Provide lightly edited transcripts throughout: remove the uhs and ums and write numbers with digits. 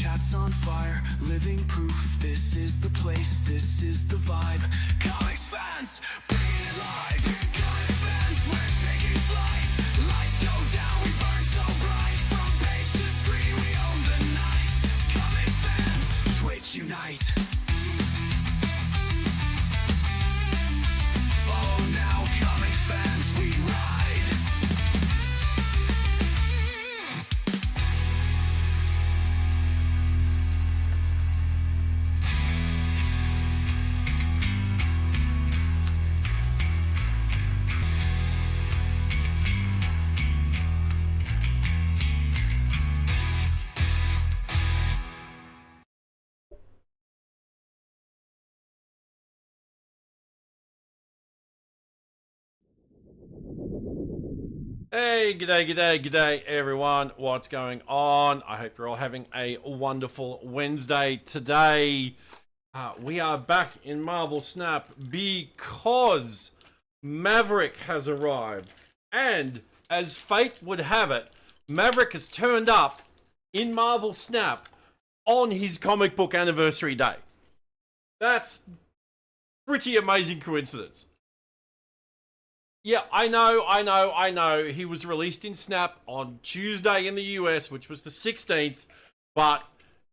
chat's on fire, living proof. This is the place, this is the vibe. Comics fans, bringing it live. Comics fans, we're taking flight. Lights go down, we burn so bright. From page to screen, we own the night. Comics fans, Twitch unite. Follow now, comics fans, we ride. Hey, g'day everyone. What's going on? I hope you're all having a wonderful Wednesday today. We are back in Marvel Snap because Maverick has arrived. And as fate would have it, Maverick has turned up in Marvel Snap on his comic book anniversary day. That's pretty amazing coincidence. Yeah, I know. He was released in Snap on Tuesday in the US, which was the 16th, but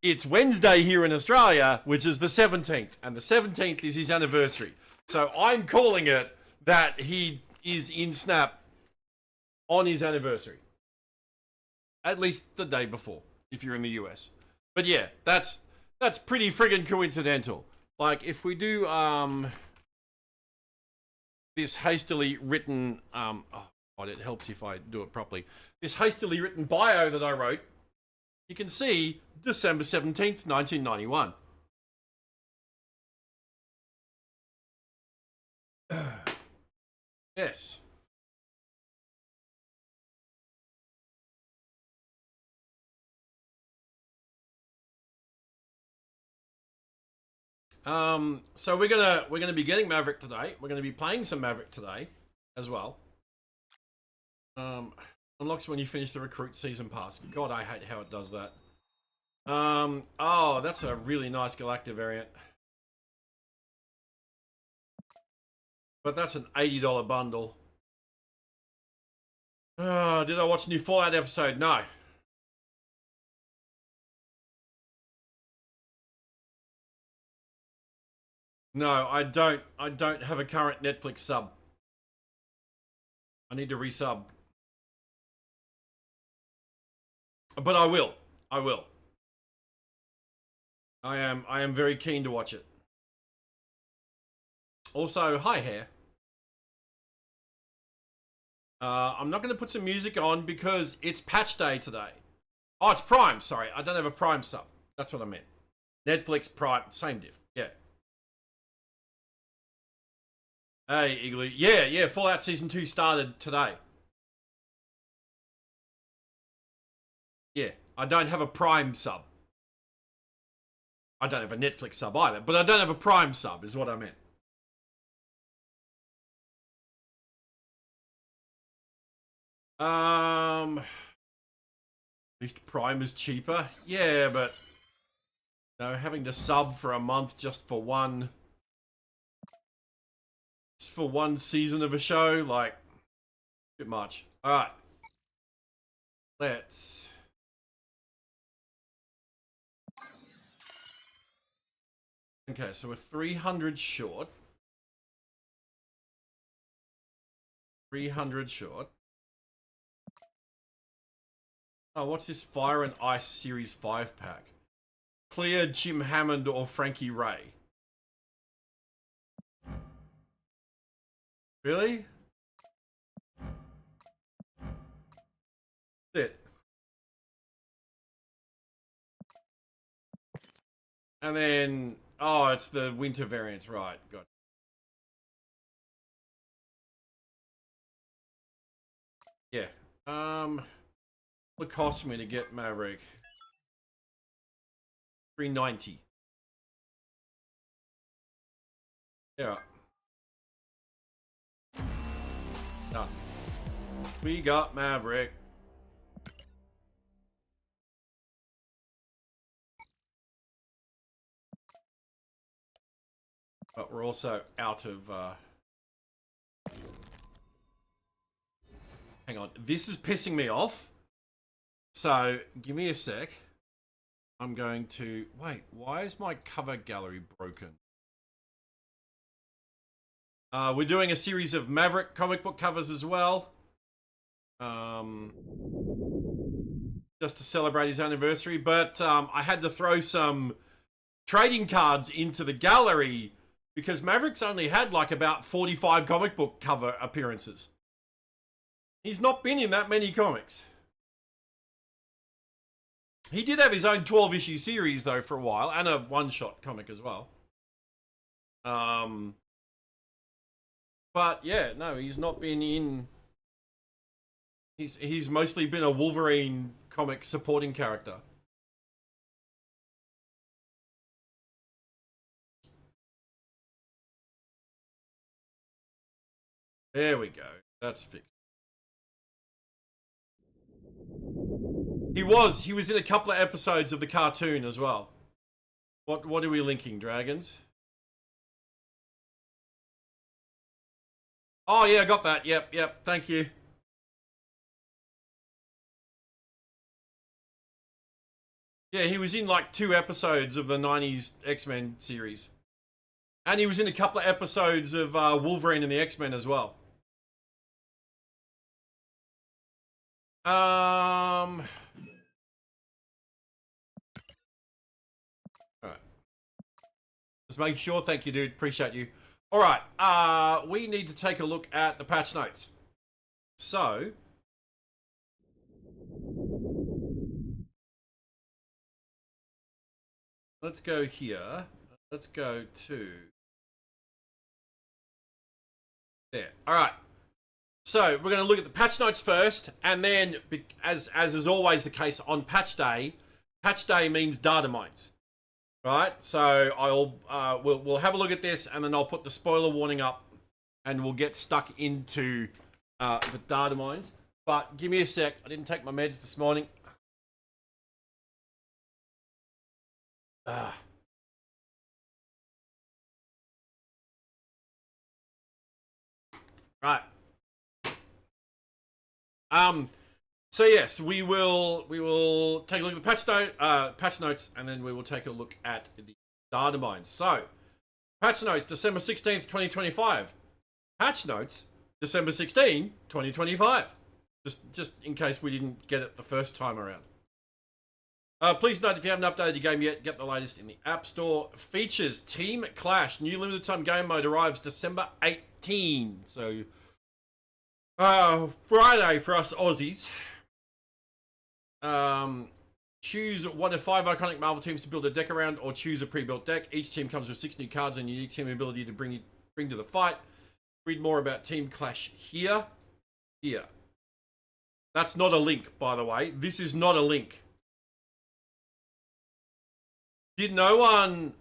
it's Wednesday here in Australia, which is the 17th, and the 17th is his anniversary. So I'm calling it that he is in Snap on his anniversary. At least the day before, if you're in the US. But yeah, that's pretty friggin' coincidental. Like, if we do, this hastily written, it helps if I do it properly. This hastily written bio that I wrote, you can see December 17th, 1991. Yes. So we're gonna be getting Maverick today. We're gonna be playing some Maverick today as well. Unlocks when you finish the recruit season pass. God, I hate how it does that. Oh, that's a really nice Galacta variant. But that's an $80 bundle. Did I watch a new Fallout episode? No. No, I don't have a current Netflix sub. I need to resub. But I will. I am very keen to watch it. Also, hi Hair. I'm not going to put some music on because it's patch day today. Oh, it's Prime. Sorry, I don't have a Prime sub. That's what I meant. Netflix, Prime, same diff. Yeah. Hey, Igloo. Yeah. Fallout Season 2 started today. Yeah, I don't have a Prime sub. I don't have a Netflix sub either, but I don't have a Prime sub, is what I meant. At least Prime is cheaper. Yeah, but having to sub for a month just for one season of a show, like, a bit much. All right, let's. Okay, so we're 300 short. 300 short. Oh, what's this Fire and Ice Series 5 pack? Clear, Jim Hammond, or Frankie Ray? Really? That's it. And then, oh, it's the winter variants, right? Got it. Yeah. What cost me to get Maverick? $390. Yeah. Done. We got Maverick. But we're also out of hang on. This is pissing me off. So give me a sec. I'm going to wait. Why is my cover gallery broken? We're doing a series of Maverick comic book covers as well. Just to celebrate his anniversary. But I had to throw some trading cards into the gallery because Maverick's only had like about 45 comic book cover appearances. He's not been in that many comics. He did have his own 12-issue series, though, for a while, and a one-shot comic as well. But, yeah, no, he's not been in... He's mostly been a Wolverine comic supporting character. There we go. That's fixed. He was in a couple of episodes of the cartoon as well. What are we linking, Dragons? Oh yeah, I got that. Yep, thank you. Yeah, he was in like 2 episodes of the 90s X-Men series. And he was in a couple of episodes of Wolverine and the X-Men as well. Alright. Just making sure. Thank you, dude. Appreciate you. Alright. We need to take a look at the patch notes. So... let's go here. Let's go to... there. Alright. So, we're going to look at the patch notes first, and then, as is always the case on patch day means data mines. Right? So, we'll have a look at this, and then I'll put the spoiler warning up, and we'll get stuck into the data mines. But, give me a sec. I didn't take my meds this morning. Right. So yes, we will take a look at the patch notes, and then we will take a look at the data mines. So, patch notes, December 16th, 2025. Patch notes, December 16, 2025. Just in case we didn't get it the first time around. Please note, if you haven't updated your game yet, get the latest in the App Store. Features, Team Clash, new limited time game mode arrives December 18. So, Friday for us Aussies. Choose one of 5 iconic Marvel teams to build a deck around, or choose a pre-built deck. Each team comes with 6 new cards and unique team ability to bring to the fight. Read more about Team Clash here. Here. That's not a link, by the way. This is not a link. Did no one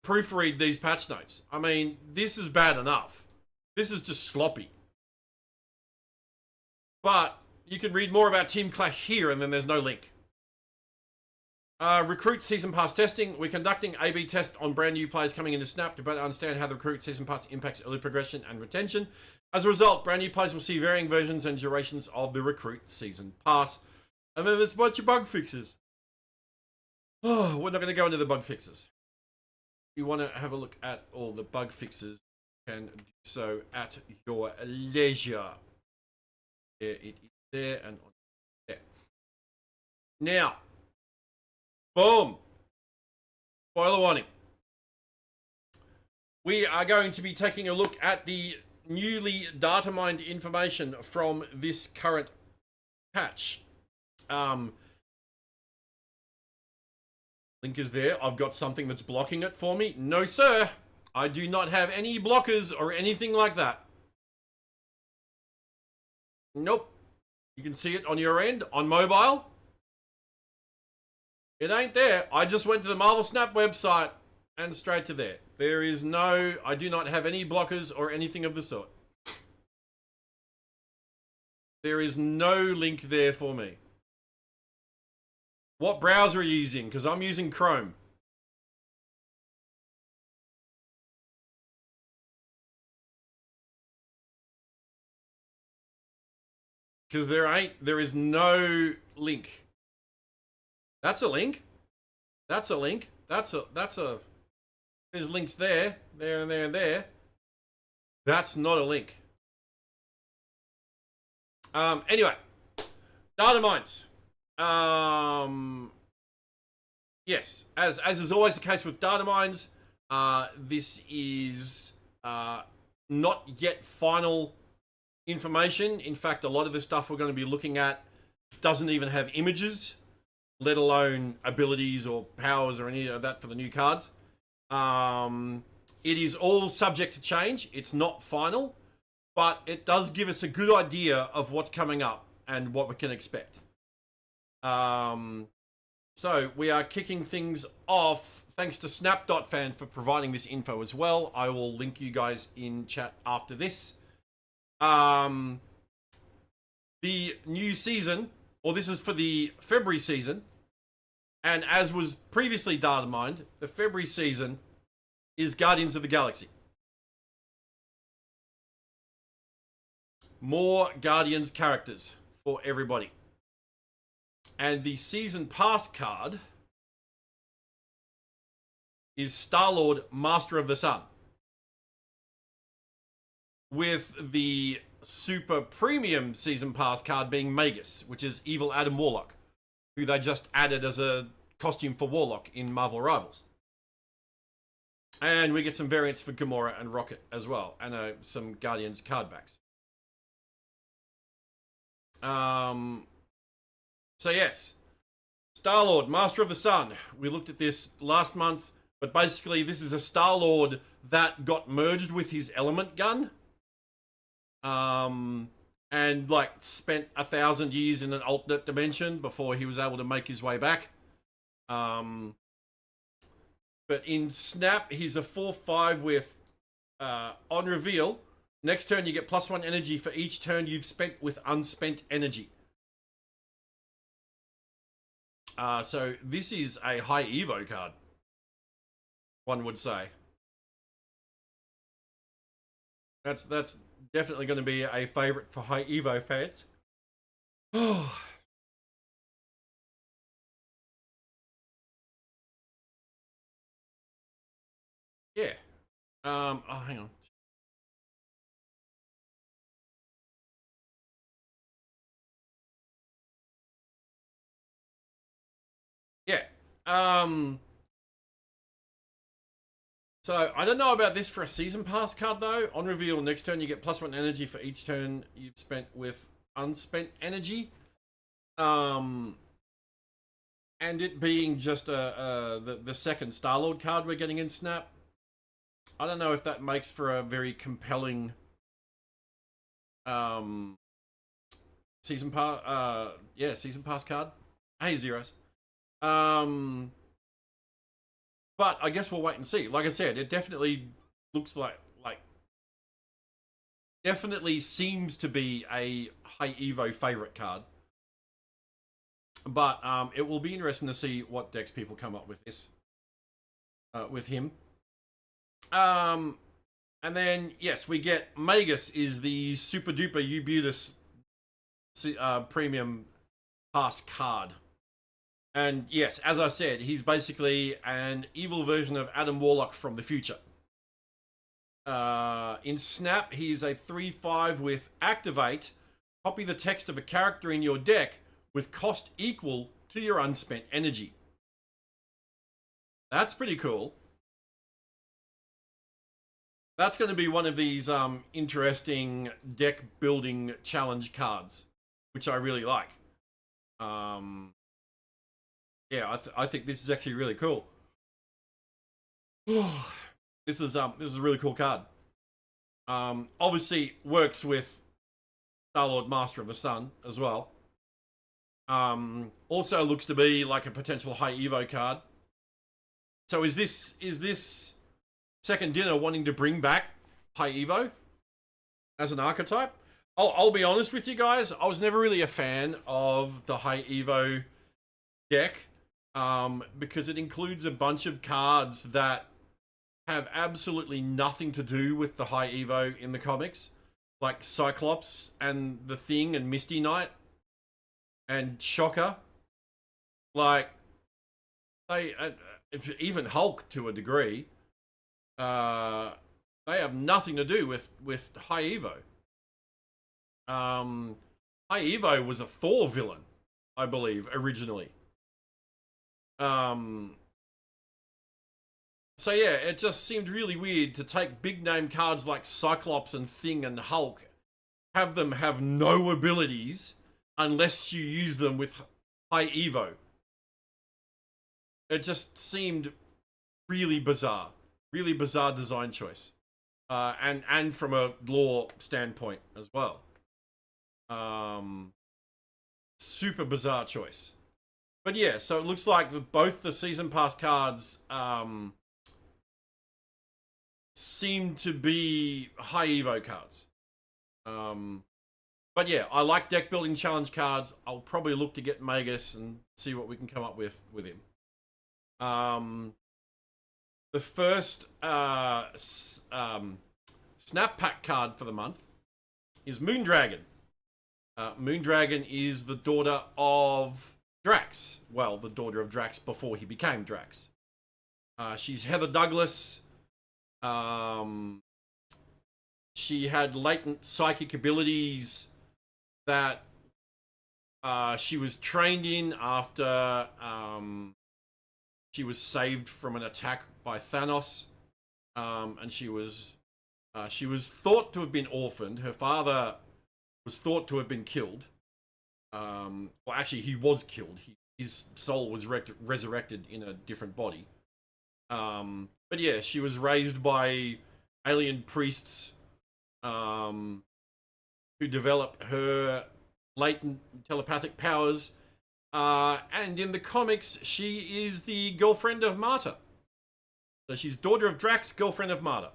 proofread these patch notes? I mean, this is bad enough. This is just sloppy. But you can read more about Team Clash here, and then there's no link. Recruit Season Pass testing. We're conducting A/B test on brand new players coming into Snap to better understand how the Recruit Season Pass impacts early progression and retention. As a result, brand new players will see varying versions and durations of the Recruit Season Pass. And then there's a bunch of bug fixes. Oh, we're not going to go into the bug fixes. If you want to have a look at all the bug fixes, you can do so at your leisure. There it is. There and on there. Now, boom. Spoiler warning. We are going to be taking a look at the newly data mined information from this current patch. Link is there. I've got something that's blocking it for me. No, sir. I do not have any blockers or anything like that. Nope. You can see it on your end, on mobile. It ain't there. I just went to the Marvel Snap website and straight to there. There is no, I do not have any blockers or anything of the sort. There is no link there for me. What browser are you using? Because I'm using Chrome. Because there is no link. That's a link. That's a link. That's a, there's links there, there and there and there. That's not a link. Anyway, data mines. Yes, as is always the case with data mines, this is not yet final information. In fact, a lot of the stuff we're going to be looking at doesn't even have images, let alone abilities or powers or any of that for the new cards. It is all subject to change. It's not final, but it does give us a good idea of what's coming up and what we can expect. So we are kicking things off. Thanks to Snap.fan for providing this info as well. I will link you guys in chat after this. The new season, or this is for the February season, and as was previously data mined, the February season is Guardians of the Galaxy. More Guardians characters for everybody. And the season pass card is Star-Lord, Master of the Sun, with the super premium season pass card being Magus, which is Evil Adam Warlock, who they just added as a costume for Warlock in Marvel Rivals. And we get some variants for Gamora and Rocket as well, and some Guardians card backs. So yes, Star-Lord, Master of the Sun. We looked at this last month, but basically this is a Star-Lord that got merged with his element gun. And like spent 1,000 years in an alternate dimension before he was able to make his way back. But in Snap, he's a 4/5 with, on reveal, next turn you get +1 energy for each turn you've spent with unspent energy. So this is a high Evo card, one would say. That's definitely going to be a favorite for high Evo fans. Oh. Yeah. Oh, hang on. Yeah. So, I don't know about this for a Season Pass card, though. On reveal, next turn you get +1 energy for each turn you've spent with unspent energy. And it being just the second Star-Lord card we're getting in Snap. I don't know if that makes for a very compelling Season Pass, Season Pass card. Hey, Zeros. But I guess we'll wait and see. Like I said, it definitely looks like definitely seems to be a High Evo favorite card. But it will be interesting to see what decks people come up with this, with him. And then yes, we get Magus is the super duper Ubutus premium pass card. And yes, as I said, he's basically an evil version of Adam Warlock from the future. In Snap, he's a 3/5 with Activate. Copy the text of a character in your deck with cost equal to your unspent energy. That's pretty cool. That's going to be one of these interesting deck building challenge cards, which I really like. Yeah, I think this is actually really cool. This is a really cool card. Obviously works with Star-Lord Master of the Sun as well. Also looks to be like a potential High Evo card. So is this Second Dinner wanting to bring back High Evo as an archetype? I'll be honest with you guys. I was never really a fan of the High Evo deck. Because it includes a bunch of cards that have absolutely nothing to do with the High Evo in the comics, like Cyclops and the Thing and Misty Knight and Shocker. Like they, even Hulk to a degree, they have nothing to do with High Evo. High Evo was a Thor villain, I believe, originally. So yeah, it just seemed really weird to take big name cards like Cyclops and Thing and Hulk, have them have no abilities unless you use them with High Evo. It just seemed really bizarre design choice, and from a lore standpoint as well. Super bizarre choice. But yeah, so it looks like both the Season Pass cards seem to be High Evo cards. But yeah, I like deck building challenge cards. I'll probably look to get Magus and see what we can come up with him. The first Snap Pack card for the month is Moondragon. Moondragon is the daughter of Drax. Well, the daughter of Drax before he became Drax. She's Heather Douglas. She had latent psychic abilities that she was trained in after she was saved from an attack by Thanos. And she was thought to have been orphaned. Her father was thought to have been killed. Well, actually, he was killed. His soul was resurrected in a different body. But yeah, she was raised by alien priests who developed her latent telepathic powers. And in the comics, she is the girlfriend of Marta. So she's daughter of Drax, girlfriend of Marta.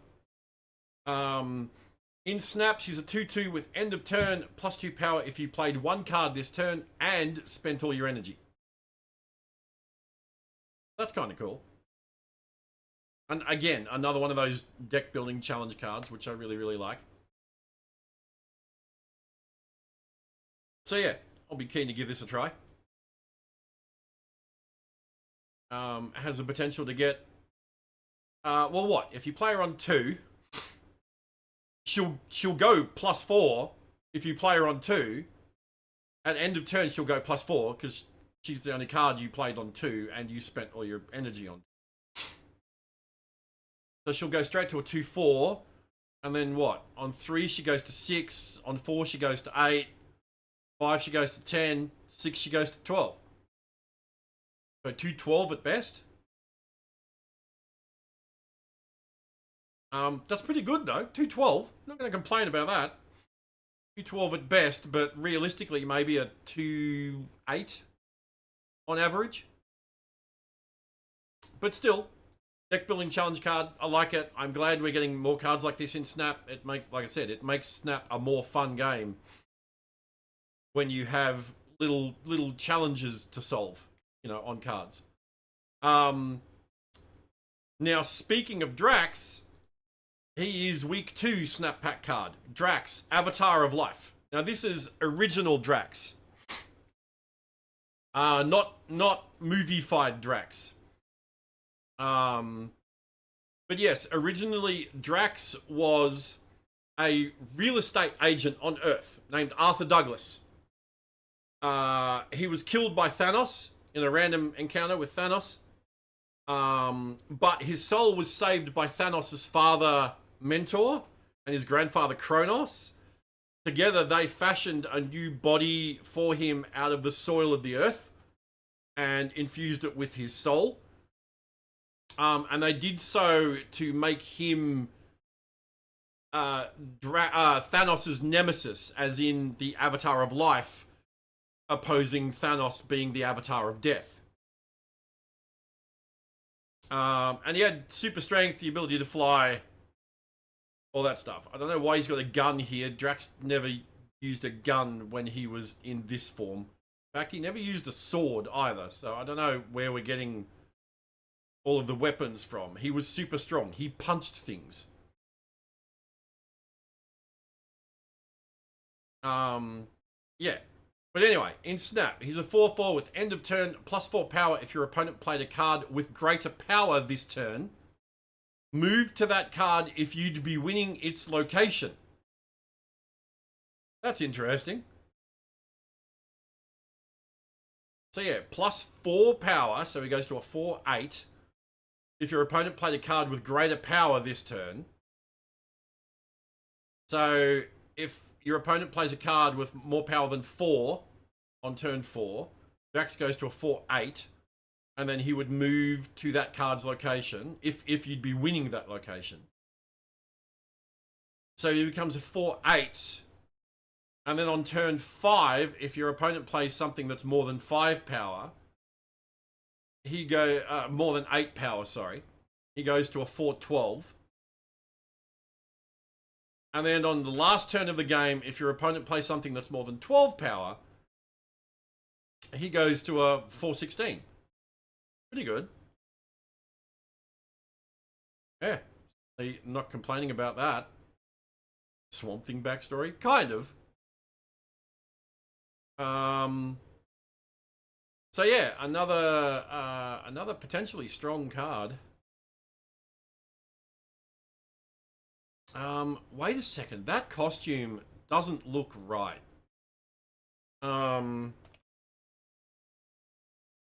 In Snap, she's a 2/2 with end of turn, +2 power if you played one card this turn and spent all your energy. That's kind of cool. And again, another one of those deck building challenge cards, which I really, really like. So yeah, I'll be keen to give this a try. Has the potential to get... well, what? If you play her on 2... She'll go +4 if you play her on 2. At end of turn, she'll go +4 because she's the only card you played on 2 and you spent all your energy on. So she'll go straight to a 2-4. And then what? On 3, she goes to 6. On 4, she goes to 8. 5, she goes to 10. 6, she goes to 12. So 212 at best. That's pretty good though. 212. Not going to complain about that. 212 at best, but realistically, maybe a 2-8 on average. But still, deck building challenge card. I like it. I'm glad we're getting more cards like this in Snap. It makes, like I said, it makes Snap a more fun game when you have little challenges to solve, you know, on cards. Now, speaking of Drax, he is week 2 Snap Pack card. Drax, Avatar of Life. Now, this is original Drax. Not movie-fied Drax. But yes, originally Drax was a real estate agent on Earth named Arthur Douglas. He was killed by Thanos in a random encounter with Thanos. But his soul was saved by Thanos' father, Mentor, and his grandfather, Kronos. Together, they fashioned a new body for him out of the soil of the earth and infused it with his soul. And they did so to make him Thanos' nemesis, as in the Avatar of Life, opposing Thanos being the Avatar of Death. And he had super strength, the ability to fly, all that stuff. I don't know why he's got a gun here. Drax never used a gun when he was in this form. In fact, he never used a sword either, so I don't know where we're getting all of the weapons from. He was super strong. He punched things. Yeah. But anyway, in Snap, he's a 4-4 with end of turn +4 power if your opponent played a card with greater power this turn. Move to that card if you'd be winning its location. That's interesting. So yeah, +4 power, so he goes to a 4-8. If your opponent played a card with greater power this turn. So if your opponent plays a card with more power than 4 on turn 4, Drax goes to a 4-8, and then he would move to that card's location if you'd be winning that location. So he becomes a 4-8, and then on turn 5, if your opponent plays something that's more than 5 power, more than 8 power, sorry, he goes to a 4-12. And then on the last turn of the game, if your opponent plays something that's more than 12 power, he goes to a 4-16. Pretty good. Yeah. Not complaining about that. Swamp Thing backstory? Kind of. So yeah, another potentially strong card. Wait a second. That costume doesn't look right. Hang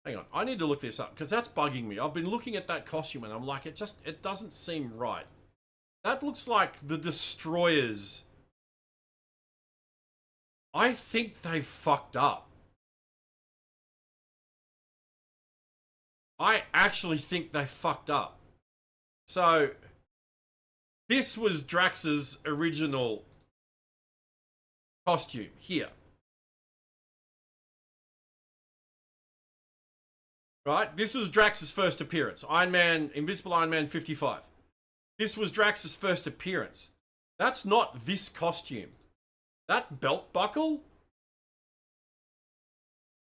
on. I need to look this up because that's bugging me. I've been looking at that costume and I'm like, it doesn't seem right. That looks like the Destroyers. I think they fucked up. I actually think they fucked up. So this was Drax's original costume here. Right? This was Drax's first appearance. Invincible Iron Man 55. This was Drax's first appearance. That's not this costume. That belt buckle?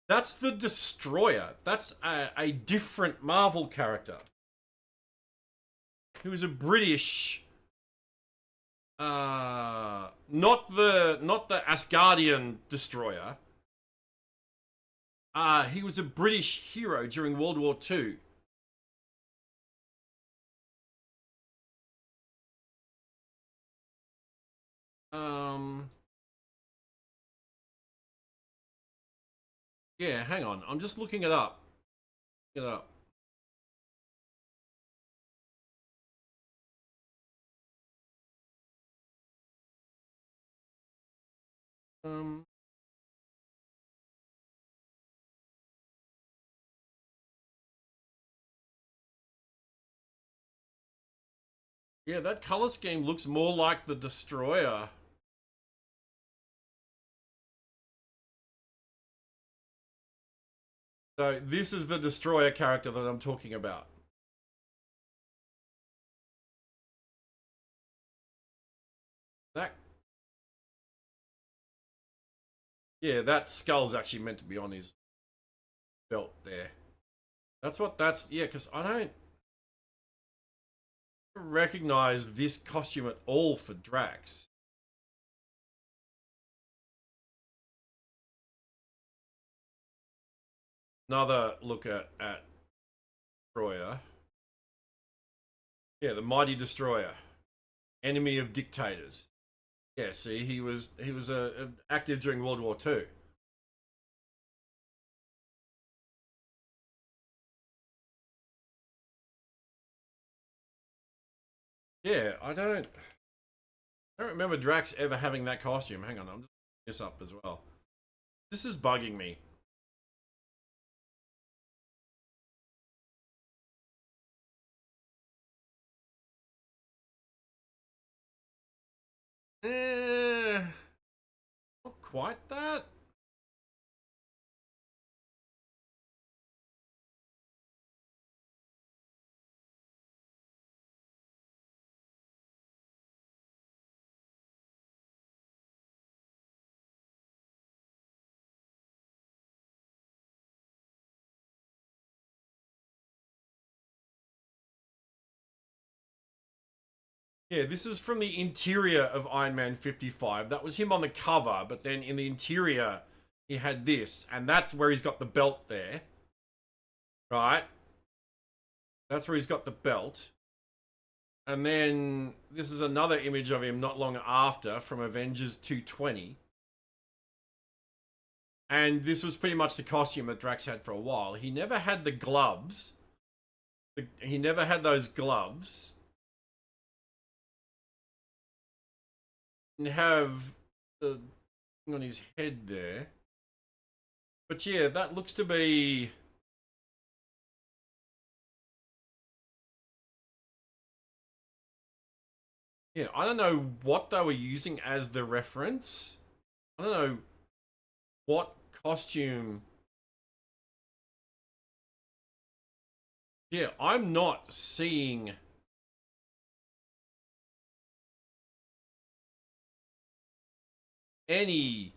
That's the Destroyer. That's a different Marvel character. Who is a British... not the Asgardian Destroyer. He was a British hero during World War II. Yeah, hang on. I'm just looking it up. Um, yeah, that color scheme looks more like the Destroyer. So this is the Destroyer character that I'm talking about. That, yeah, that skull's actually meant to be on his belt there. That's what that's, yeah, because I don't recognize this costume at all for Drax. Another look at Destroyer. Yeah, the mighty Destroyer, enemy of dictators. Yeah, see, he was active during World War II. Yeah, I don't remember Drax ever having that costume. Hang on, I'm just this up as well. This is bugging me. Eh, not quite that. Yeah, this is from the interior of Iron Man 55. That was him on the cover, but then in the interior, he had this, and that's where he's got the belt there. Right? That's where he's got the belt. And then this is another image of him not long after from Avengers 220. And this was pretty much the costume that Drax had for a while. He never had the gloves. He never had those gloves. And have the thing on his head there. But yeah, that looks to be... Yeah, I don't know what they were using as the reference. I don't know what costume. Yeah, I'm not seeing any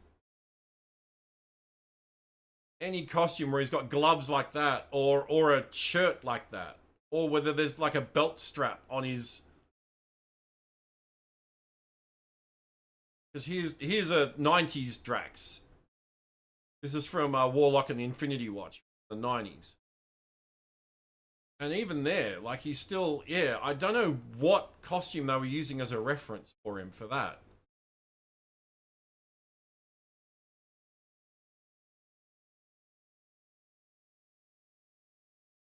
costume where he's got gloves like that or a shirt like that, or whether there's like a belt strap on his, because here's a 90s Drax. This is from Warlock and the Infinity Watch, the 90s. And even there, like he's still, yeah, I don't know what costume they were using as a reference for him for that.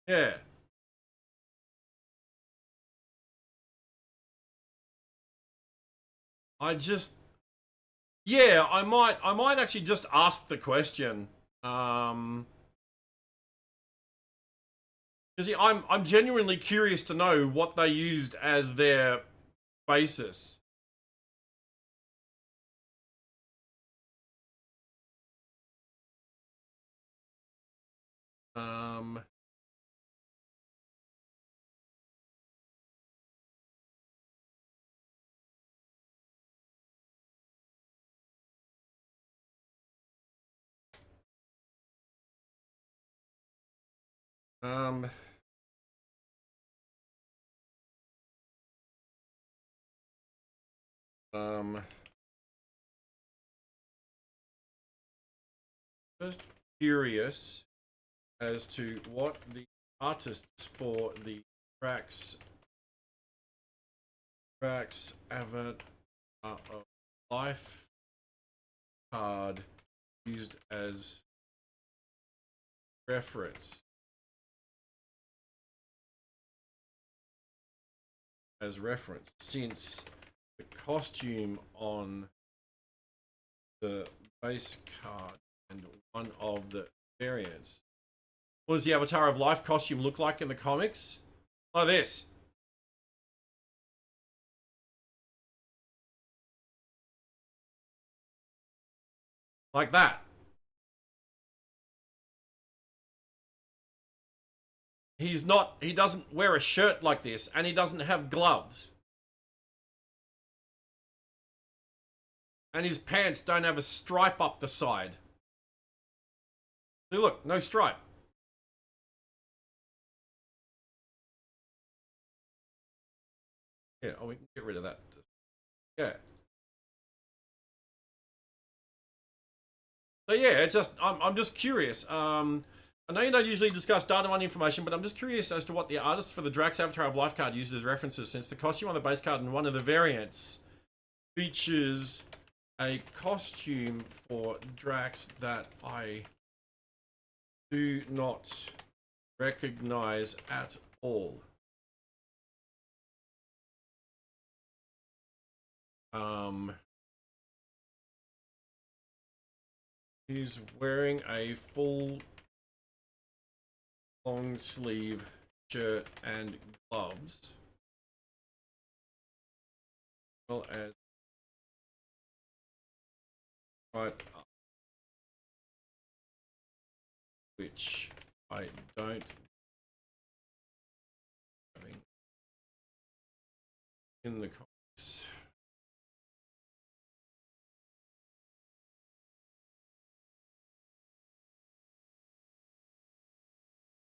Yeah. I just, yeah, I might actually just ask the question. Because I'm genuinely curious to know what they used as their basis. Um, um, um, just curious as to what the artists for the tracks avatar of life card used reference as reference since the costume on the base card and one of the variants. What does the Avatar of Life costume look like in the comics? Like this. Like that. He doesn't wear a shirt like this, and he doesn't have gloves. And his pants don't have a stripe up the side. See, look, no stripe. Yeah, oh, we can get rid of that. Yeah. So yeah, it's just I'm just curious. I know you don't usually discuss data mine information, but I'm just curious as to what the artists for the Drax Avatar of Life card used as references, since the costume on the base card and one of the variants features a costume for Drax that I do not recognize at all. He's wearing a full long sleeve shirt and gloves, as well as right up, which I don't having in the comics.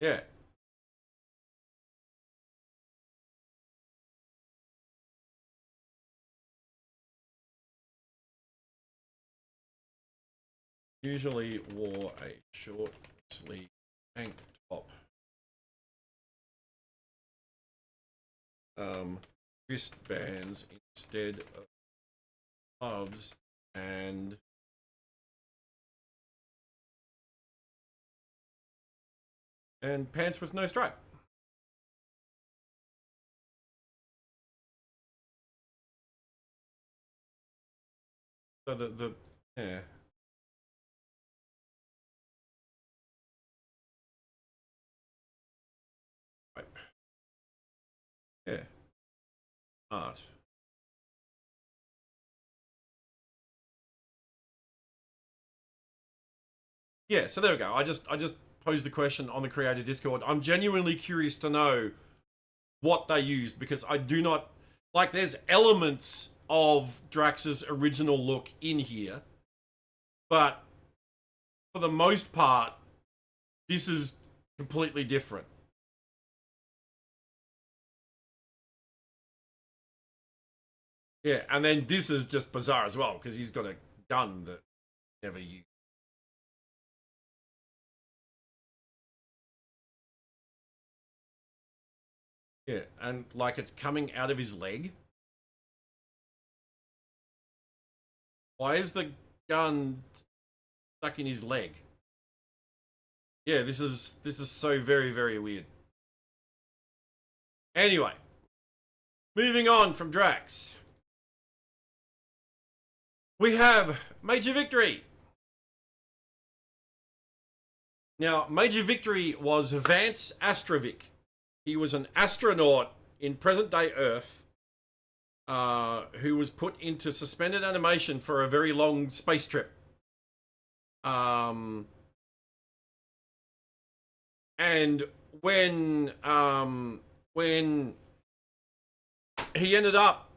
Yeah. Usually wore a short sleeve tank top. Wristbands instead of gloves and pants with no stripe. So the yeah. Right. Yeah. Art. Yeah, so there we go. I just posed the question on the creator Discord. I'm genuinely curious to know what they used, because I do not like, there's elements of Drax's original look in here, but for the most part this is completely different. Yeah, and then this is just bizarre as well, because he's got a gun that never used. Yeah, and like it's coming out of his leg. Why is the gun stuck in his leg? Yeah, this is so very, very weird. Anyway, moving on from Drax, we have Major Victory. Now, Major Victory was Vance Astrovic. He was an astronaut in present-day Earth who was put into suspended animation for a very long space trip. And when he ended up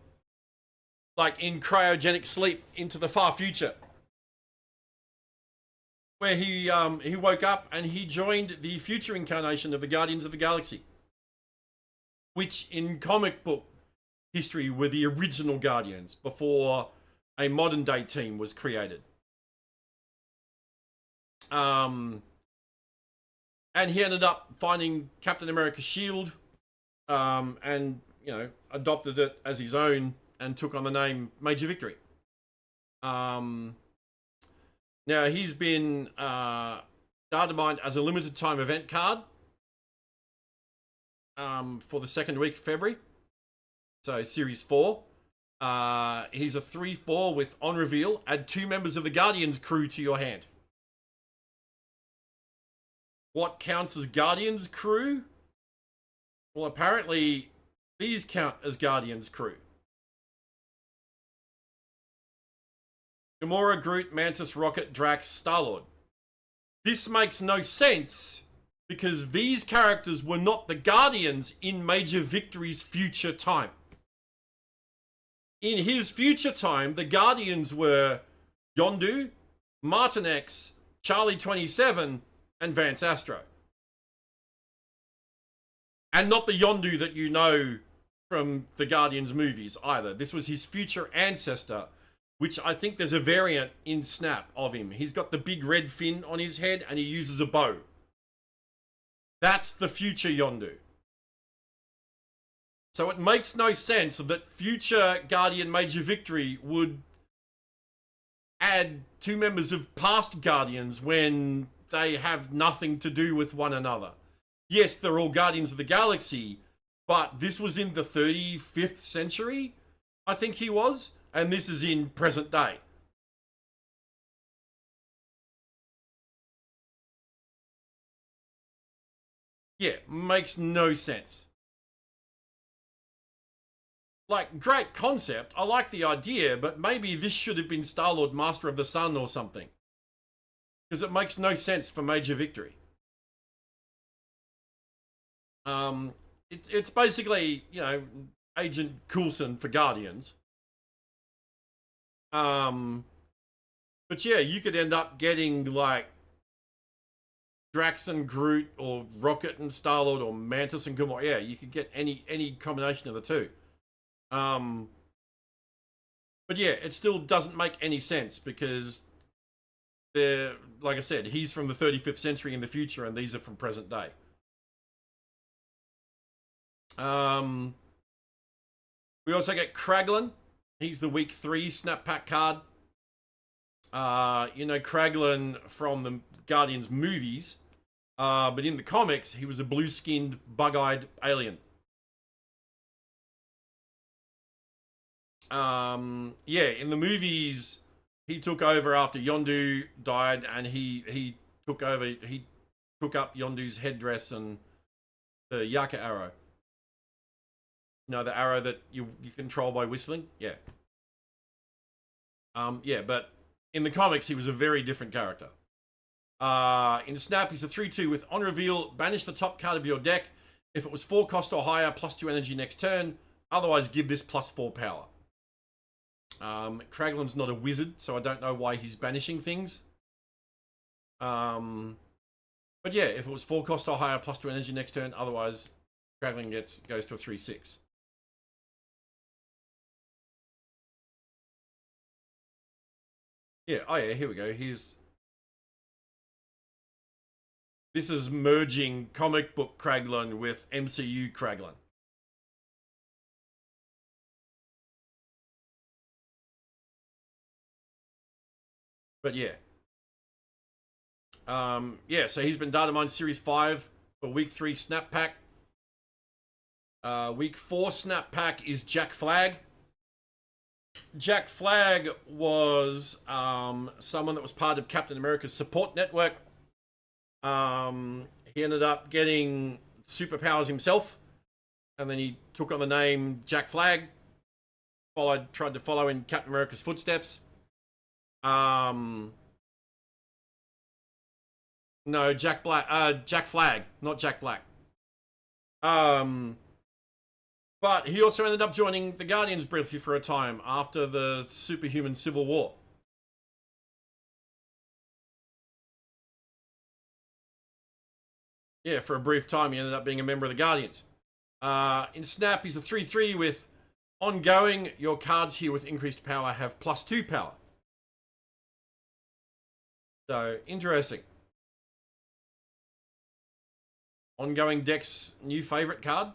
like in cryogenic sleep into the far future, where he woke up and he joined the future incarnation of the Guardians of the Galaxy, which in comic book history were the original Guardians before a modern day team was created. And he ended up finding Captain America's shield, and adopted it as his own and took on the name Major Victory. Now he's been data mined as a limited time event card for the second week of February, so Series 4. He's a 3/4 with on reveal. Add 2 members of the Guardians crew to your hand. What counts as Guardians crew? Well, apparently these count as Guardians crew. Gamora, Groot, Mantis, Rocket, Drax, Star-Lord. This makes no sense because these characters were not the Guardians in Major Victory's future time. In his future time, the Guardians were Yondu, Martin X, Charlie 27, and Vance Astro. And not the Yondu that you know from the Guardians movies either. This was his future ancestor, which I think there's a variant in Snap of him. He's got the big red fin on his head and he uses a bow. That's the future Yondu. So it makes no sense that future Guardian Major Victory would add 2 members of past Guardians when they have nothing to do with one another. Yes, they're all Guardians of the Galaxy, but this was in the 35th century, I think he was, and this is in present day. Yeah, makes no sense. Like, great concept. I like the idea, but maybe this should have been Star-Lord, Master of the Sun or something. Because it makes no sense for Major Victory. It's basically, you know, Agent Coulson for Guardians. But yeah, you could end up getting like Drax and Groot, or Rocket and Star-Lord, or Mantis and Gamora. Yeah, you could get any combination of the two. But yeah, it still doesn't make any sense because they're, like I said, he's from the 35th century in the future, and these are from present day. We also get Kraglin. He's the week 3 snap pack card. You know Kraglin from the Guardians movies, but in the comics, he was a blue-skinned, bug-eyed alien. Yeah, in the movies, he took over after Yondu died, and he took over. He took up Yondu's headdress and the Yaka arrow. No, the arrow that you control by whistling. Yeah. Yeah, but in the comics, he was a very different character. In Snap, he's a 3/2 with on reveal. Banish the top card of your deck. If it was 4 cost or higher, +2 energy next turn. Otherwise, give this +4 power. Kraglin's not a wizard, so I don't know why he's banishing things. But yeah, if it was 4 cost or higher, +2 energy next turn. Otherwise, Kraglin goes to a 3/6. Yeah, oh yeah, here we go. This is merging comic book Kraglin with MCU Kraglin. But yeah. Yeah, so he's been data mined Series 5 for week 3 snap pack. Week 4 snap pack is Jack Flag. Jack Flag was someone that was part of Captain America's support network. He ended up getting superpowers himself, and then he took on the name Jack Flag. Tried to follow in Captain America's footsteps. No, Jack Flag, not Jack Black. But he also ended up joining the Guardians briefly for a time after the superhuman Civil War. Yeah, for a brief time, he ended up being a member of the Guardians. In Snap, he's a 3/3 with ongoing. Your cards here with increased power have +2 power. So, interesting. Ongoing deck's new favorite card.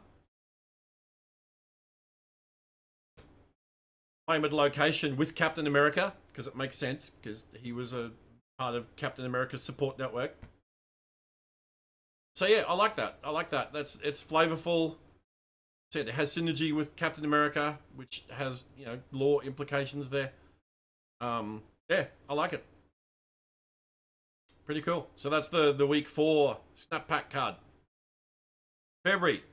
Claimed location with Captain America, because it makes sense, because he was a part of Captain America's support network. So yeah, I like that. It's flavorful. said it has synergy with Captain America, which has, you know, lore implications there. Yeah, I like it. Pretty cool. So that's the week 4 snap pack card. February.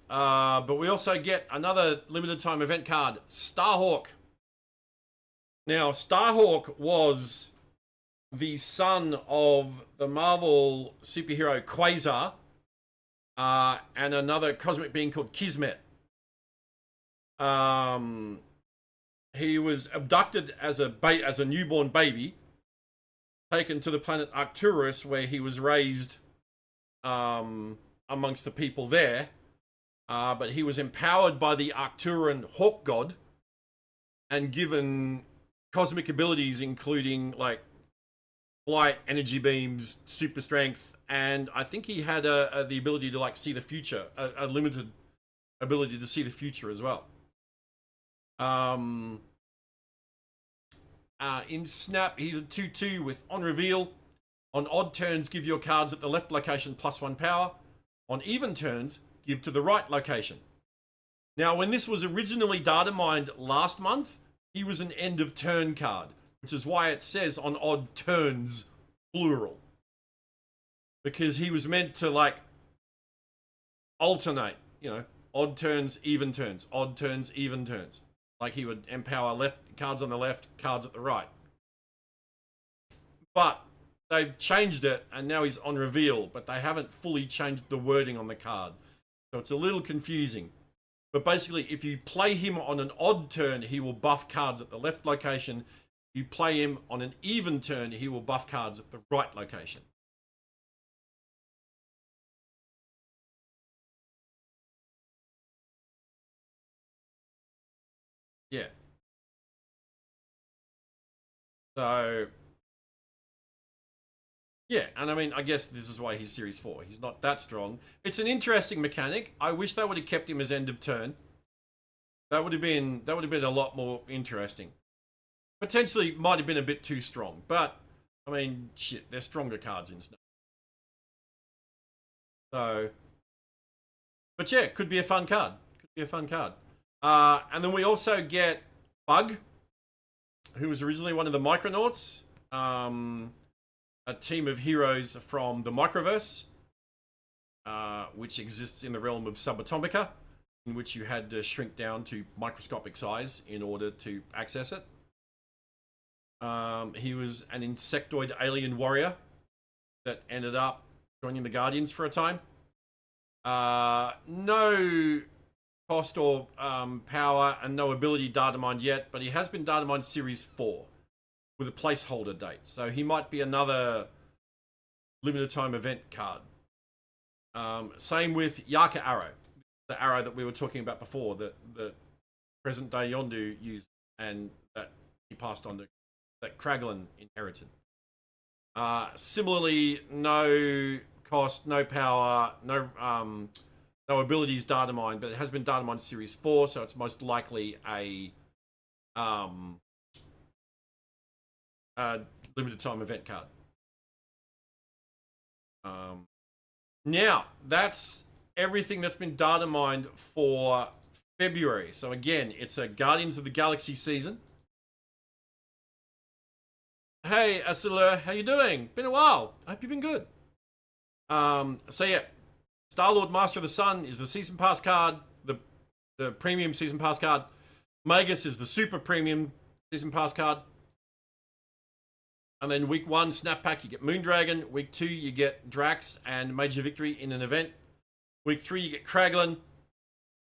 But we also get another limited time event card, Starhawk. Now, Starhawk was the son of the Marvel superhero Quasar and another cosmic being called Kismet. He was abducted as a newborn baby, taken to the planet Arcturus, where he was raised amongst the people there. But he was empowered by the Arcturan Hawk God and given cosmic abilities, including like flight, energy beams, super strength, and I think he had the ability to like see the future, a limited ability to see the future as well. In Snap, he's a 2/2 with on reveal. On odd turns, give your cards at the left location +1 power. On even turns, give to the right location. Now, when this was originally data mined last month, he was an end of turn card, which is why it says on odd turns, plural. Because he was meant to like alternate, you know, odd turns, even turns, odd turns, even turns. Like he would empower left cards on the left, cards at the right. But they've changed it and now he's on reveal, but they haven't fully changed the wording on the card. So it's a little confusing. But basically, if you play him on an odd turn, he will buff cards at the left location. If you play him on an even turn, he will buff cards at the right location. Yeah. So, yeah, and I mean, I guess this is why he's Series 4. He's not that strong. It's an interesting mechanic. I wish they would have kept him as end of turn. That would have been a lot more interesting. Potentially might have been a bit too strong, but I mean, shit, there's stronger cards in Snap. So, but yeah, could be a fun card. Could be a fun card. And then we also get Bug, who was originally one of the Micronauts. A team of heroes from the Microverse, which exists in the realm of Subatomica, in which you had to shrink down to microscopic size in order to access it. He was an insectoid alien warrior that ended up joining the Guardians for a time. No cost or power and no ability data mined yet, but he has been data mined Series 4 with a placeholder date. So he might be another limited time event card. Same with Yaka Arrow, the arrow that we were talking about before that present day Yondu used and that he passed on to, that Kraglin inherited. Similarly, no cost, no power, no abilities data mined, but it has been data mined Series 4, so it's most likely a limited time event card. Now, that's everything that's been data mined for February. So again, it's a Guardians of the Galaxy season. Hey, Asila, how you doing? Been a while. I hope you've been good. So yeah, Star-Lord Master of the Sun is the season pass card, the premium season pass card. Magus is the super premium season pass card. And then week 1, Snap Pack, you get Moondragon. Week 2, you get Drax and Major Victory in an event. Week 3, you get Kraglin.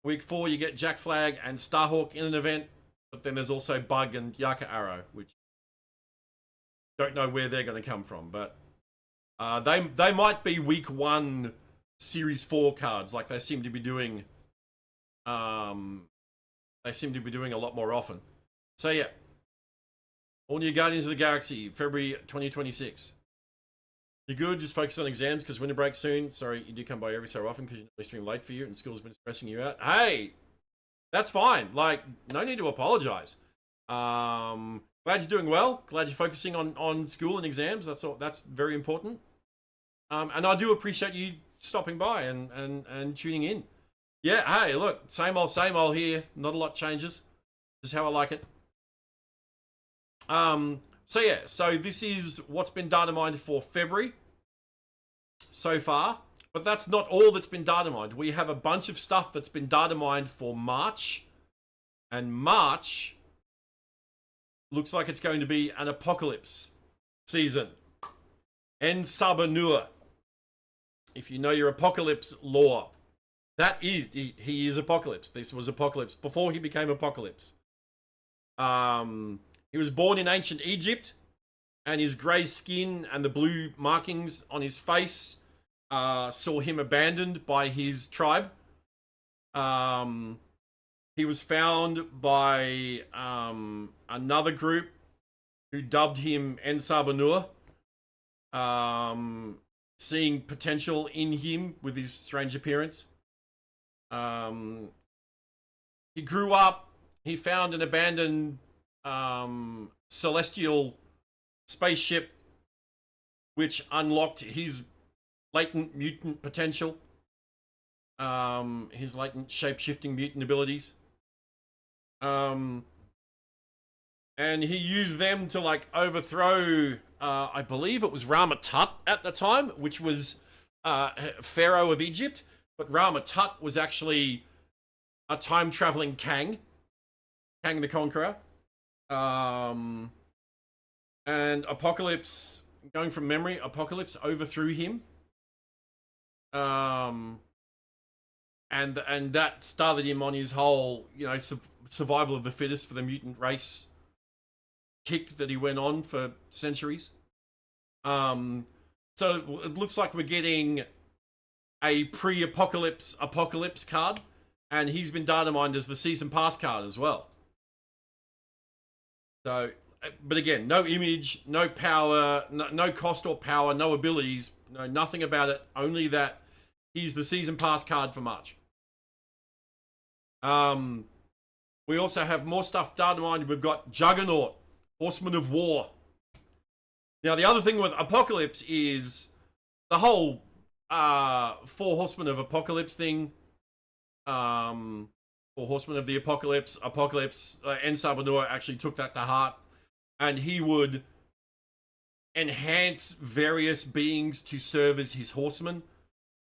Week 4, you get Jack Flag and Starhawk in an event. But then there's also Bug and Yaka Arrow, which don't know where they're going to come from. But they might be week 1 Series 4 cards, like they seem to be doing. They seem to be doing a lot more often. So yeah. All new Guardians of the Galaxy, February 2026. You're good, just focus on exams because winter break soon. Sorry, you do come by every so often because you normally stream late for you and school's been stressing you out. Hey, that's fine. Like, no need to apologize. Glad you're doing well. Glad you're focusing on school and exams. That's all. That's very important. And I do appreciate you stopping by and tuning in. Yeah, hey, look, same old here. Not a lot changes. Just how I like it. So yeah, so this is what's been data mined for February so far. But that's not all that's been data mined. We have a bunch of stuff that's been data mined for March. And March looks like it's going to be an apocalypse season. En Sabanua. If you know your apocalypse lore. That is, he is Apocalypse. This was Apocalypse before he became Apocalypse. He was born in ancient Egypt, and his grey skin and the blue markings on his face saw him abandoned by his tribe. He was found by another group who dubbed him En Sabanur, seeing potential in him with his strange appearance. He grew up, he found an abandoned celestial spaceship which unlocked his latent mutant potential, his latent shape-shifting mutant abilities. And he used them to like overthrow, I believe it was Rama-Tut at the time, which was Pharaoh of Egypt. But Rama-Tut was actually a time-traveling Kang the Conqueror. And Apocalypse, going from memory, Apocalypse overthrew him. And that started him on his whole, survival of the fittest for the mutant race kick that he went on for centuries. So it looks like we're getting a pre-apocalypse card, and he's been data mined as the season pass card as well. So, but again, no image, no power, no cost or power, no abilities, no nothing about it. Only that he's the season pass card for March. We also have more stuff data mined. We've got Juggernaut, Horseman of War. Now, the other thing with Apocalypse is the whole 4 Horsemen of Apocalypse thing. 4 Horsemen of the Apocalypse. En Sabanur actually took that to heart. And he would enhance various beings to serve as his horsemen.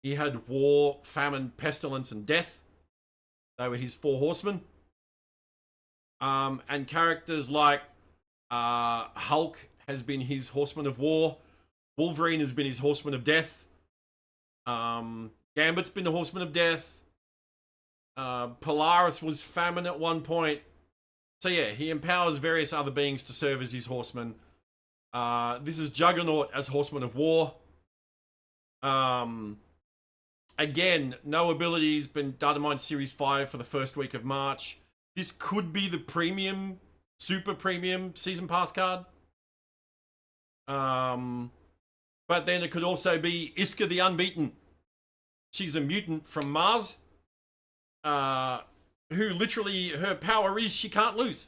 He had war, famine, pestilence, and death. They were his 4 horsemen. And characters like Hulk has been his horseman of war. Wolverine has been his horseman of death. Gambit's been the horseman of death. Polaris was famine at one point. So yeah, he empowers various other beings to serve as his horsemen. This is Juggernaut as horseman of war. Again, no abilities, been data mined Series 5 for the first week of March. This could be the premium, super premium season pass card. But then it could also be Iska the Unbeaten. She's a mutant from Mars, who literally, her power is she can't lose.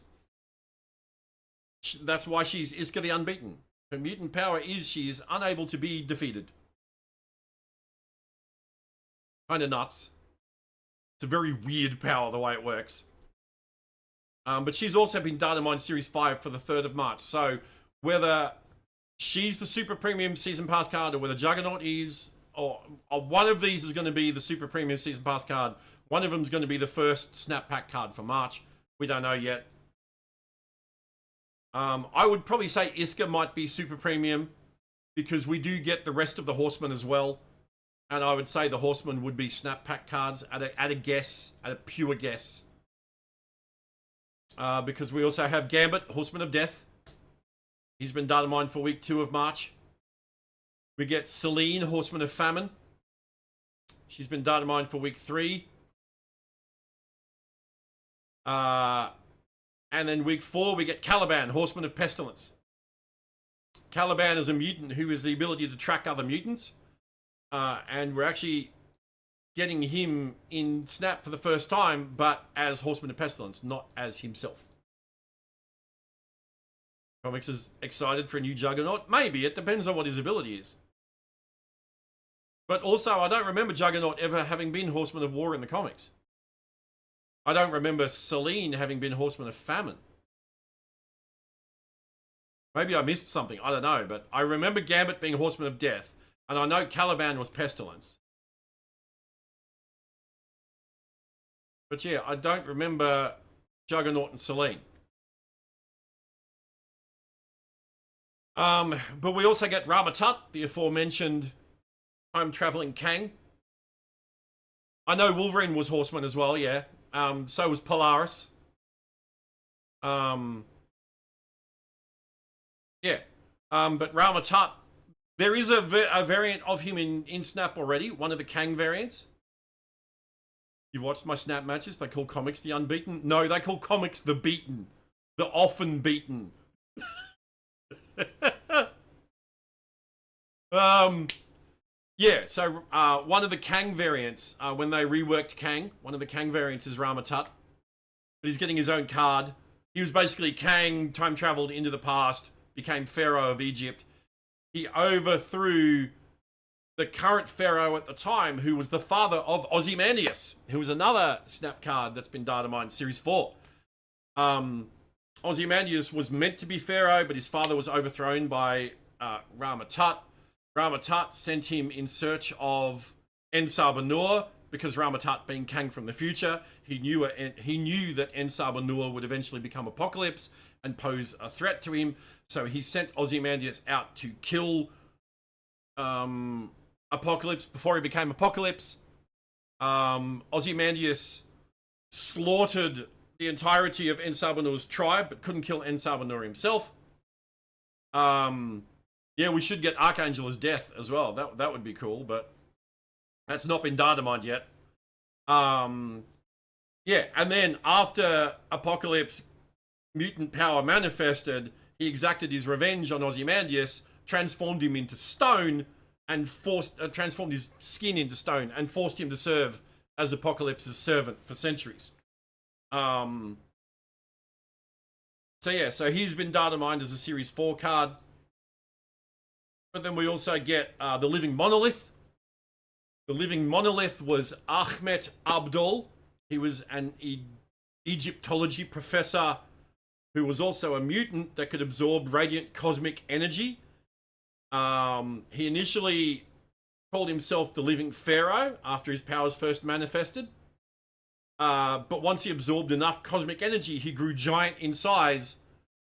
That's why she's Iska the Unbeaten. Her mutant power is she is unable to be defeated. Kind of nuts. It's a very weird power the way it works. But she's also been data mined Series 5 for the 3rd of March. So whether she's the super premium season pass card or whether Juggernaut is, or one of these is going to be the super premium season pass card. One of them is going to be the first snap pack card for March. We don't know yet. I would probably say Iska might be super premium because we do get the rest of the horsemen as well. And I would say the horsemen would be snap pack cards at a pure guess. Because we also have Gambit, Horseman of Death. He's been data mined for week 2 of March. We get Selene, Horseman of Famine. She's been data mined for week 3. And then week 4, we get Caliban, Horseman of Pestilence. Caliban is a mutant who has the ability to track other mutants. And we're actually getting him in Snap for the first time, but as Horseman of Pestilence, not as himself. Comics is excited for a new Juggernaut? Maybe, it depends on what his ability is. But also, I don't remember Juggernaut ever having been Horseman of War in the comics. I don't remember Selene having been Horseman of Famine. Maybe I missed something, I don't know, but I remember Gambit being Horseman of Death, and I know Caliban was Pestilence. But yeah, I don't remember Juggernaut and Selene. But we also get Ramatut, the aforementioned time-traveling Kang. I know Wolverine was Horseman as well, yeah. So was Polaris. Yeah. But Ramatut, there is a variant of him in Snap already, one of the Kang variants. You've watched my Snap matches? They call comics the Unbeaten? No, they call comics the Beaten. The Often Beaten. Yeah, so one of the Kang variants, when they reworked Kang, one of the Kang variants is Ramatut. But he's getting his own card. He was basically Kang, time traveled into the past, became Pharaoh of Egypt. He overthrew the current Pharaoh at the time, who was the father of Ozymandias, who was another Snap card that's been data mined, Series 4. Ozymandias was meant to be Pharaoh, but his father was overthrown by Ramatut. Ramatut sent him in search of En-Sabah-Nur, because Ramatut, being Kang from the future, he knew that En-Sabah-Nur would eventually become Apocalypse and pose a threat to him. So he sent Ozymandias out to kill Apocalypse before he became Apocalypse. Ozymandias slaughtered the entirety of En-Sabah-Nur's tribe, but couldn't kill En-Sabah-Nur himself. Yeah, we should get Archangel as Death as well. That would be cool, but that's not been data mined yet. Yeah, and then after Apocalypse mutant power manifested, he exacted his revenge on Ozymandias, transformed him into stone, and transformed his skin into stone, and forced him to serve as Apocalypse's servant for centuries. So yeah, so he's been data mined as a Series 4 card. But then we also get the Living Monolith. The Living Monolith was Ahmet Abdul. He was an Egyptology professor who was also a mutant that could absorb radiant cosmic energy. He initially called himself the Living Pharaoh after his powers first manifested. But once he absorbed enough cosmic energy, he grew giant in size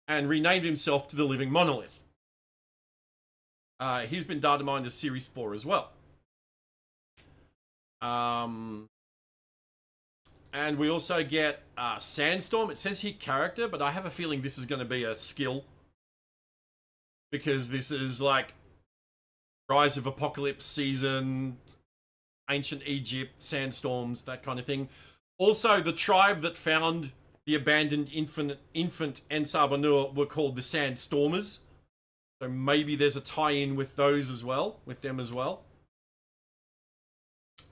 and renamed himself to the Living Monolith. He's been data mined as Series 4 as well. And we also get Sandstorm. It says here character, but I have a feeling this is going to be a skill. Because this is like Rise of Apocalypse season, Ancient Egypt, Sandstorms, that kind of thing. Also, the tribe that found the abandoned infant En-Sabah-Nur were called the Sandstormers. So maybe there's a tie-in with those as well, with them as well.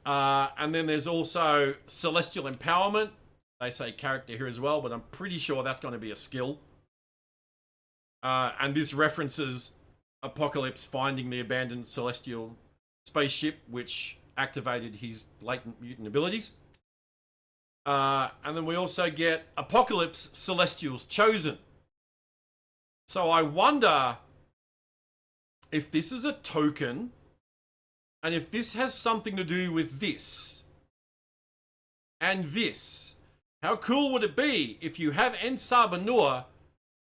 And then there's also Celestial Empowerment. They say character here as well, but I'm pretty sure that's going to be a skill. And this references Apocalypse finding the abandoned Celestial spaceship, which activated his latent mutant abilities. And then we also get Apocalypse Celestials Chosen. So I wonder if this is a token, and if this has something to do with this, and this. How cool would it be if you have En-Sabah-Nur,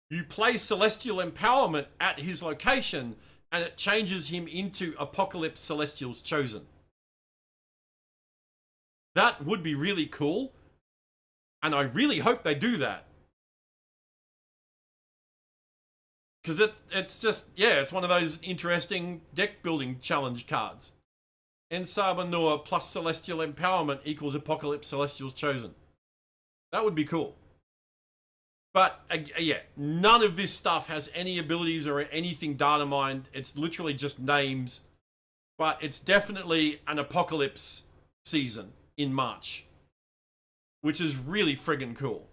you play Celestial Empowerment at his location, and it changes him into Apocalypse Celestials Chosen? That would be really cool, and I really hope they do that. Because it's just, yeah, it's one of those interesting deck building challenge cards. En-Sabah-Nur plus Celestial Empowerment equals Apocalypse Celestials Chosen. That would be cool. But, yeah, none of this stuff has any abilities or anything data mined. It's literally just names. But it's definitely an Apocalypse season in March. Which is really friggin' cool.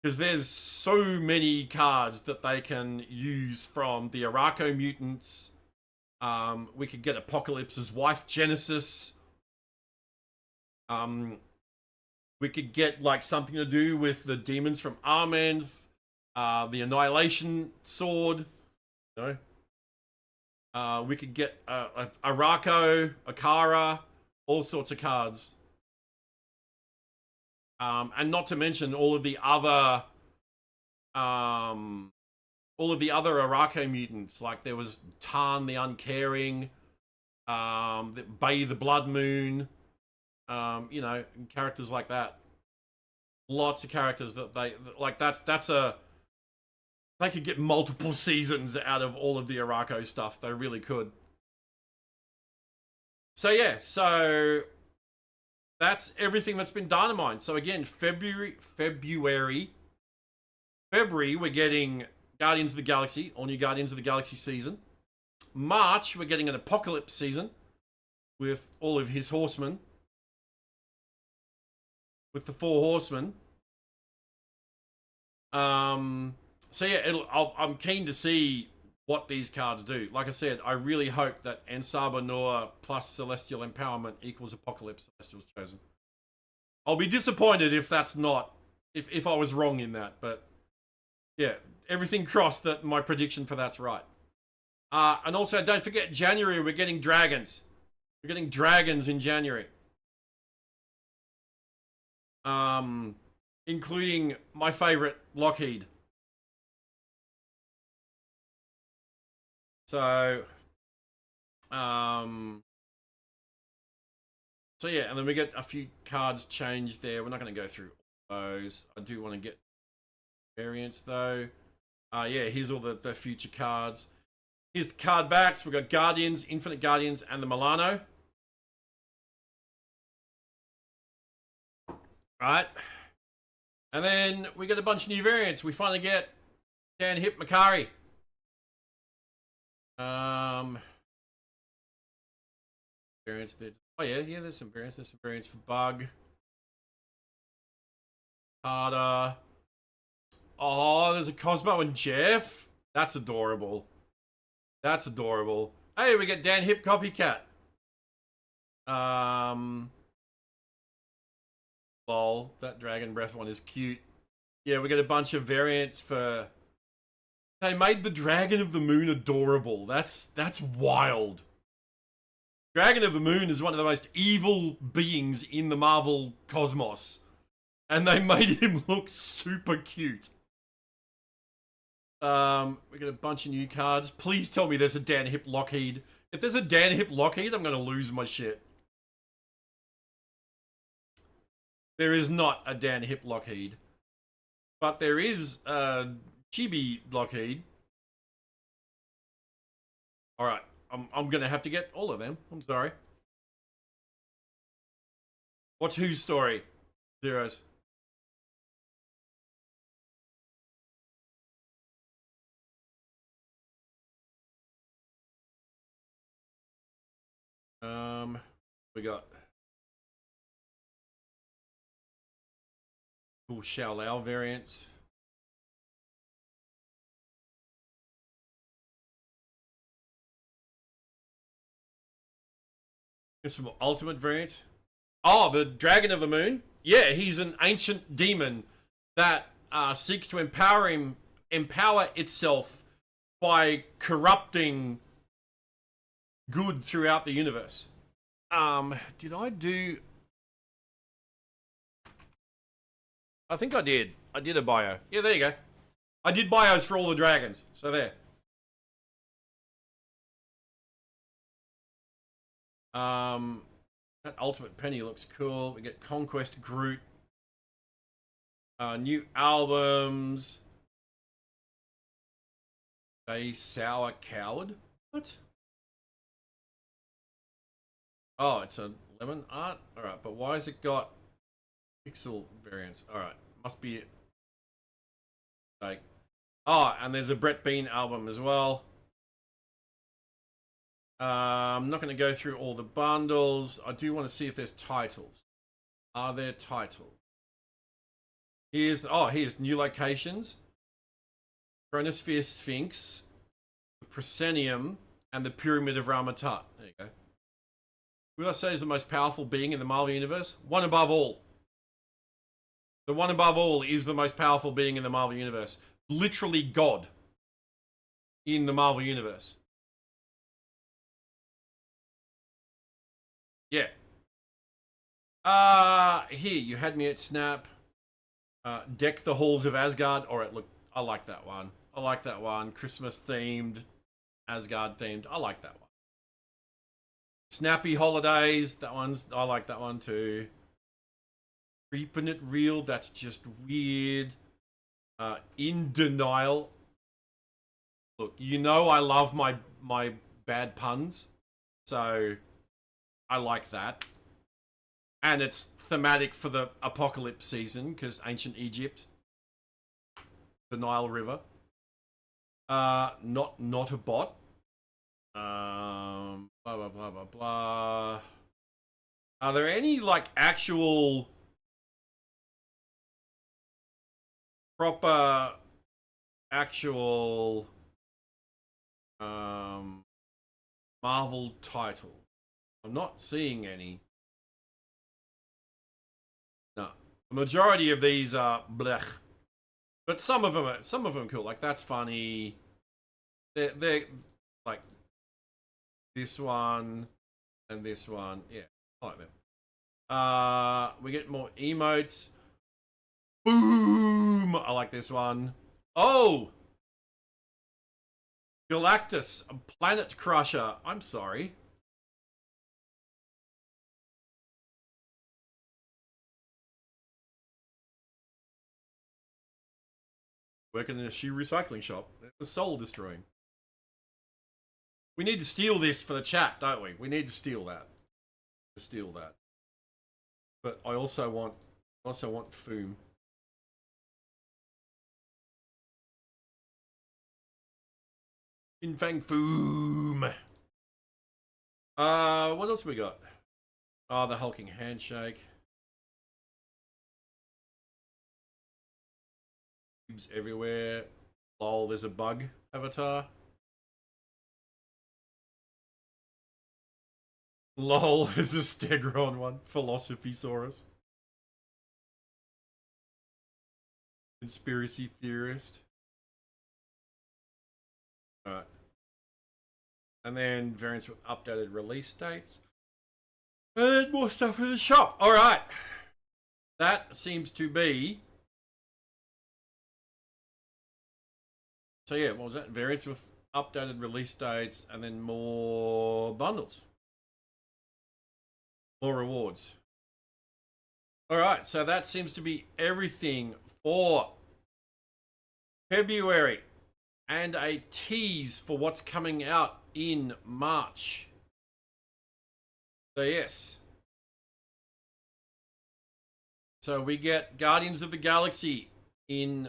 Because there's so many cards that they can use from the Araco mutants, We could get Apocalypse's wife, Genesis. We could get like something to do with the demons from Amenth, the Annihilation Sword. You know, we could get Arako, Akara, all sorts of cards. And not to mention all of the other Arako mutants. Like there was Tarn the Uncaring, Bay the Blood Moon, you know, characters like that. Lots of characters that they like. They could get multiple seasons out of all of the Arako stuff. They really could. So yeah, so that's everything that's been Dynamite. So again, February, we're getting Guardians of the Galaxy, all new Guardians of the Galaxy season. March, we're getting an Apocalypse season with all of his horsemen, with the 4 horsemen. So yeah, I'm keen to see what these cards do. Like I said, I really hope that Ansaba Noah plus Celestial Empowerment equals Apocalypse Celestial's Chosen. I'll be disappointed if that's not, if I was wrong in that, but yeah, everything crossed that my prediction for that's right. And also, don't forget, January, we're getting dragons. We're getting dragons in January. Including my favorite, Lockheed. So yeah, and then we get a few cards changed there. We're not going to go through all those. I do want to get variants though. Yeah, here's all the future cards. Here's the card backs. We've got Guardians, Infinite Guardians, and the Milano. Right. And then we get a bunch of new variants. We finally get Dan Hip Makari. Variants there. Oh yeah, there's some variants. There's some variants for Bug. Carter. Oh, there's a Cosmo and Jeff. That's adorable. That's adorable. Hey, we get Dan Hip Copycat. Lol, that Dragon Breath one is cute. Yeah, we get a bunch of variants for... They made the Dragon of the Moon adorable. That's wild. Dragon of the Moon is one of the most evil beings in the Marvel cosmos. And they made him look super cute. We got a bunch of new cards. Please tell me there's a Dan Hip Lockheed. If there's a Dan Hip Lockheed, I'm going to lose my shit. There is not a Dan Hip Lockheed. But there is a Chibi Lockheed. Alright, I'm going to have to get all of them. I'm sorry. What's whose story? Zeros. We got cool Xiao Lao variants. Get some ultimate variants. Oh, the Dragon of the Moon. Yeah, he's an ancient demon that seeks to empower itself by corrupting good throughout the universe. Did I do... I think I did. I did a bio. Yeah, there you go. I did bios for all the dragons. So there. That Ultimate Penny looks cool. We get Conquest Groot. New albums. A Sour Coward? What? Oh, it's a lemon art? Alright, but why has it got pixel variants? Alright, must be it. Like, oh, and there's a Brett Bean album as well. I'm not going to go through all the bundles. I do want to see if there's titles. Are there titles? Here's new locations. Chronosphere Sphinx, Proscenium, and the Pyramid of Ramatut. There you go. Who I say is the most powerful being in the Marvel Universe? One above all. The one above all is the most powerful being in the Marvel Universe. Literally God in the Marvel Universe. Yeah. Here, you had me at Snap. Deck the Halls of Asgard. Alright, look, I like that one. I like that one. Christmas themed, Asgard themed. I like that one. Snappy Holidays. That one's, I like that one too. Creeping It Real. That's just weird. In Denial. Look, you know I love my bad puns. So, I like that. And it's thematic for the apocalypse season, because ancient Egypt. The Nile River. Not a bot. Blah, blah, blah, blah, blah. Are there any, like, actual... proper... actual... Marvel titles? I'm not seeing any. No. The majority of these are blech. But some of them are cool. Like, that's funny. They're like this one and this one. Yeah, I like them. We get more emotes. Boom! I like this one. Oh! Galactus, a Planet Crusher. I'm sorry. Working in a shoe recycling shop. It was soul destroying. We need to steal this for the chat, don't we? We need to steal that. But I also want Foom. Infang Foom. What else we got? Oh, the hulking handshake. Everywhere. Lol, there's a bug avatar. Lol, there's a Stegron one. Philosophy Saurus. Conspiracy theorist. Alright. And then variants with updated release dates. And more stuff in the shop. Alright. That seems to be... So yeah, what was that? Variants with updated release dates and then more bundles. More rewards. Alright, so that seems to be everything for February. And a tease for what's coming out in March. So yes. So we get Guardians of the Galaxy in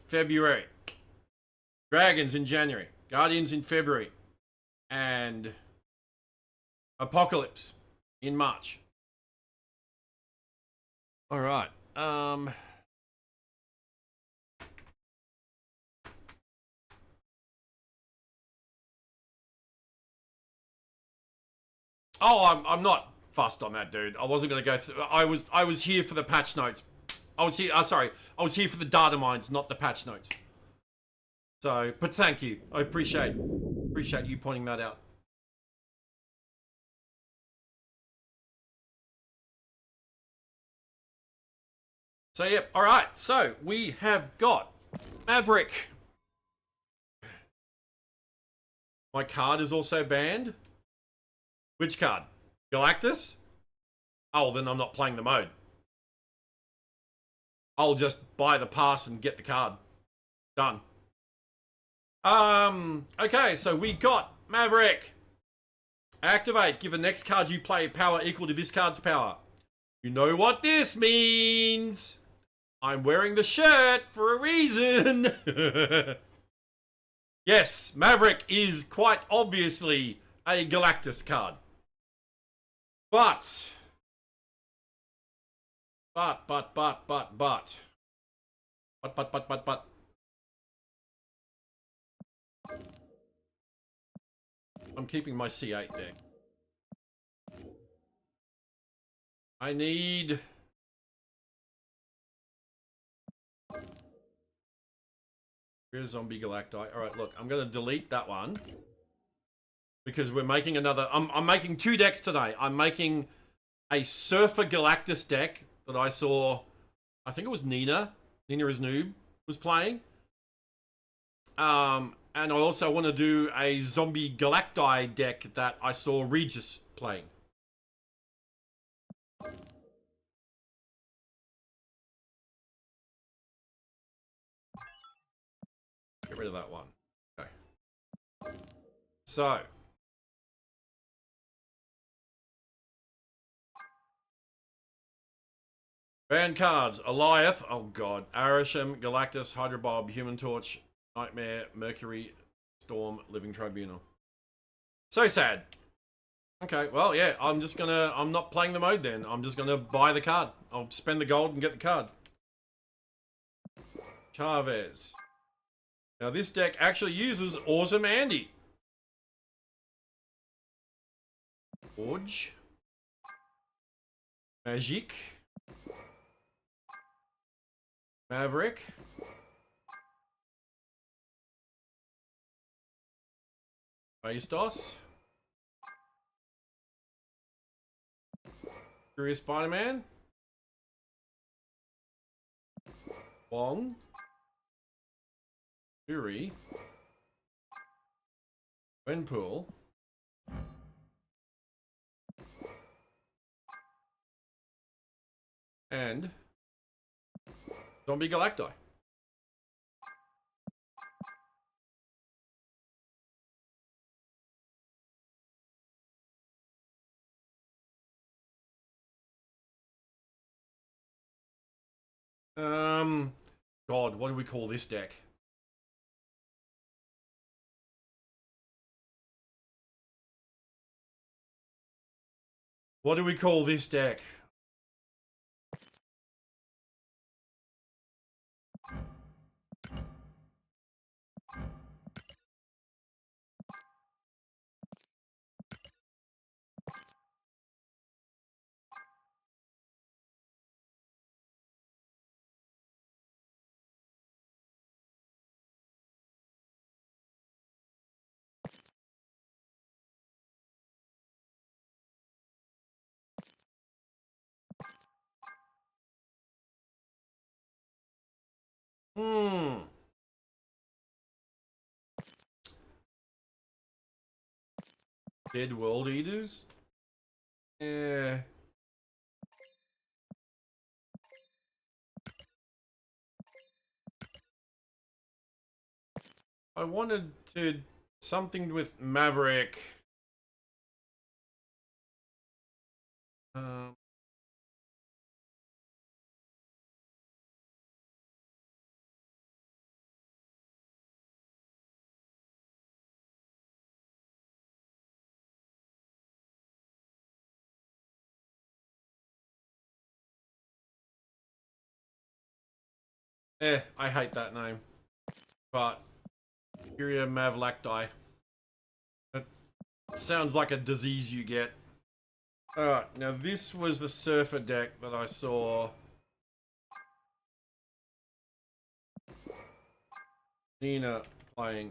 February. Dragons in January. Guardians in February. And Apocalypse in March. All right. Oh, I'm not fussed on that, dude. I wasn't going to go through. I was here for the patch notes. I was here. Sorry, I was here for the data mines, not the patch notes. So, but thank you. I appreciate you pointing that out. So, yep. All right. So we have got Maverick. My card is also banned. Which card? Galactus? Oh, then I'm not playing the mode. I'll just buy the pass and get the card. Done. Okay, so we got Maverick. Activate. Give the next card you play power equal to this card's power. You know what this means. I'm wearing the shirt for a reason. Yes, Maverick is quite obviously a Galactus card. But I'm keeping my C8 deck. I need... Here's Zombie Galacti. Alright, look, I'm going to delete that one. Because we're making another... I'm making 2 decks today. I'm making a Surfer Galactus deck that I saw... I think it was Nina is Noob, was playing. And I also want to do a Zombie Galacti deck that I saw Regis playing. Get rid of that one. Okay. So. Ban cards. Eliath. Oh god. Arisham, Galactus, Hydrobob, Human Torch, Nightmare, Mercury, Storm, Living Tribunal. So sad. Okay, well, yeah, I'm not playing the mode then. I'm just gonna buy the card. I'll spend the gold and get the card. Chavez. Now this deck actually uses Awesome Andy. Forge. Magic. Maverick. Bastos. Curious Spider-Man. Wong. Fury. Wenpool. And Zombie Galacti. God, what do we call this deck? What do we call this deck? Dead World Eaters? Yeah. I wanted to something with Maverick. Um, I hate that name. But Furia Mavlacti. It sounds like a disease you get. Alright, now this was the Surfer deck that I saw Nina playing.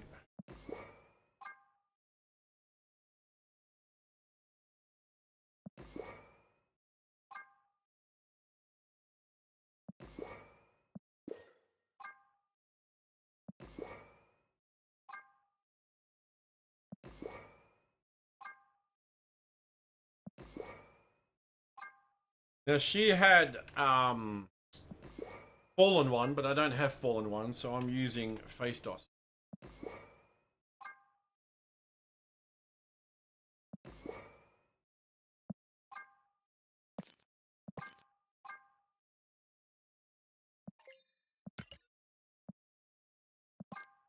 Now she had Fallen One, but I don't have Fallen One, so I'm using Fastos.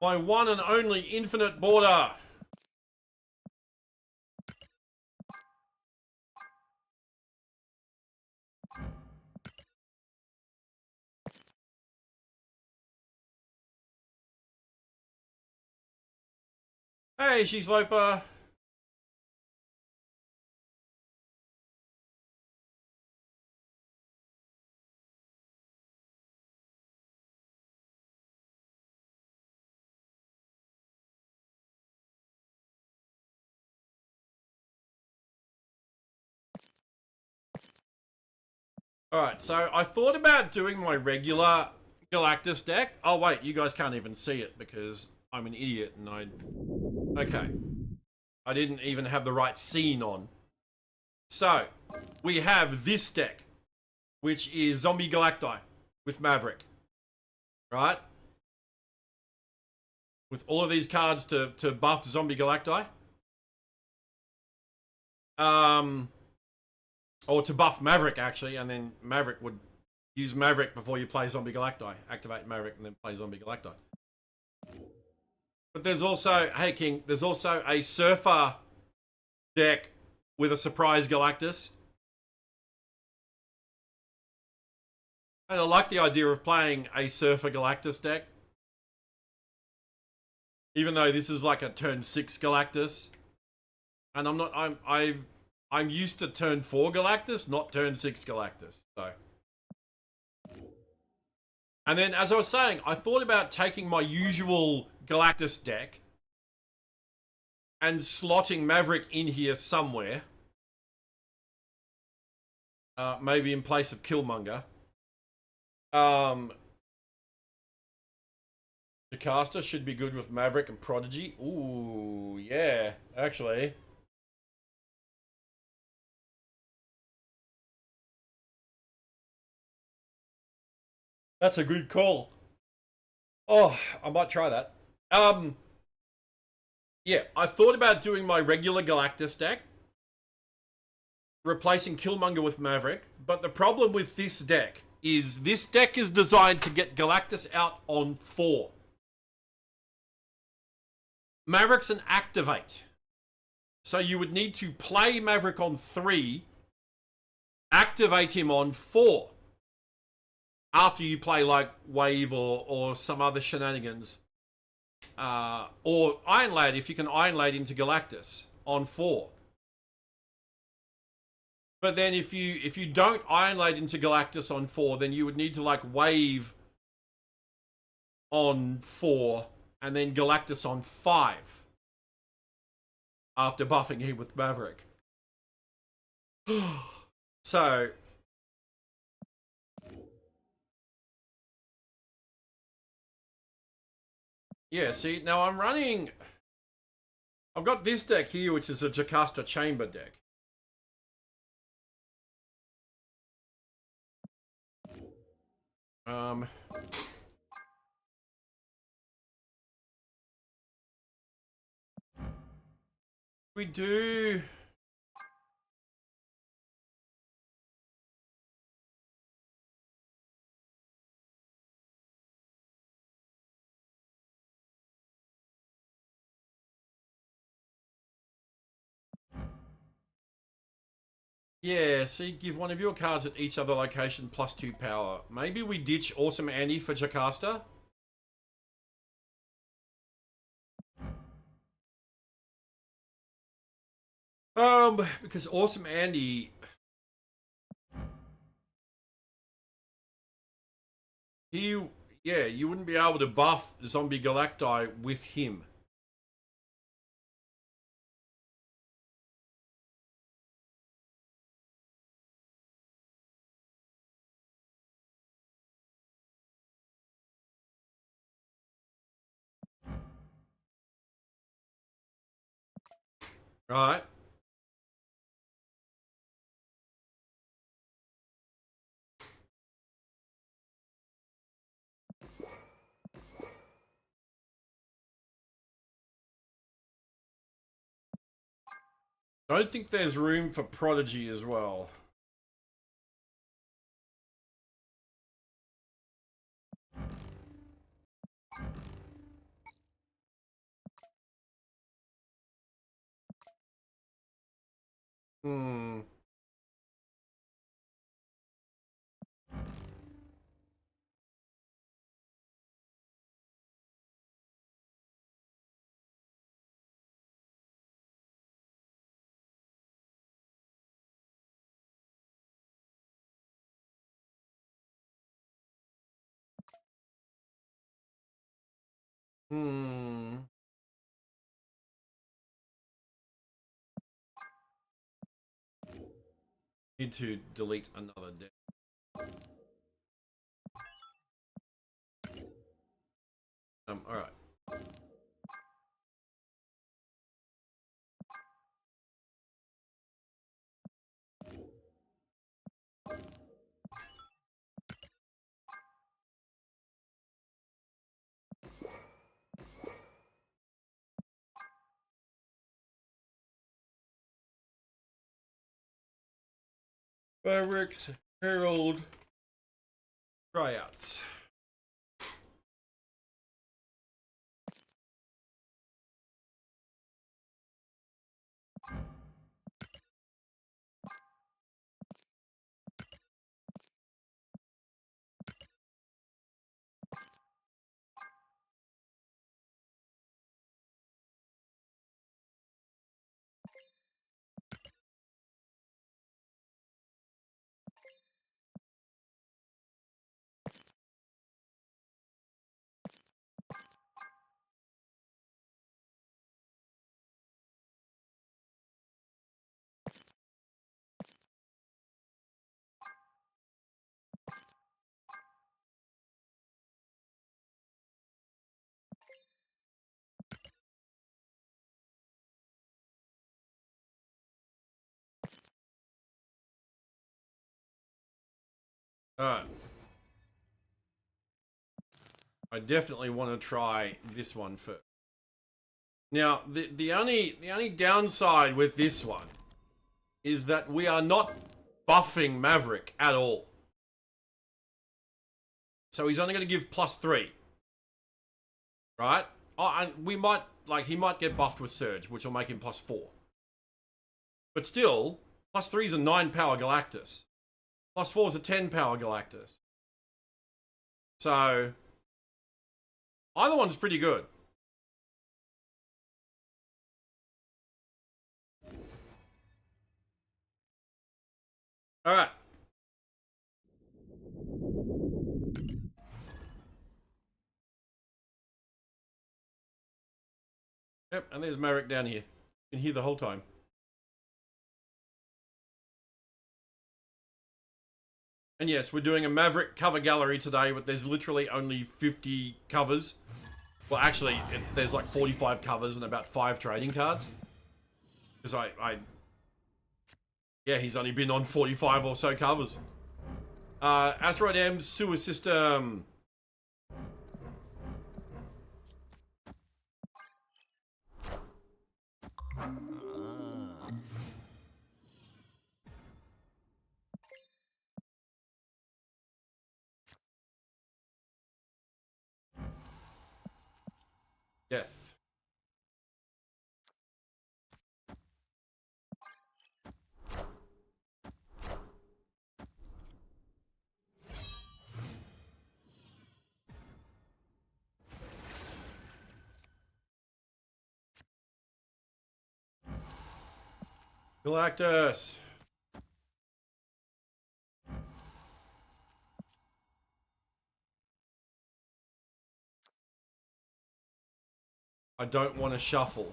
My one and only infinite border. Hey, she's Lopa. Alright, so I thought about doing my regular Galactus deck. Oh, wait, you guys can't even see it because I'm an idiot and I... Okay. I didn't even have the right scene on. So, we have this deck, which is Zombie Galacti with Maverick. Right? With all of these cards to buff Zombie Galacti. Or to buff Maverick, actually, and then Maverick would use Maverick before you play Zombie Galacti. Activate Maverick and then play Zombie Galacti. But there's also, hey King, there's also a Surfer deck with a surprise Galactus. And I like the idea of playing a Surfer Galactus deck. Even though this is like a turn 6 Galactus. And I'm used to turn 4 Galactus, not turn 6 Galactus. So. And then, as I was saying, I thought about taking my usual Galactus deck and slotting Maverick in here somewhere. Maybe in place of Killmonger. Jocasta should be good with Maverick and Prodigy. Ooh, yeah, actually. That's a good call. Oh, I might try that. Yeah, I thought about doing my regular Galactus deck, replacing Killmonger with Maverick, but the problem with this deck is designed to get Galactus out on 4. Maverick's an activate. So you would need to play Maverick on 3, activate him on 4. After you play like Wave or some other shenanigans. Or Iron Lad, if you can Iron Lad into Galactus on 4. But then if you don't Iron Lad into Galactus on 4, then you would need to like Wave on 4 and then Galactus on 5 after buffing him with Maverick. So yeah, see, now I've got this deck here, which is a Jocasta Chamber deck. We do... Yeah, see, give one of your cards at each other location +2 power. Maybe we ditch Awesome Andy for Jocasta? Because Awesome Andy... Yeah, you wouldn't be able to buff Zombie Galacti with him. Right? I don't think there's room for Prodigy as well. Hmm. Hmm. Need to delete another deck. All right. Maverick Herald tryouts. All right. I definitely want to try this one first. Now, the only downside with this one is that we are not buffing Maverick at all. So he's only going to give +3. Right? Oh, and we might, like, he might get buffed with Surge, which will make him +4. But still, +3 is a 9 power Galactus. +4 is a 10 power Galactus. So, either one's pretty good. Alright. Yep, and there's Maverick down here. You can hear the whole time. And yes, we're doing a Maverick cover gallery today, but there's literally only 50 covers. Well, actually, there's like 45 covers and about 5 trading cards. Because yeah, he's only been on 45 or so covers. Asteroid M Sewer System. Death. Galactus. I don't want to shuffle.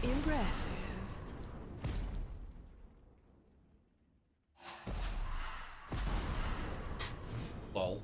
Impressive. Lol.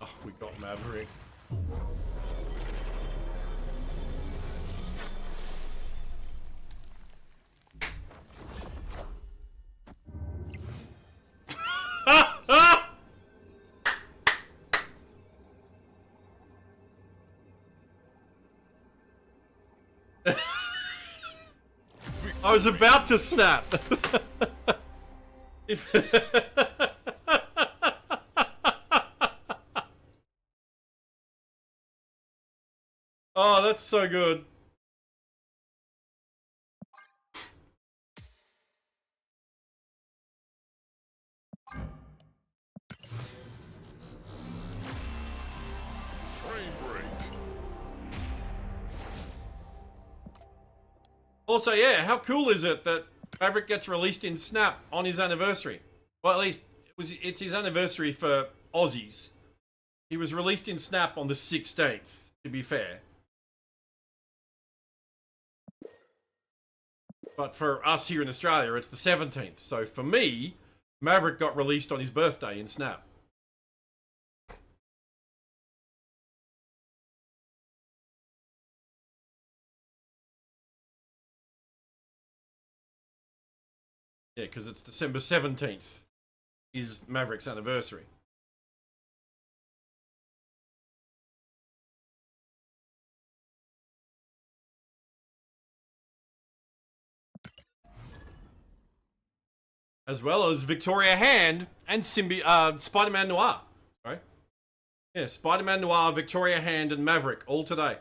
Oh, we got Maverick. I was about to snap. If oh, that's so good. Frame break. Also, yeah, how cool is it that Maverick gets released in Snap on his anniversary? Well, at least it's his anniversary for Aussies. He was released in Snap on the 16th, to be fair. But for us here in Australia, it's the 17th. So for me, Maverick got released on his birthday in Snap. Yeah, because it's December 17th is Maverick's anniversary. As well as Victoria Hand and Spider-Man Noir. Sorry. Yeah, Spider-Man Noir, Victoria Hand, and Maverick all today.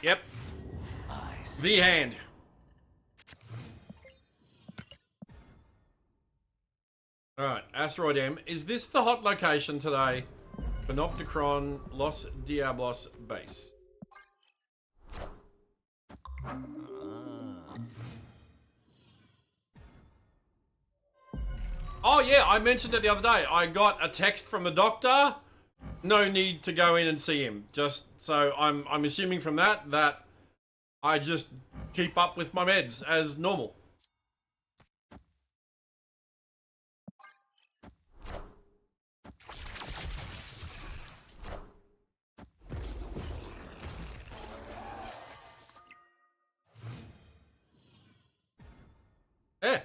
Yep. The Hand. Alright, Asteroid M. Is this the hot location today? Panopticon Los Diablos base. Oh yeah, I mentioned it the other day. I got a text from the doctor. No need to go in and see him. Just so I'm assuming from that I just keep up with my meds as normal. Yeah.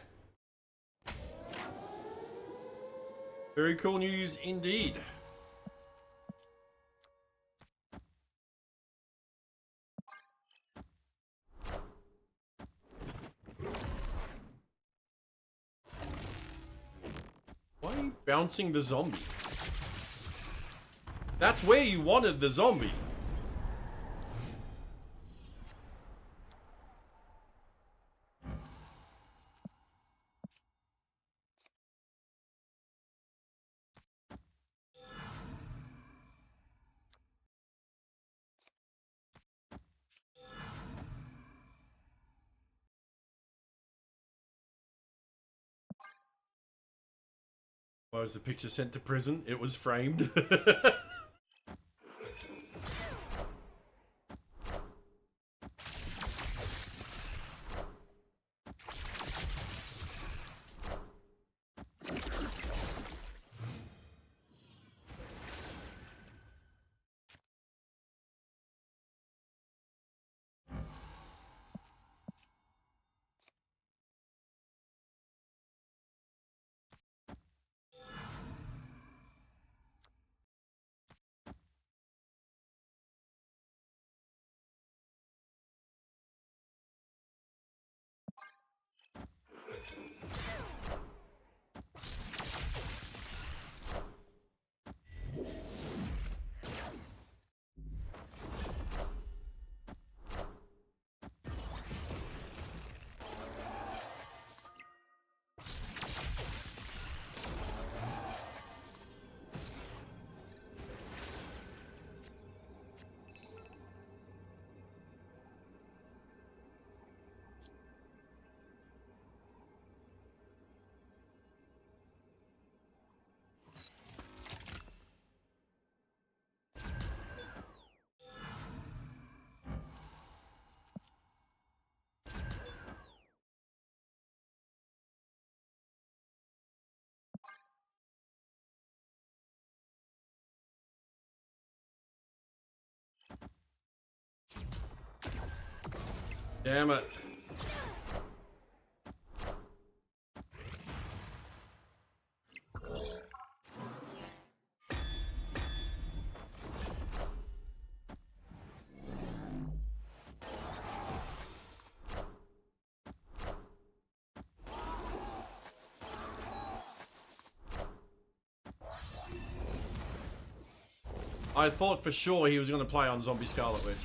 Very cool news indeed. Why are you bouncing the zombie? That's where you wanted the zombie. Why was the picture sent to prison? It was framed. Damn it. I thought for sure he was going to play on Zombie Scarlet Witch.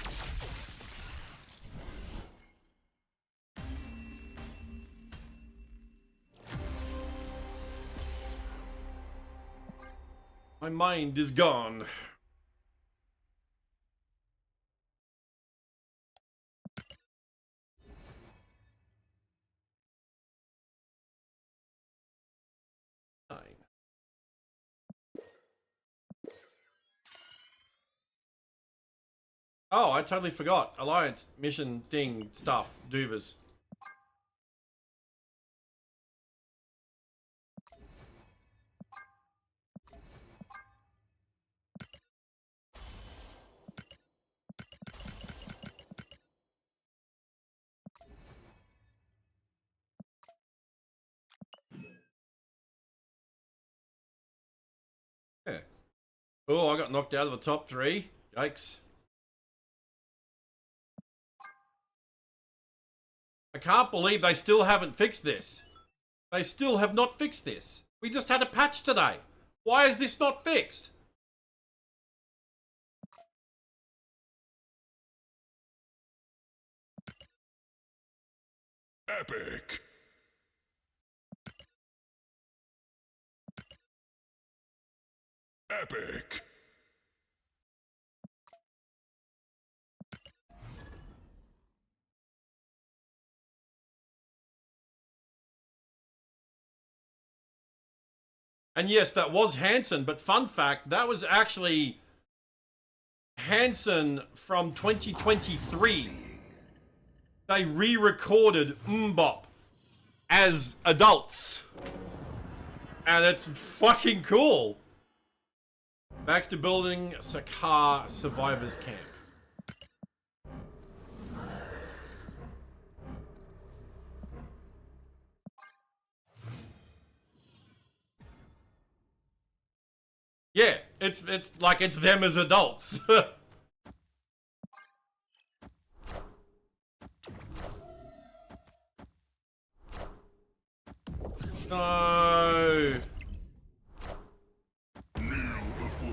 My mind is gone. Oh, I totally forgot. Alliance, mission, thing, stuff, doovers. Yeah. Oh, I got knocked out of the top 3. Yikes. I can't believe they still haven't fixed this. They still have not fixed this. We just had a patch today. Why is this not fixed? Epic. Epic. And yes, that was Hanson, but fun fact, that was actually Hanson from 2023. They re-recorded Mbop as adults. And it's fucking cool. Baxter Building, Sakar Survivors Camp. Yeah, it's like it's them as adults. No.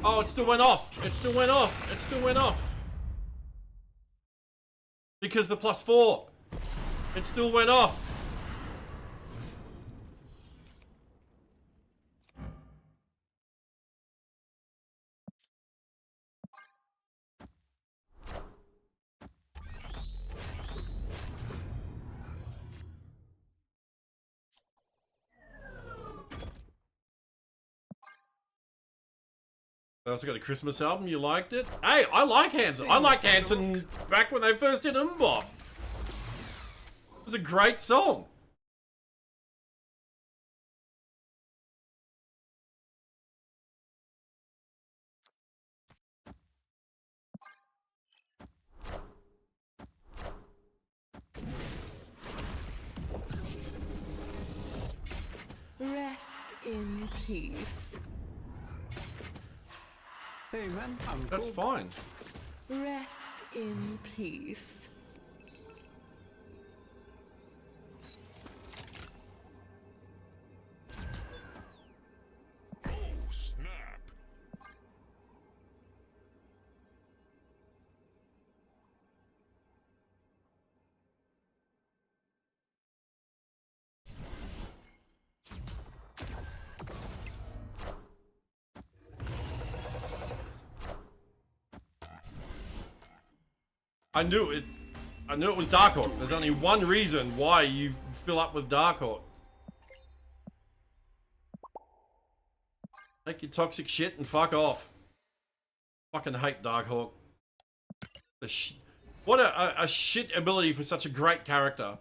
Oh, it still went off. It still went off. It still went off. Because the +4. It still went off. I also got a Christmas album. You liked it? Hey, I like Hanson. I liked Hanson back when they first did Mbop. It was a great song. Rest in peace. Hey man, That's fine. Rest in peace. Oh, snap. I knew it was Darkhawk. There's only one reason why you fill up with Darkhawk. Make your toxic shit and fuck off. Fucking hate Darkhawk. What a shit ability for such a great character.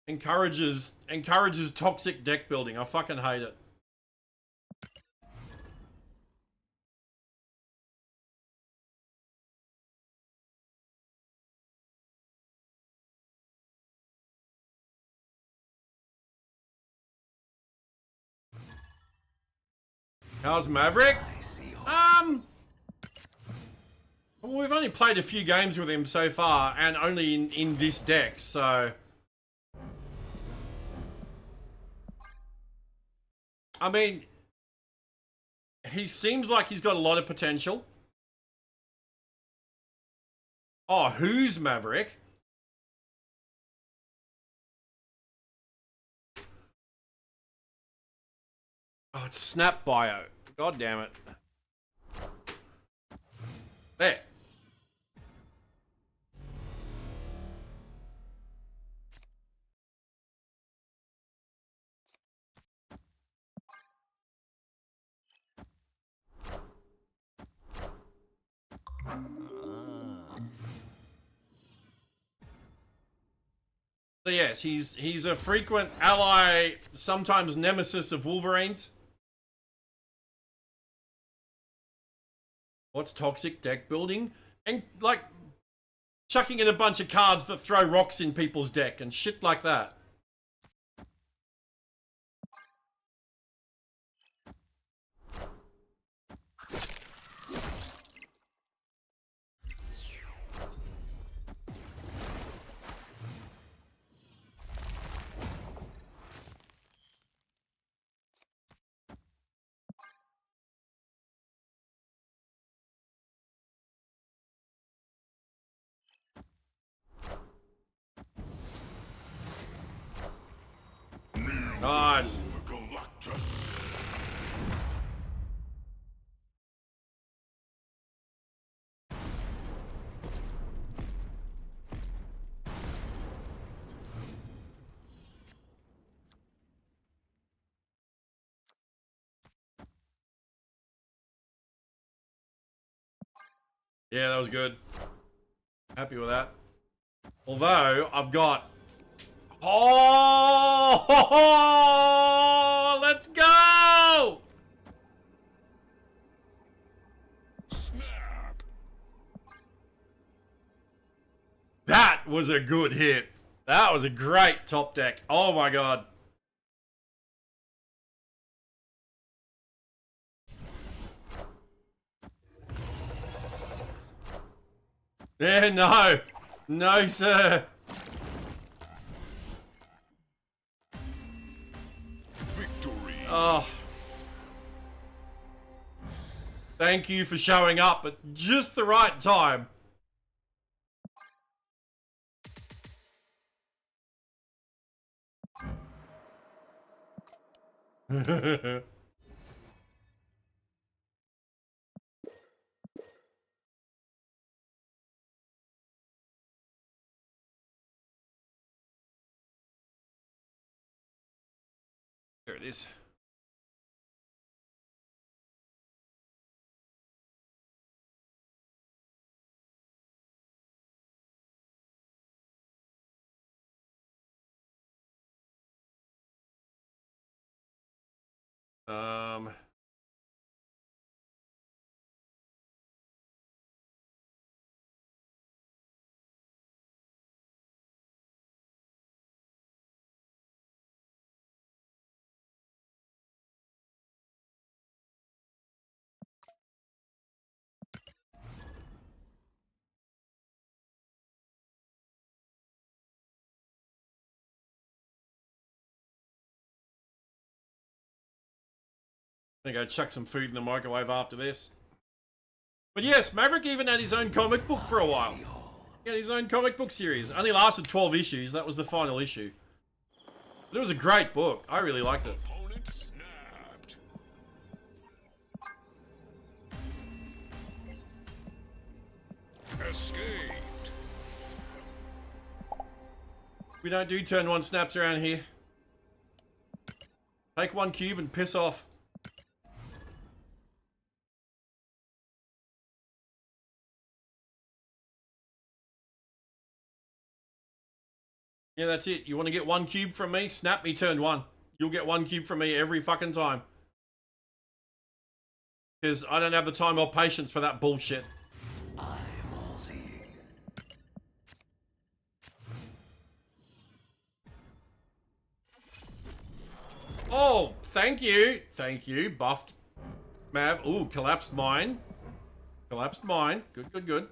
Encourages toxic deck building. I fucking hate it. How's Maverick? Well, we've only played a few games with him so far, and only in this deck, so... I mean, he seems like he's got a lot of potential. Oh, who's Maverick? Oh, it's Snap Bio. God damn it. There. So yes, he's a frequent ally, sometimes nemesis of Wolverine's. What's toxic? Deck building and like chucking in a bunch of cards that throw rocks in people's deck and shit like that. Nice. Yeah, that was good. Happy with that. Although I've got. Oh, let's go! Snap. That was a good hit. That was a great top deck. Oh my god. Yeah, no. No, sir. Victory. Oh. Thank you for showing up at just the right time. There it is. Um, I'm gonna go chuck some food in the microwave after this. But yes, Maverick even had his own comic book for a while. He had his own comic book series. Only lasted 12 issues. That was the final issue. But it was a great book. I really liked it. Opponent snapped. Escaped. We don't do turn one snaps around here. Take one cube and piss off. Yeah, that's it. You want to get one cube from me? Snap me turn one. You'll get one cube from me every fucking time. Because I don't have the time or patience for that bullshit. I am all seeing. Oh, thank you. Thank you. Buffed Mav. Ooh, collapsed mine. Collapsed mine. Good, good, good.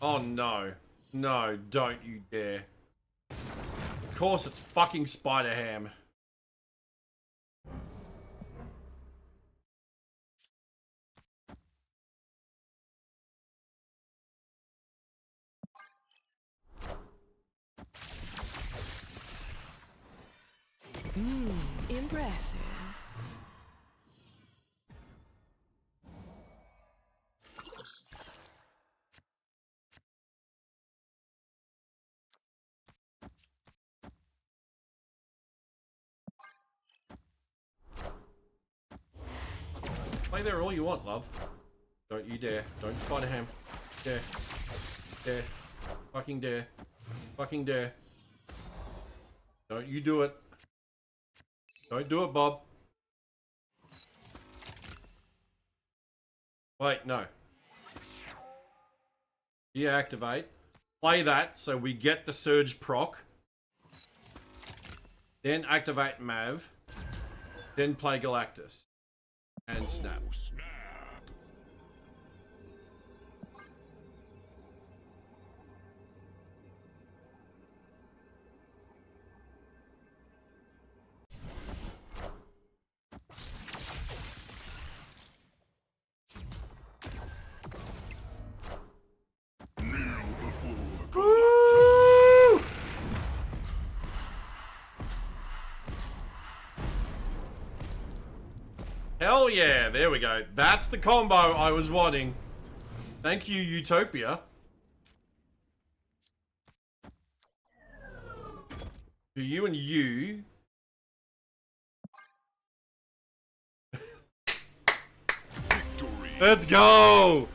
Oh, no. No, don't you dare. Of course it's fucking Spider Ham. Impressive. Play there all you want, love. Don't you dare. Don't spider ham. Dare. Dare. Fucking dare. Fucking dare. Don't you do it. Don't do it, Bob. Wait, no. Deactivate. Play that so we get the surge proc. Then activate Mav. Then play Galactus. And snap. Woo! Hell yeah, there we go. That's the combo I was wanting. Thank you, Utopia. To you and you. Victory. Let's go!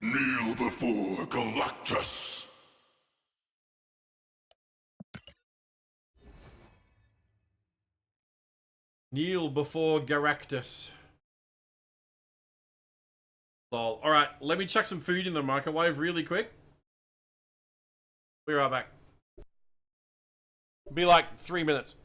Kneel before Galactus. Kneel before Galactus. Lol. Alright, let me chuck some food in the microwave really quick. Be right back. Be like 3 minutes.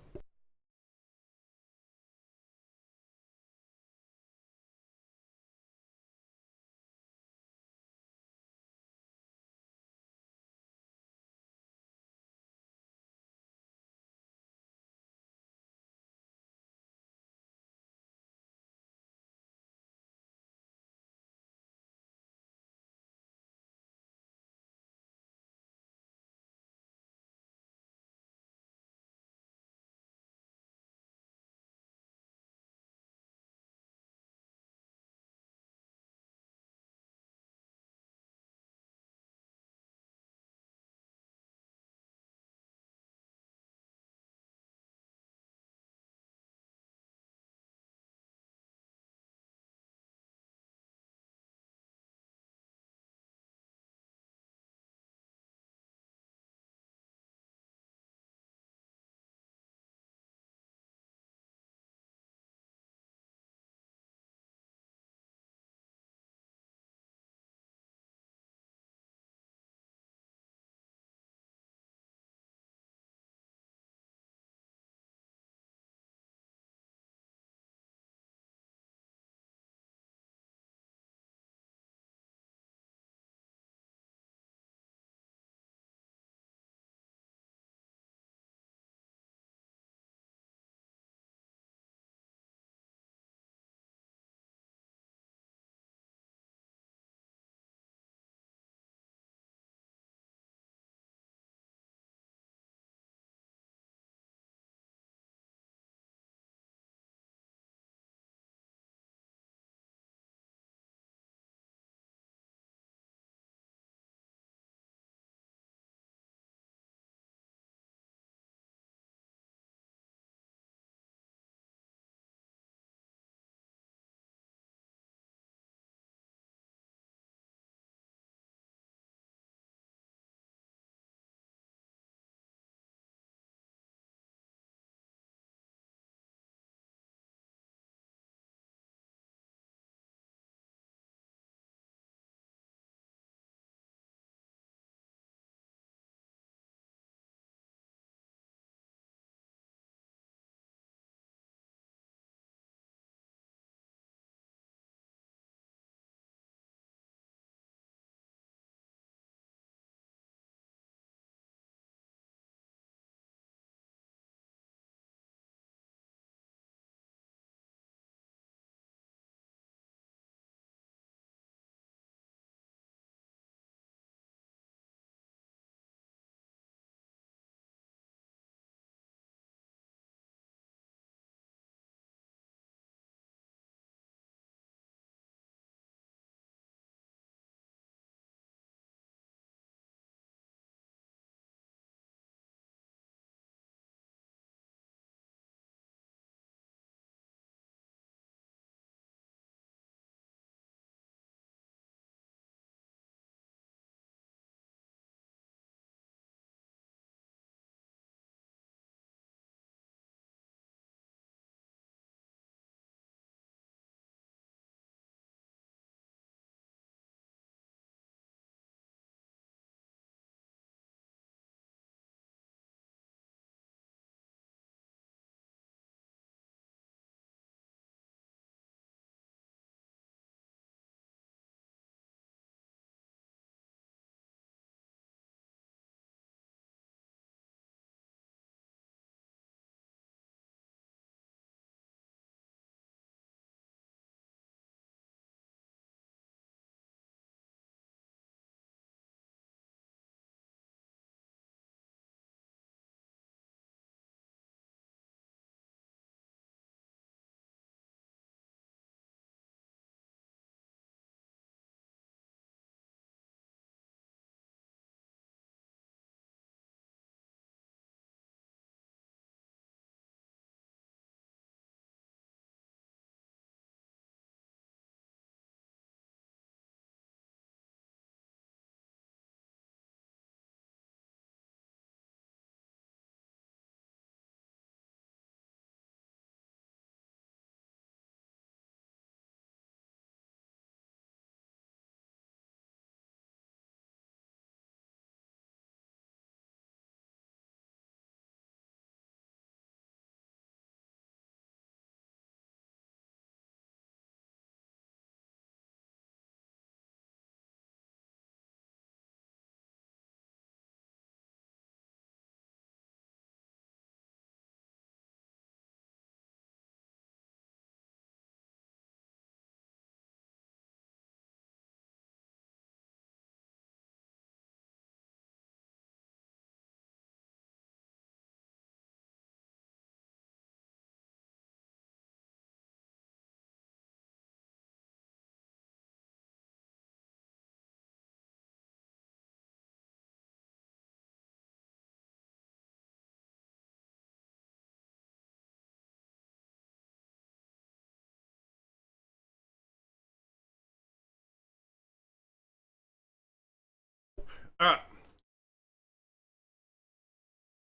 Alright.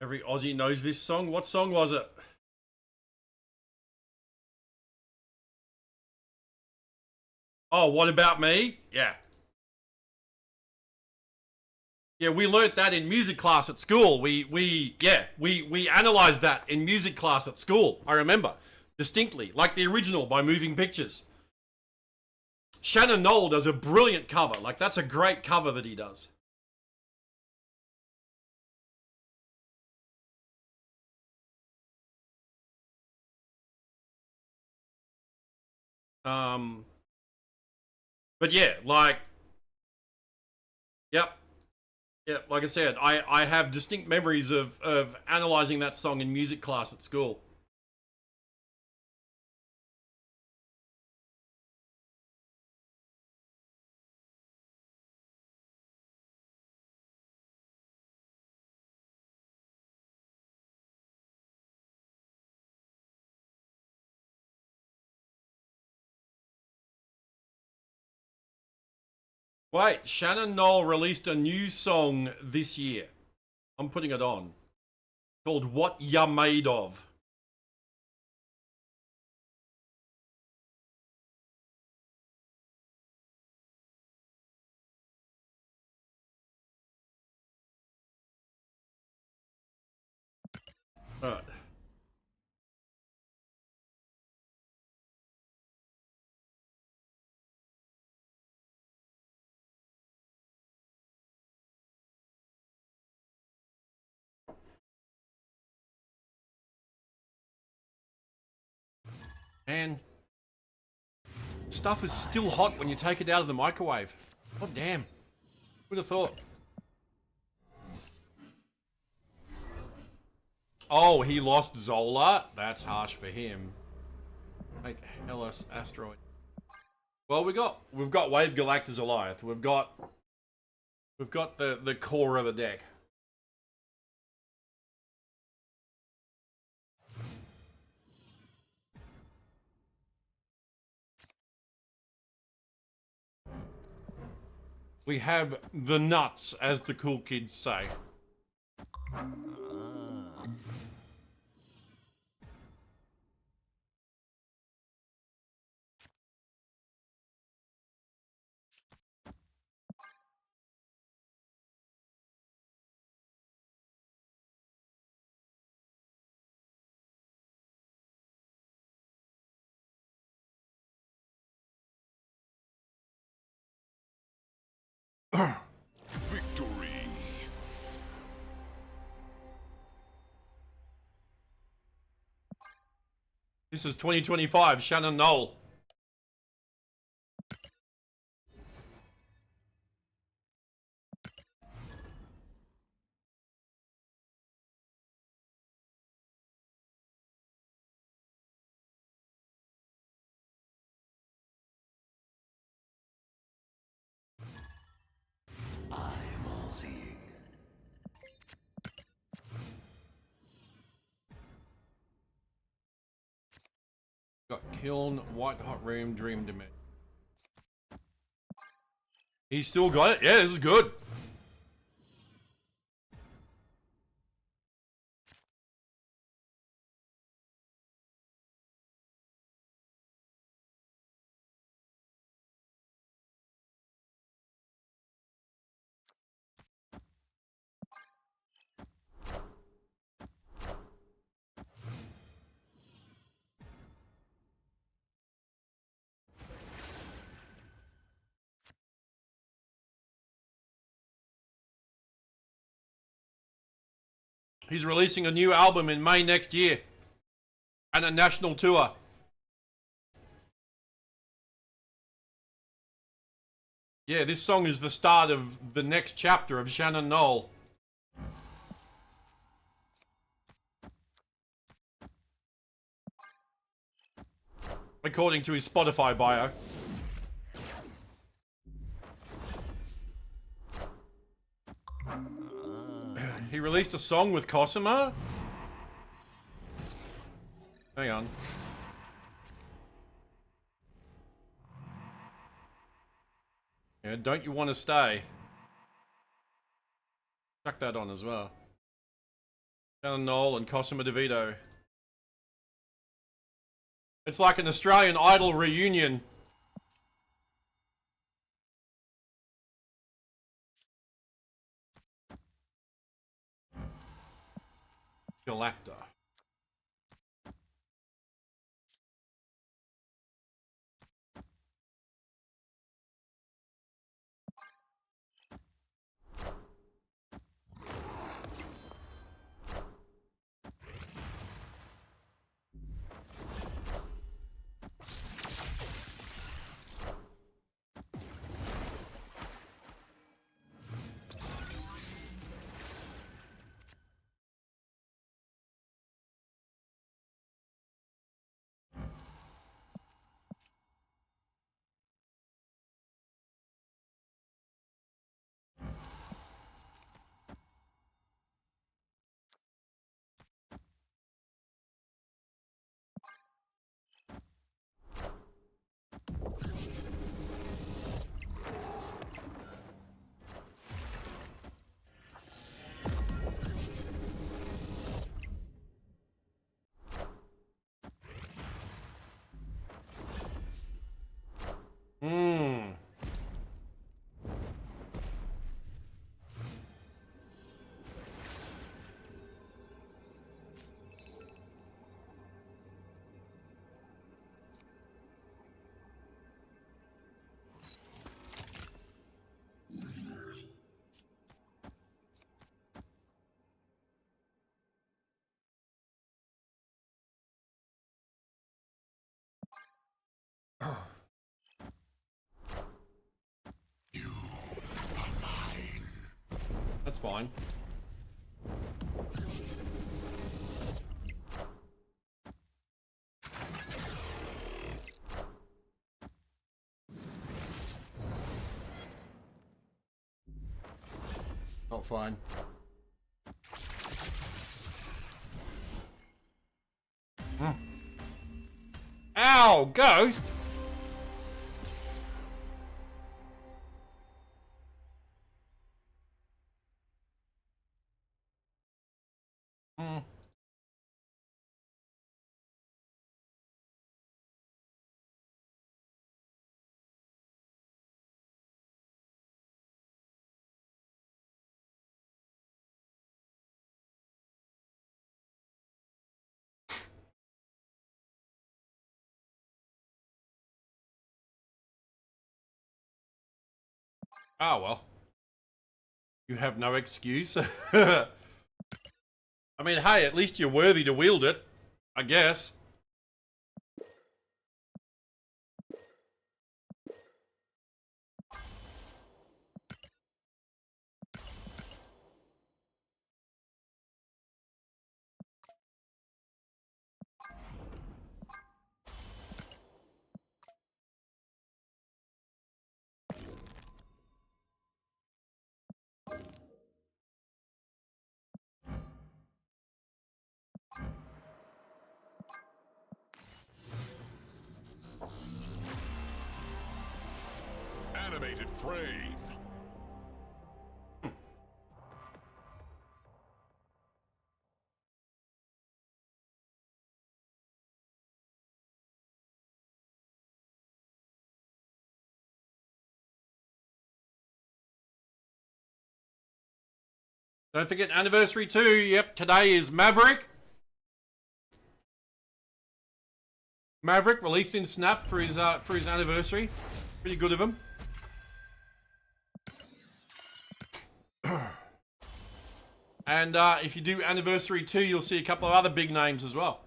Every Aussie knows this song. What song was it? Oh, What About Me? Yeah. Yeah, we learnt that in music class at school. We analysed that in music class at school. I remember distinctly, like the original by Moving Pictures. Shannon Knoll does a brilliant cover. Like, that's a great cover that he does. But yeah, like, yep. Yeah, like I said, I have distinct memories of analysing that song in music class at school. Wait, Shannon Knoll released a new song this year. I'm putting it on. Called What Ya Made Of. Alright. Man, stuff is still hot when you take it out of the microwave. Oh damn. Who'd have thought? Oh, he lost Zola? That's harsh for him. Make Hellas asteroid. Well, we've got Wave Galactus Goliath. We've got the core of the deck. We have the nuts, as the cool kids say. Victory. This is 2025, Shannon Knoll. I'm all seeing. Got Kiln, White Hot Room, Dream Dimension. He's still got it? Yeah, this is good. He's releasing a new album in May next year. And a national tour. Yeah, this song is the start of the next chapter of Shannon Knoll. According to his Spotify bio. He released a song with Cosima? Hang on. Yeah, Don't You Want to Stay? Chuck that on as well. Shannon Knoll and Cosima DeVito. It's like an Australian Idol reunion. Galacta. Hmm. That's fine. Not fine. Ow, ghost! Hmm. Oh well. You have no excuse. I mean, hey, at least you're worthy to wield it, I guess. Animated frame. Don't forget anniversary too. Yep, today is Maverick. Maverick released in Snap for his anniversary. Pretty good of him. And if you do anniversary 2, you'll see a couple of other big names as well.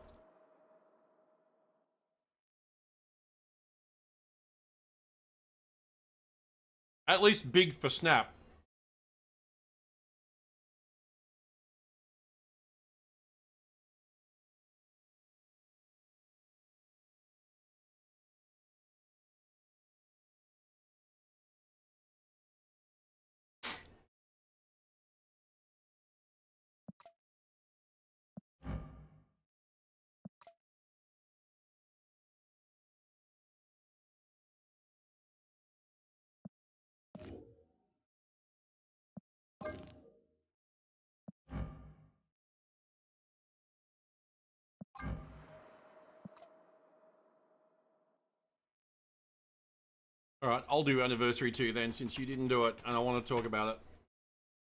At least big for Snap. All right, I'll do Anniversary 2 then, since you didn't do it, and I want to talk about it.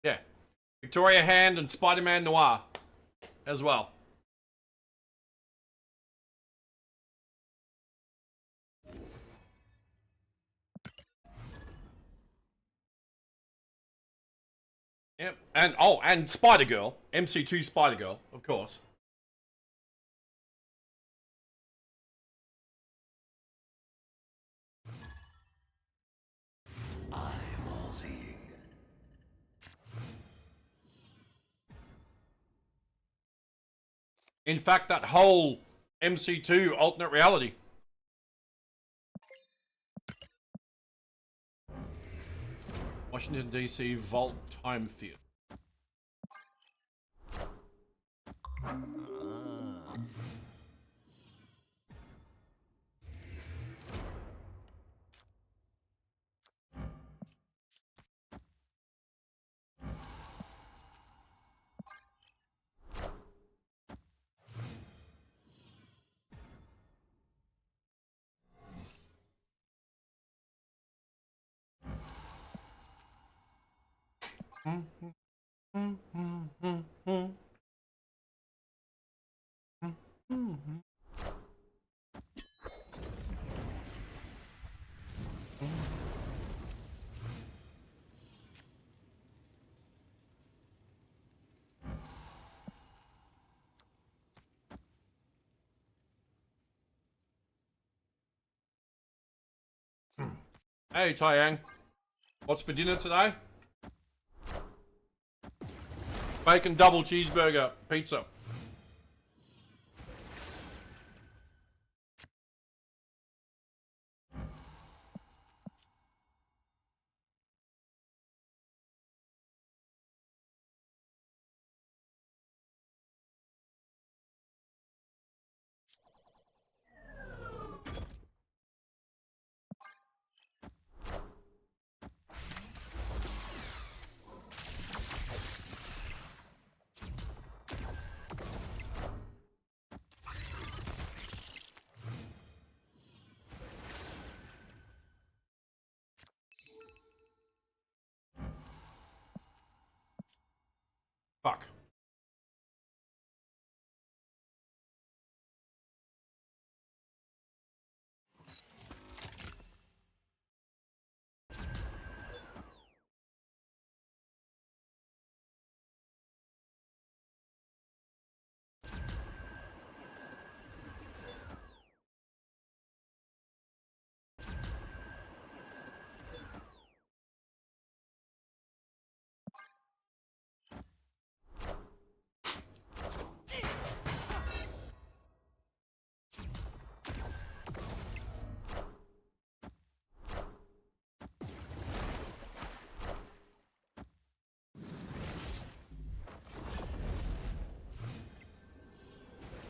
Yeah. Victoria Hand and Spider-Man Noir as well. Yep. And Spider-Girl. MC2 Spider-Girl, of course. In fact, that whole MC2 alternate reality. Washington, D.C. Vault Time Theater. Hey, Taiyang. What's for dinner today? Bacon double cheeseburger pizza. Fuck.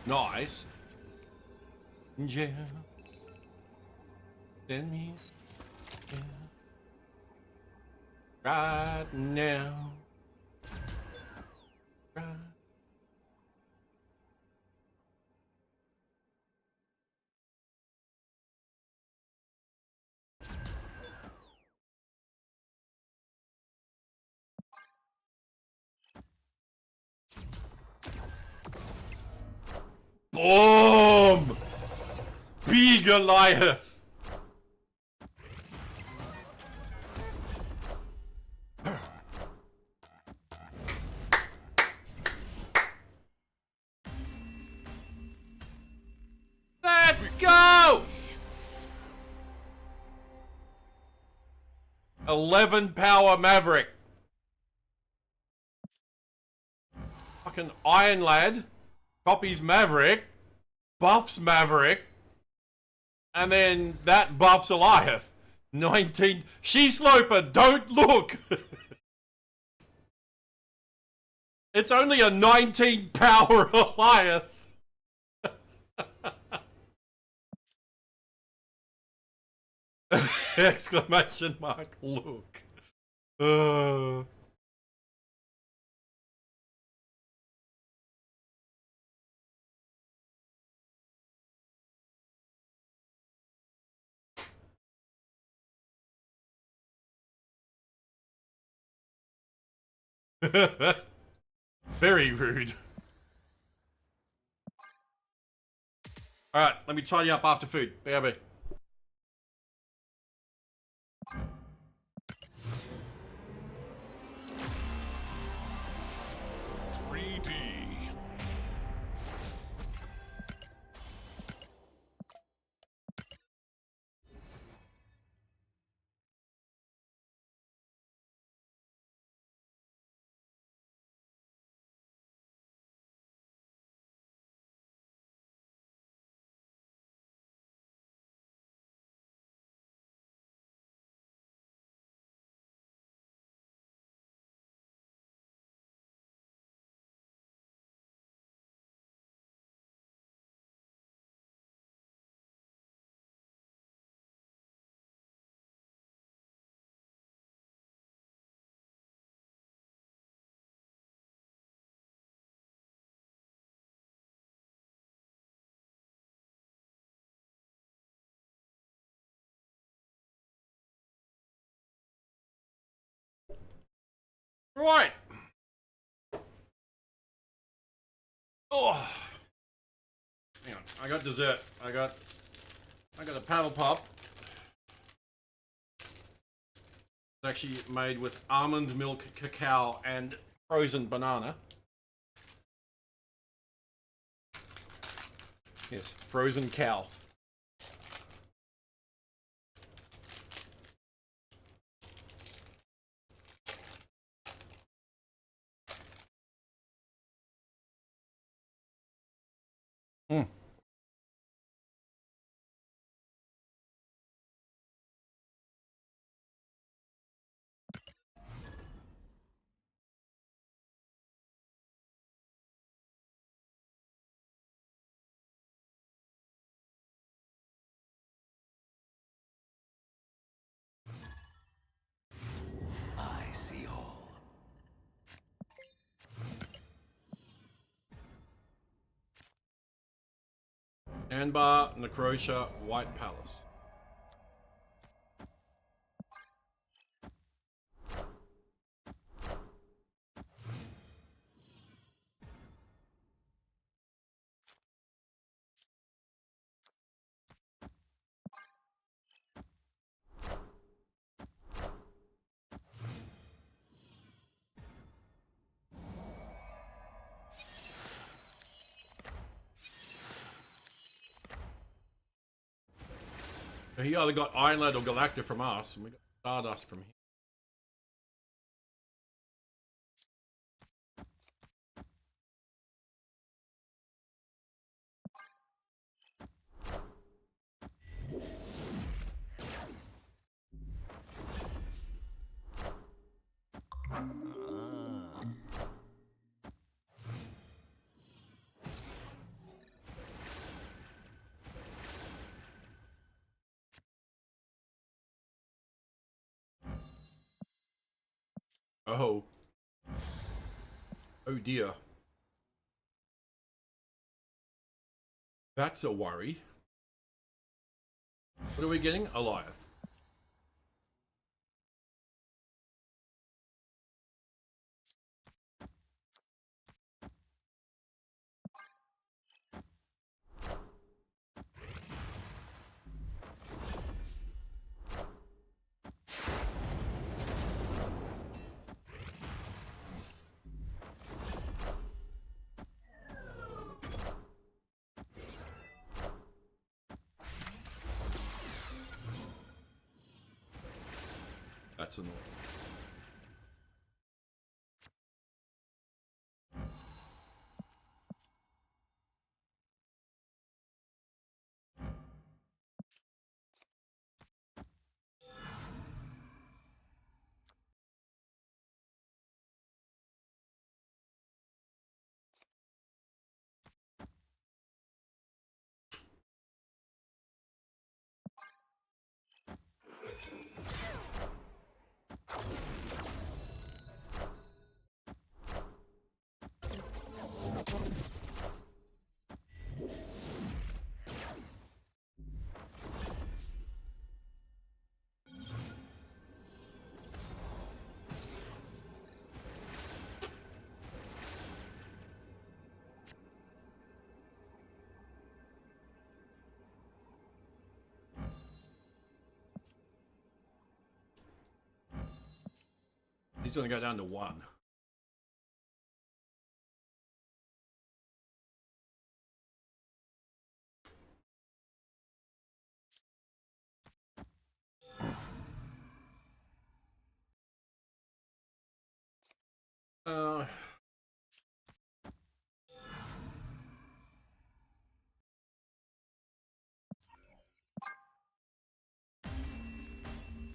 Nice. Yeah. Send me. Yeah. Right now. Right. Boom! Be Goliath! Let's go! 11 power Maverick. Fucking Iron Lad copies Maverick, buffs Maverick, and then that buffs Goliath. 19. She Sloper, don't look! It's only a 19 power Goliath. Exclamation mark, look. Very rude. Alright, let me tidy up after food. BRB. 3D. Right. Oh. Hang on. I got dessert. I got a paddle pop. It's actually made with almond milk, cacao, and frozen banana. Yes, frozen cow. Mm. I see all. Anbar, Necrotia, White Palace. He either got Ironlad or Galacta from us, and we got Stardust from him. Oh. Oh dear. That's a worry. What are we getting? Goliath. That's annoying. He's gonna go down to 1. Uh,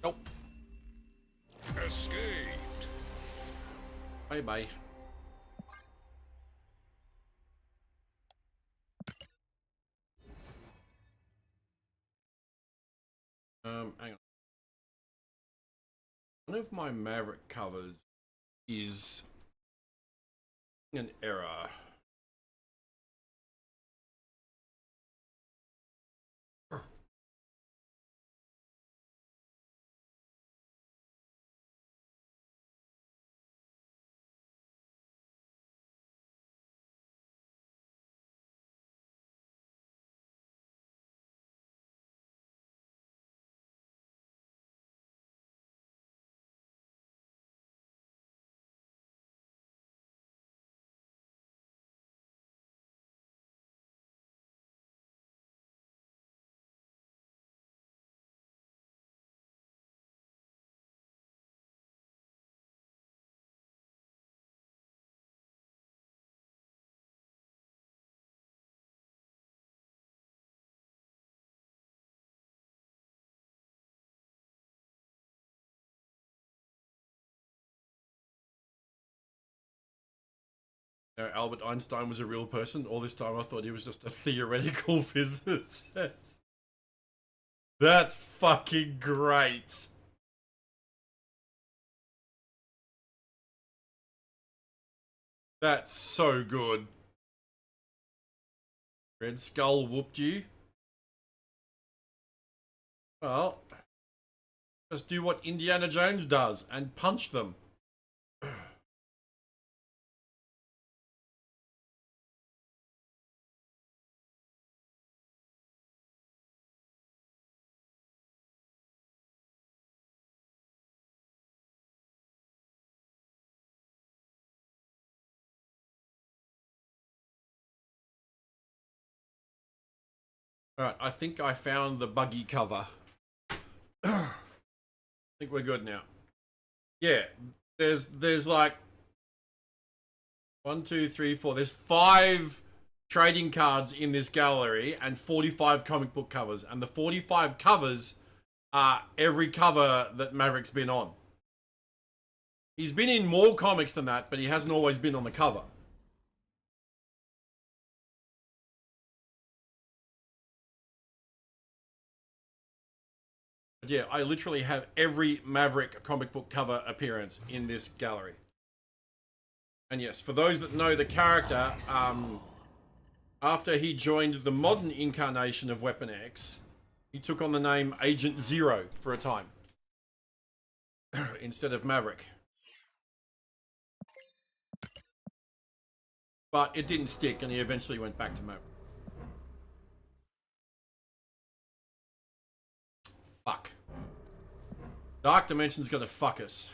nope. Escaped. Bye bye. Hang on. One of my Maverick covers is an error. No, Albert Einstein was a real person. All this time I thought he was just a theoretical physicist. That's fucking great. That's so good. Red Skull whooped you. Well, just do what Indiana Jones does and punch them. Alright, I think I found the buggy cover. I think we're good now. Yeah, there's like 1, 2, 3, 4. There's 5 trading cards in this gallery and 45 comic book covers. And the 45 covers are every cover that Maverick's been on. He's been in more comics than that, but he hasn't always been on the cover. But yeah, I literally have every Maverick comic book cover appearance in this gallery. And yes, for those that know the character, after he joined the modern incarnation of Weapon X, he took on the name Agent Zero for a time. Instead of Maverick. But it didn't stick and he eventually went back to Maverick. Fuck. Dark Dimension's gonna fuck us.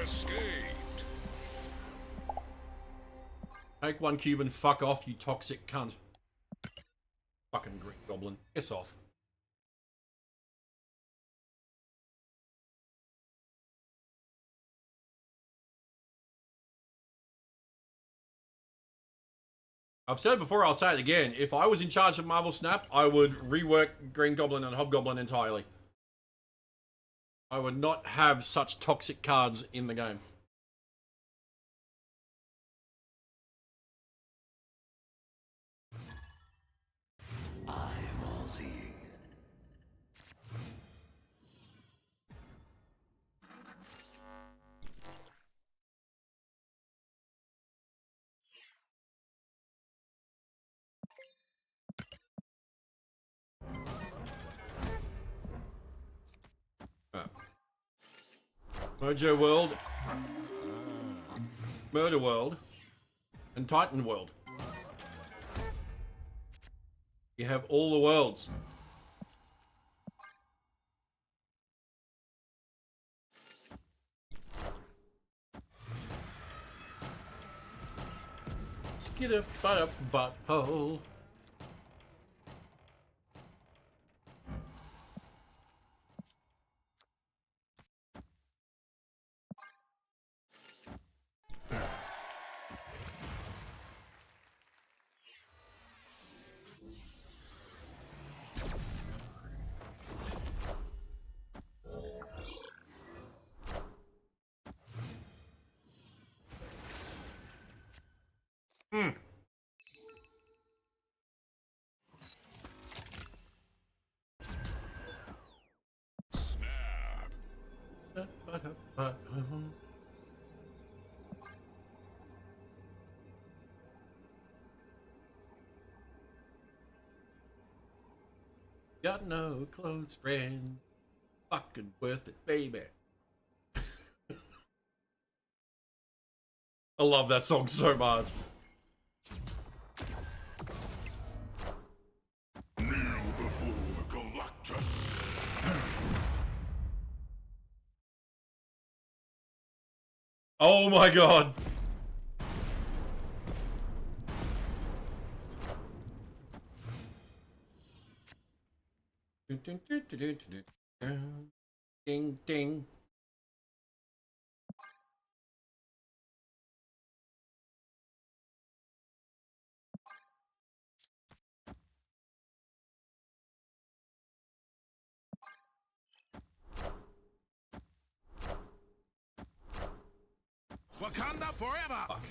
Escaped. Take 1 cube and fuck off, you toxic cunt. Fucking Green Goblin. Piss off. I've said it before, I'll say it again. If I was in charge of Marvel Snap, I would rework Green Goblin and Hobgoblin entirely. I would not have such toxic cards in the game. I am all seeing. Mojo World, Murder World, and Titan World. You have all the worlds. Skidder butt up butthole. Snap. Got no close friends. Fucking worth it, baby. I love that song so much. Kneel before Galactus. Oh my god. Ding ding. Wakanda forever. Fuck.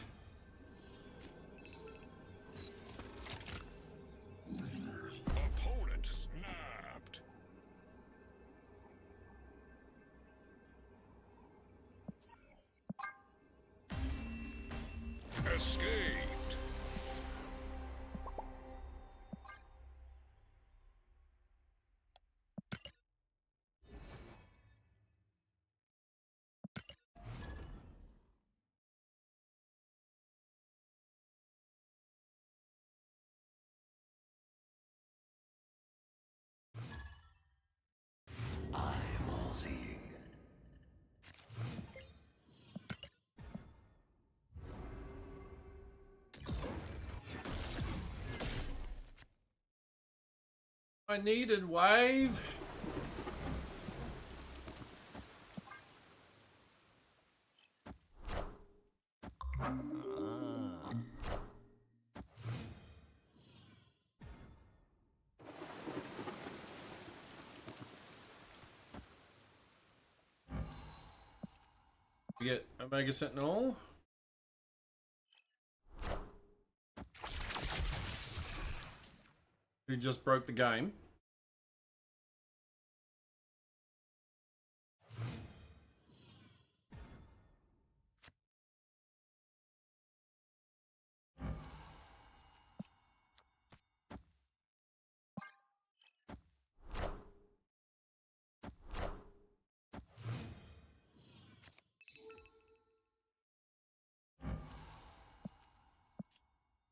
Opponent snapped. Escaped. I am all seeing. I needed wave. We get Omega Sentinel. Who just broke the game.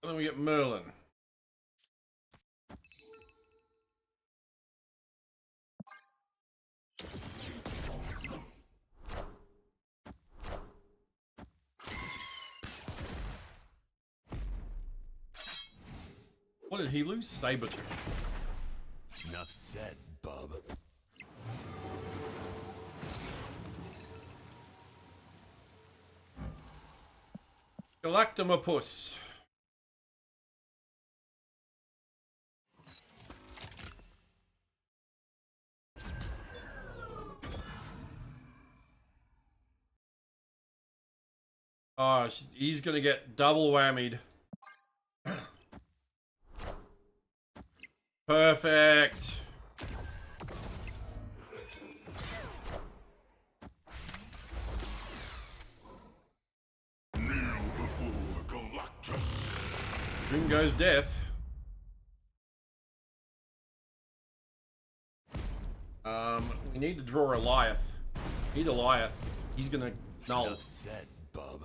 And then we get Merlin. What did he lose? Sabretooth. Enough said, bub. Galactomapus. Oh, he's gonna get double whammied. Perfect. Kneel before Galactus. In goes death. We need to draw a Goliath. Need a Goliath. He's gonna null. Enough said, bub.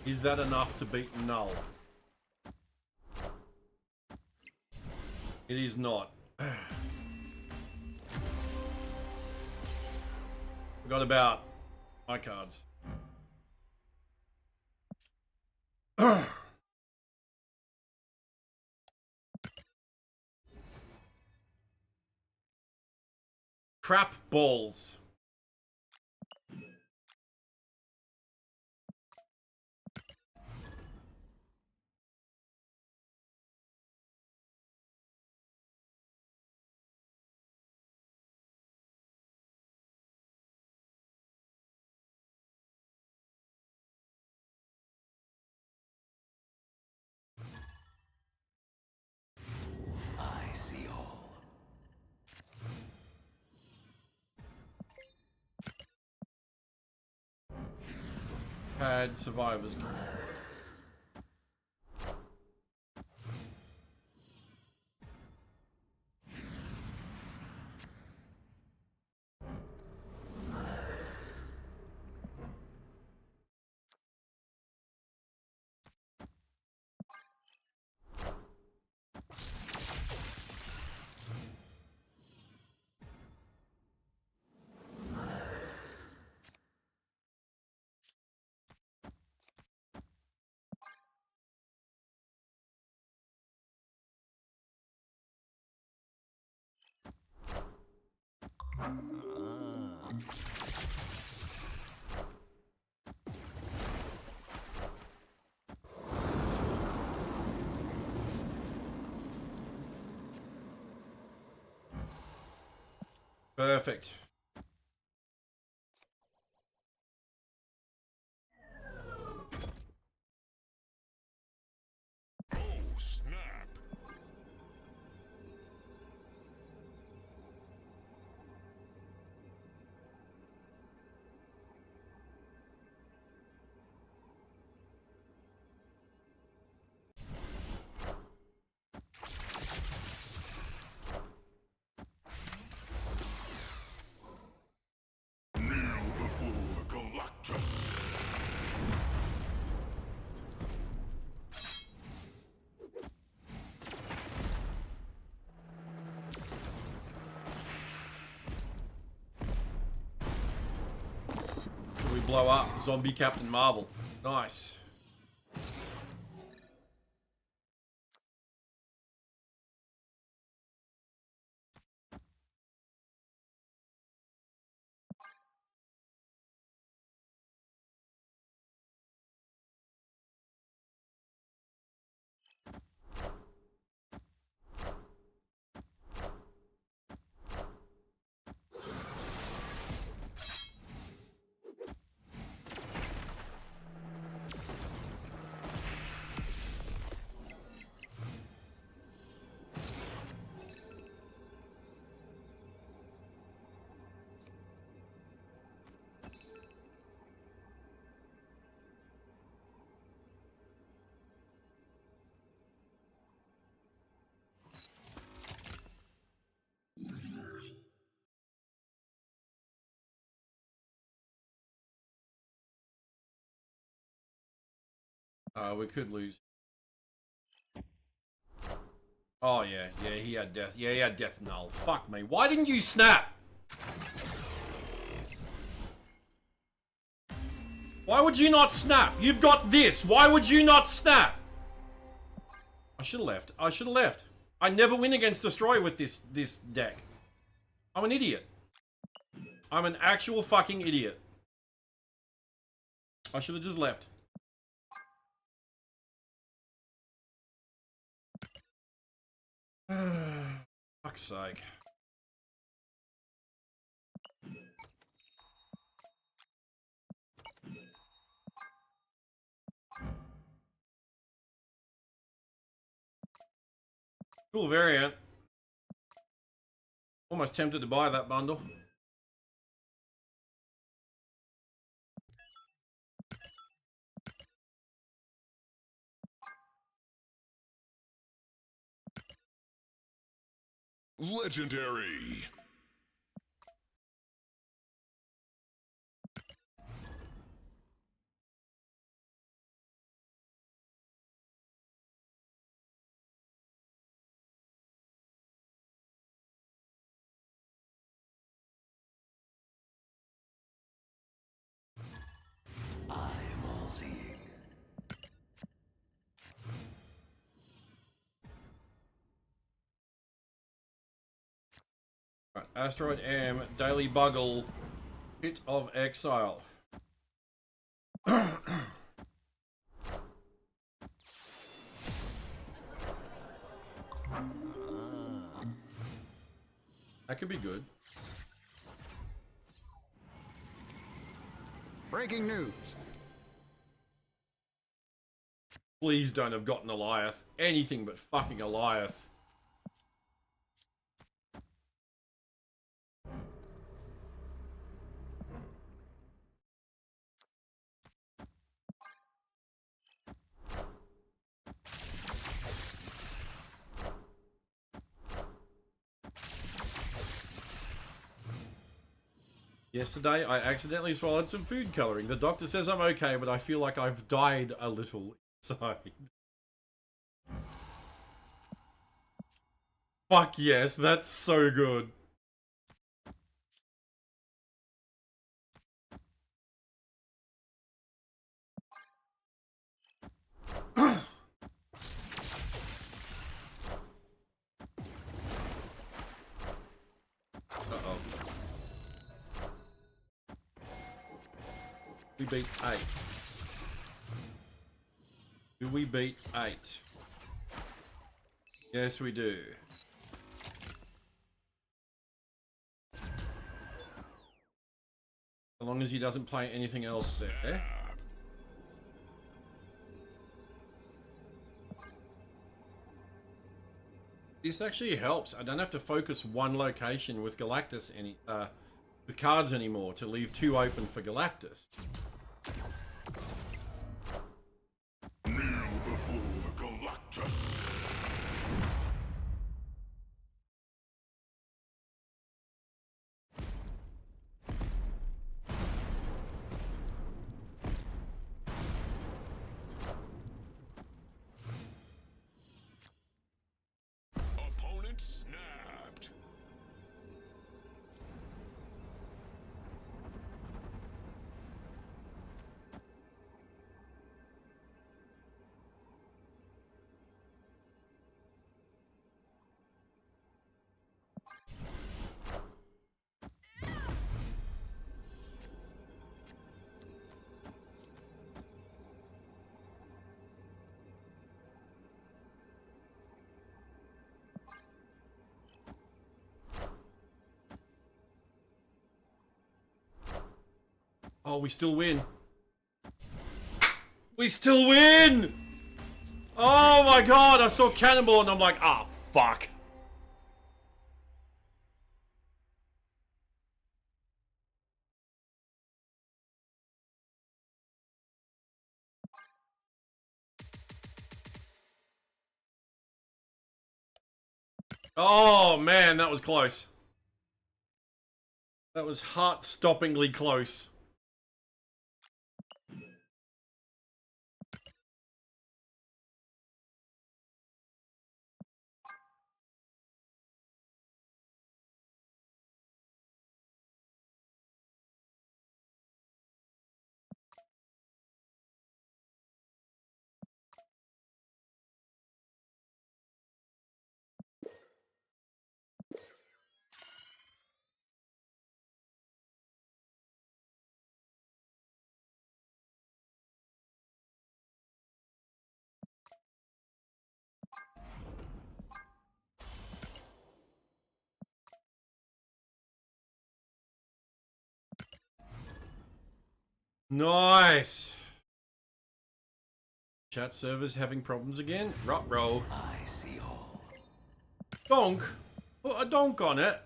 Is that enough to beat null? It is not. Forgot about my cards. Crap balls. I see all. Had survivors. Perfect. Oh, snap. Kneel before Galactus. We blow up Zombie Captain Marvel. Nice. We could lose. Oh yeah, he had death. Yeah, he had death null. Fuck me. Why didn't you snap? Why would you not snap? You've got this. Why would you not snap? I should have left. I should have left. I never win against Destroy with this deck. I'm an idiot. I'm an actual fucking idiot. I should have just left. Fuck's sake. Cool variant. Almost tempted to buy that bundle. Legendary. Right, Asteroid M, Daily Buggle, Pit of Exile. That could be good. Breaking news. Please don't have gotten Eliath. Anything but fucking Eliath. Yesterday, I accidentally swallowed some food coloring. The doctor says I'm okay, but I feel like I've died a little inside. Fuck yes, that's so good. Uh-oh. We beat 8. Do we beat 8? Yes, we do. As long as he doesn't play anything else there. This actually helps. I don't have to focus one location with Galactus with cards anymore to leave 2 open for Galactus. Kneel before Galactus. Opponent snapped. Oh, we still win. We still win! Oh my god, I saw Cannonball and I'm like, ah, fuck. Oh man, that was close. That was heart-stoppingly close. Nice. Chat servers having problems again. Ruh-roh. I see all. Donk. Put a donk on it.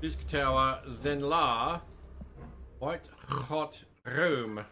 Disc Tower, Zenla. White Hot Room.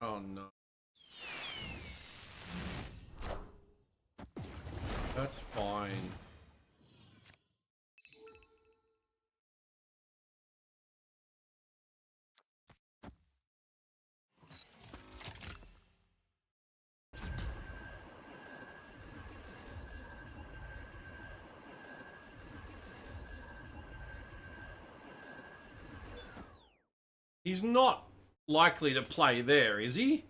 Oh no. That's fine. He's not likely to play there, is he?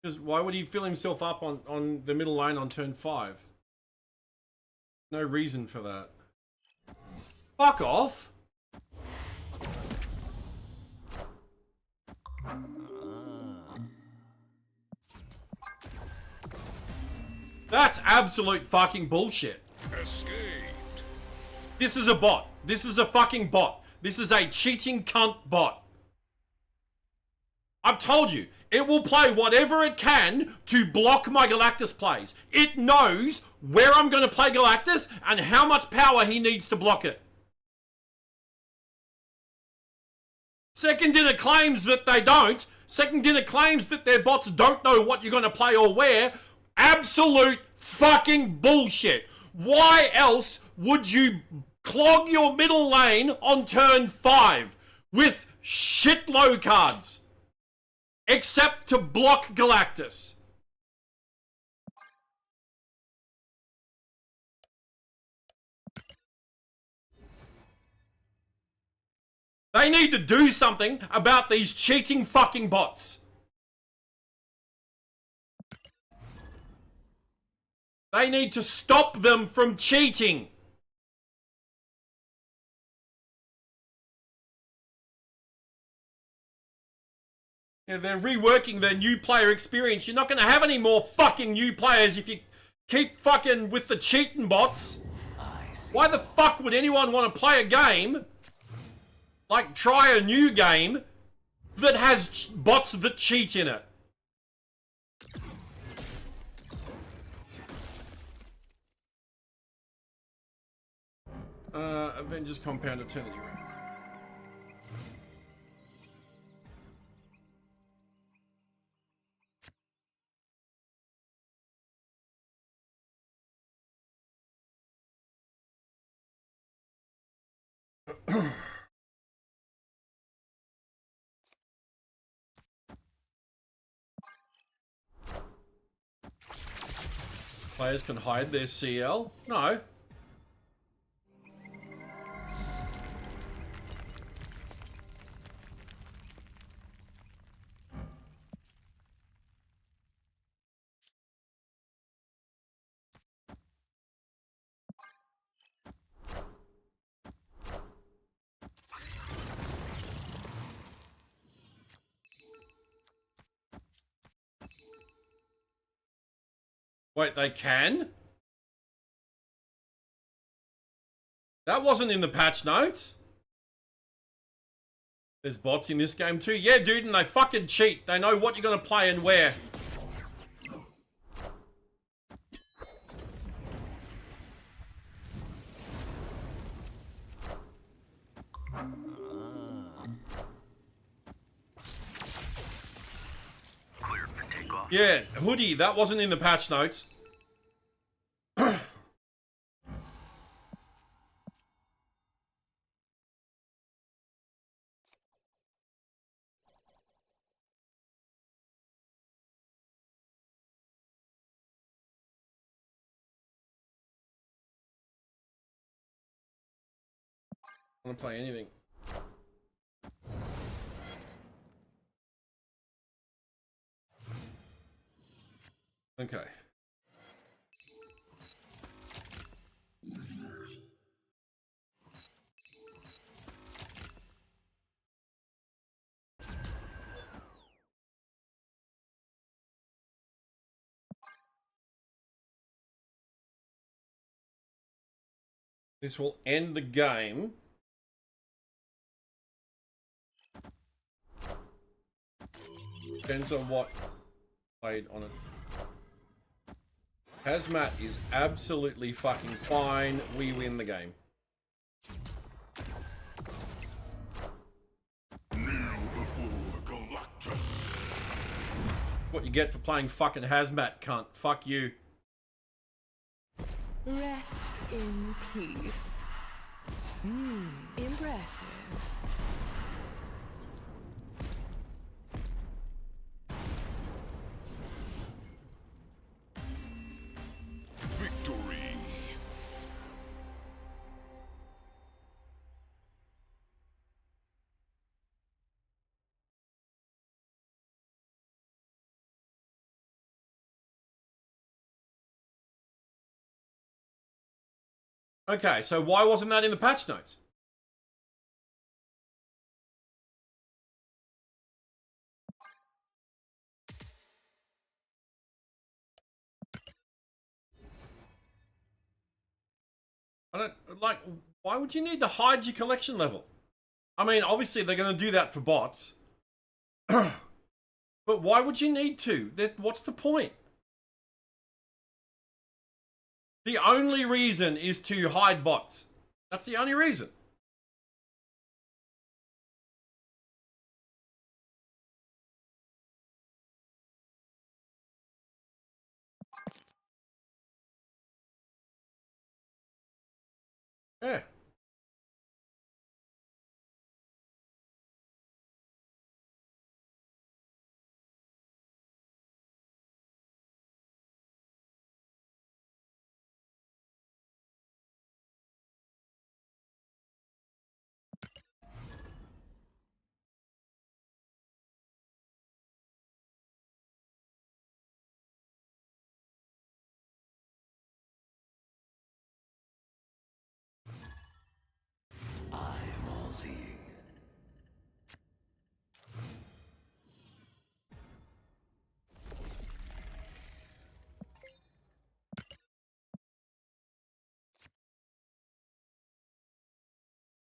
Because why would he fill himself up on the middle lane on turn 5? No reason for that. Fuck off! That's absolute fucking bullshit. Escaped. This is a bot. This is a fucking bot. This is a cheating cunt bot. I've told you, it will play whatever it can to block my Galactus plays. It knows where I'm going to play Galactus and how much power he needs to block it. Second Dinner claims that they don't. Second Dinner claims that their bots don't know what you're going to play or where. Absolute fucking bullshit. Why else would you clog your middle lane on turn 5 with shitload cards? Except to block Galactus. They need to do something about these cheating fucking bots. They need to stop them from cheating. Yeah, they're reworking their new player experience. You're not going to have any more fucking new players if you keep fucking with the cheating bots. Why the fuck would anyone want to play a game, like try a new game, that has bots that cheat in it? Avengers Compound Eternity Room. Players can hide their CL? No. Wait, they can? That wasn't in the patch notes. There's bots in this game too. Yeah, dude, and they fucking cheat. They know what you're going to play and where. Yeah, hoodie, that wasn't in the patch notes. I don't play anything. Okay. This will end the game. Depends on what played on it. Hazmat is absolutely fucking fine. We win the game. Kneel before Galactus. What you get for playing fucking Hazmat, cunt. Fuck you. Rest in peace. Impressive. Victory. Okay, so why wasn't that in the patch notes? I don't, like, why would you need to hide your collection level? I mean, obviously they're going to do that for bots. But why would you need to? What's the point? The only reason is to hide bots. That's the only reason. Yeah.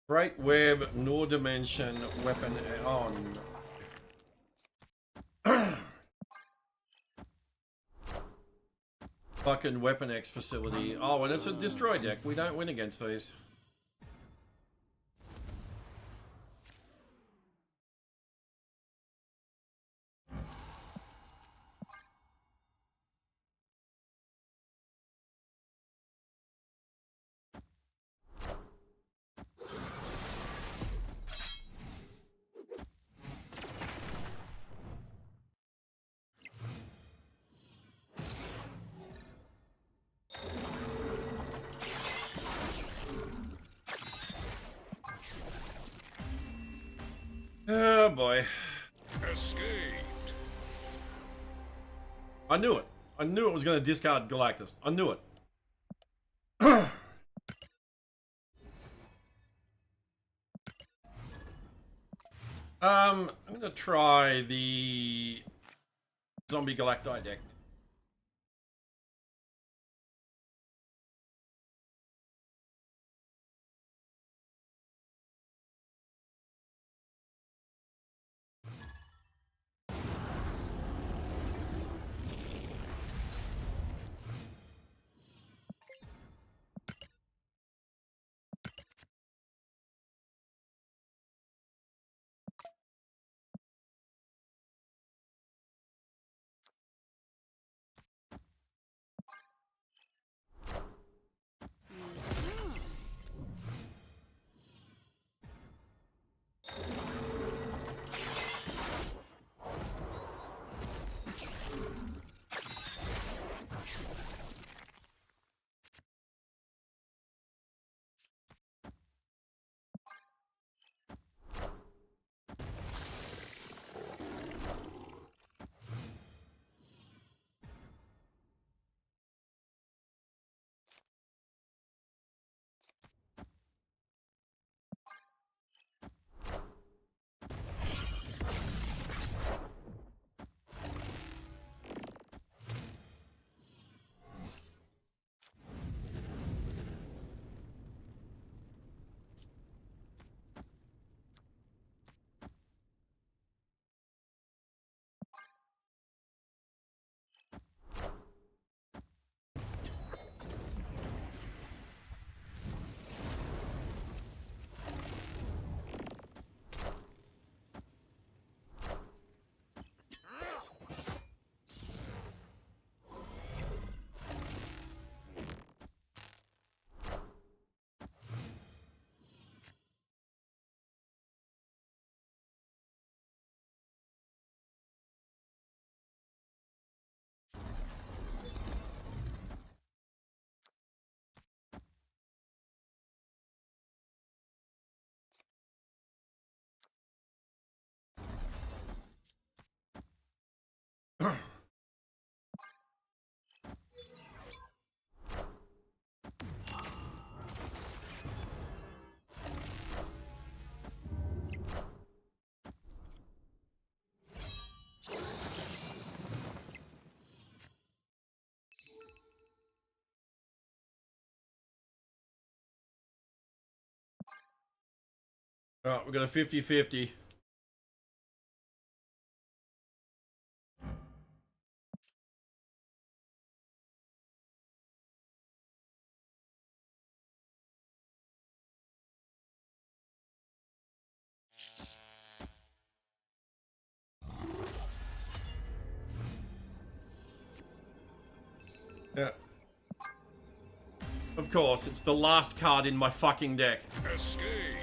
Great web, no dimension, weapon on. Fucking Weapon X facility. Oh, and it's a destroy deck. We don't win against these. Oh boy. Escaped. I knew it. I knew it was going to discard Galactus. I knew it. I'm going to try the Zombie Galacti deck. Alright, we've got a 50-50. Yeah. Of course, it's the last card in my fucking deck. Escaped.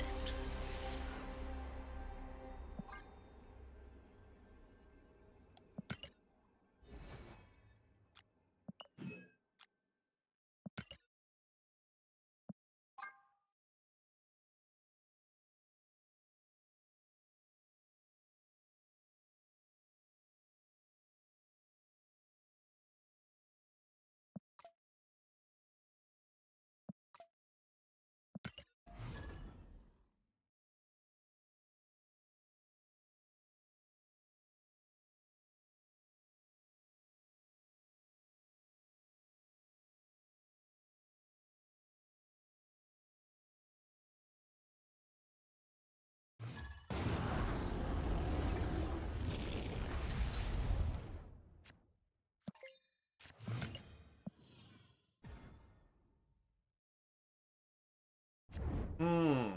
Hmm.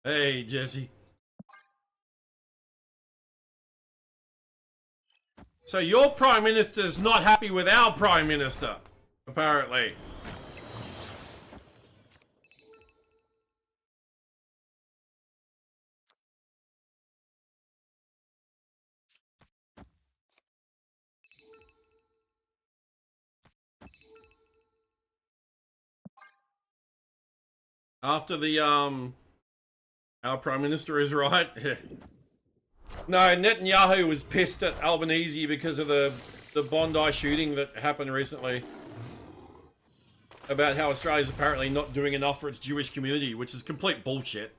Hey, Jesse. So your Prime Minister's not happy with our Prime Minister, apparently. After the, our Prime Minister is right. No, Netanyahu was pissed at Albanese because of the Bondi shooting that happened recently. About how Australia's apparently not doing enough for its Jewish community, which is complete bullshit.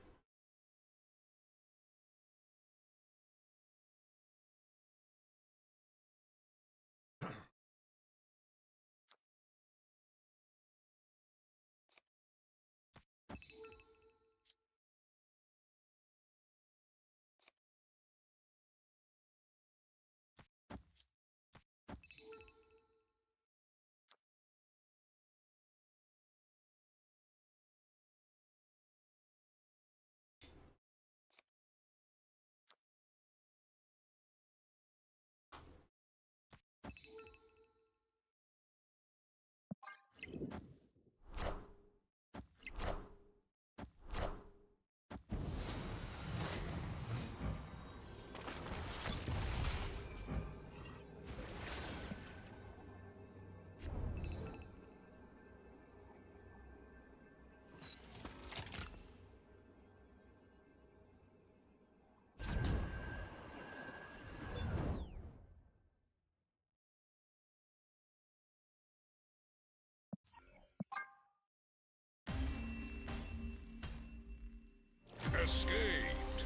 Escaped.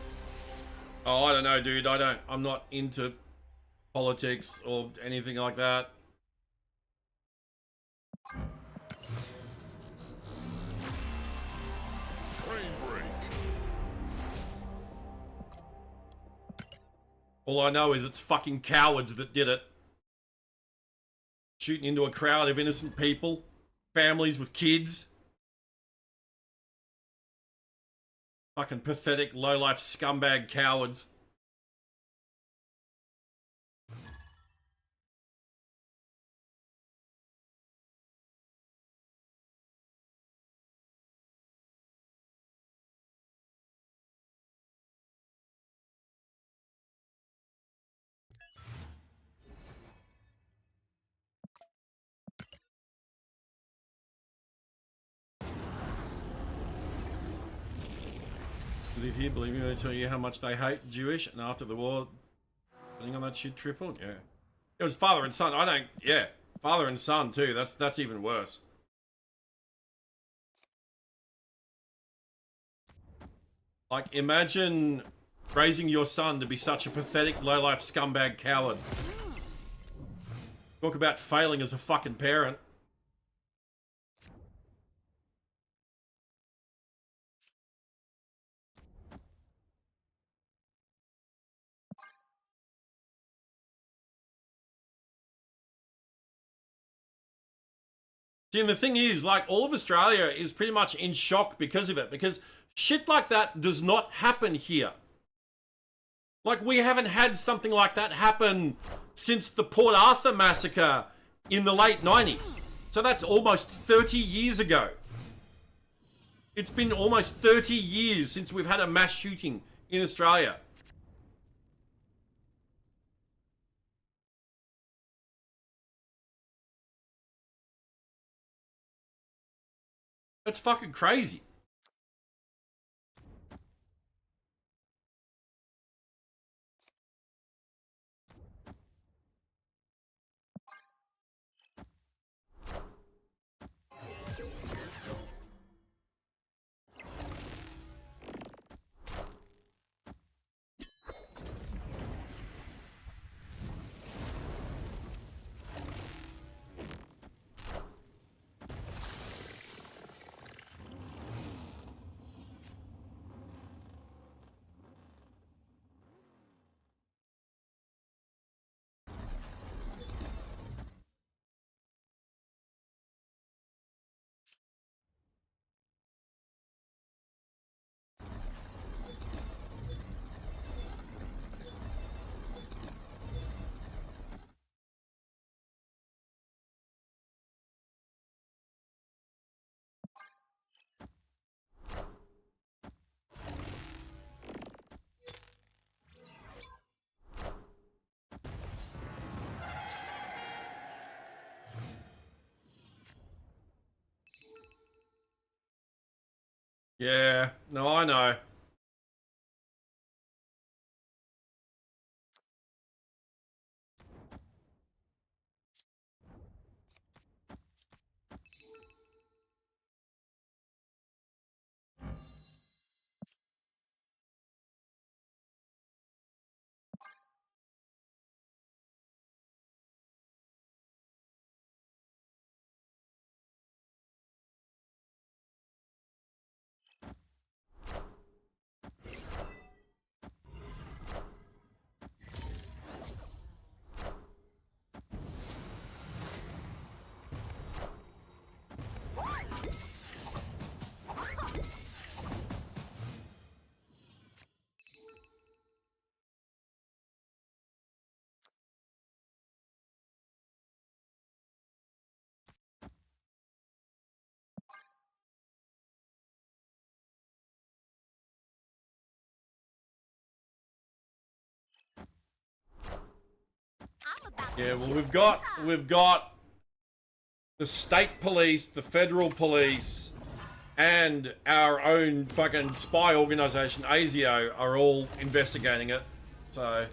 Oh, I don't know, dude. I'm not into politics or anything like that. Frame break. All I know is it's fucking cowards that did it. Shooting into a crowd of innocent people, families with kids. Fucking pathetic, low-life scumbag cowards. Live here, believe me when I tell you how much they hate Jewish, and after the war, putting on that shit tripled. Yeah, it was father and son. I don't. Yeah, father and son too. That's even worse. Like, imagine raising your son to be such a pathetic, low-life scumbag coward. Talk about failing as a fucking parent. See, and the thing is, like, all of Australia is pretty much in shock because of it, because shit like that does not happen here. Like, we haven't had something like that happen since the Port Arthur massacre in the late 90s. So that's almost 30 years ago. It's been almost 30 years since we've had a mass shooting in Australia. That's fucking crazy. Yeah, no, I know. Yeah, well, we've got the state police, the federal police, and our own fucking spy organization, ASIO, are all investigating it. So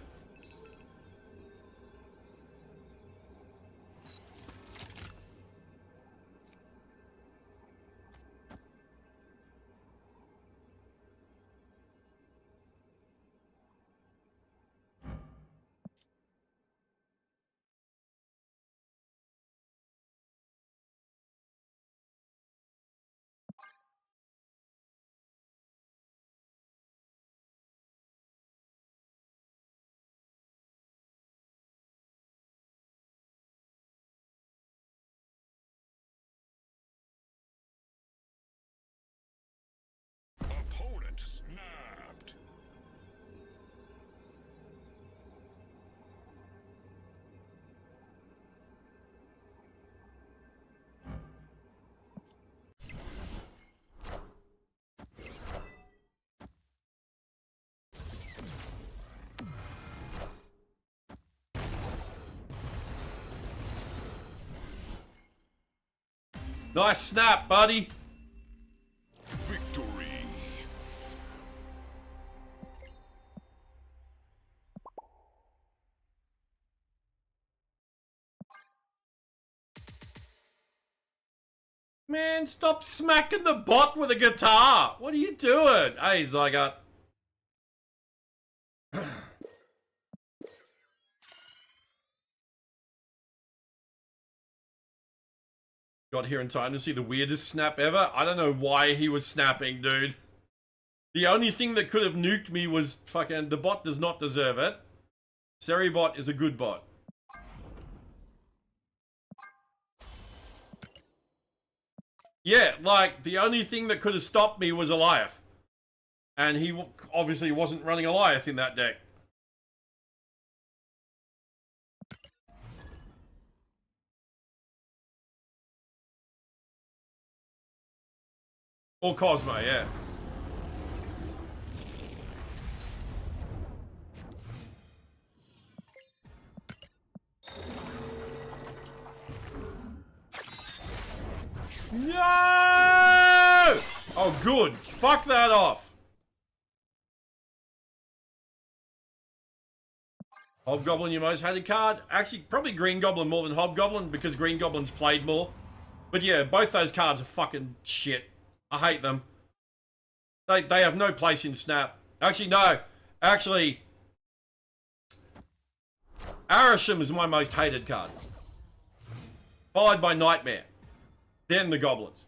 Nice snap, buddy. Victory. Man, stop smacking the bot with a guitar. What are you doing? Hey, Zygot. Got here in time to see the weirdest snap ever. I don't know why he was snapping, dude. The only thing that could have nuked me was fucking the bot does not deserve it. Seribot is a good bot. Yeah, like, the only thing that could have stopped me was Eliath. And he obviously wasn't running Eliath in that deck. Or Cosmo, yeah. No! Oh, good. Fuck that off. Hobgoblin, your most hated card? Actually, probably Green Goblin more than Hobgoblin because Green Goblin's played more. But yeah, both those cards are fucking shit. I hate them. They have no place in Snap. Actually, no. Actually, Arisham is my most hated card. Followed by Nightmare. Then the Goblins.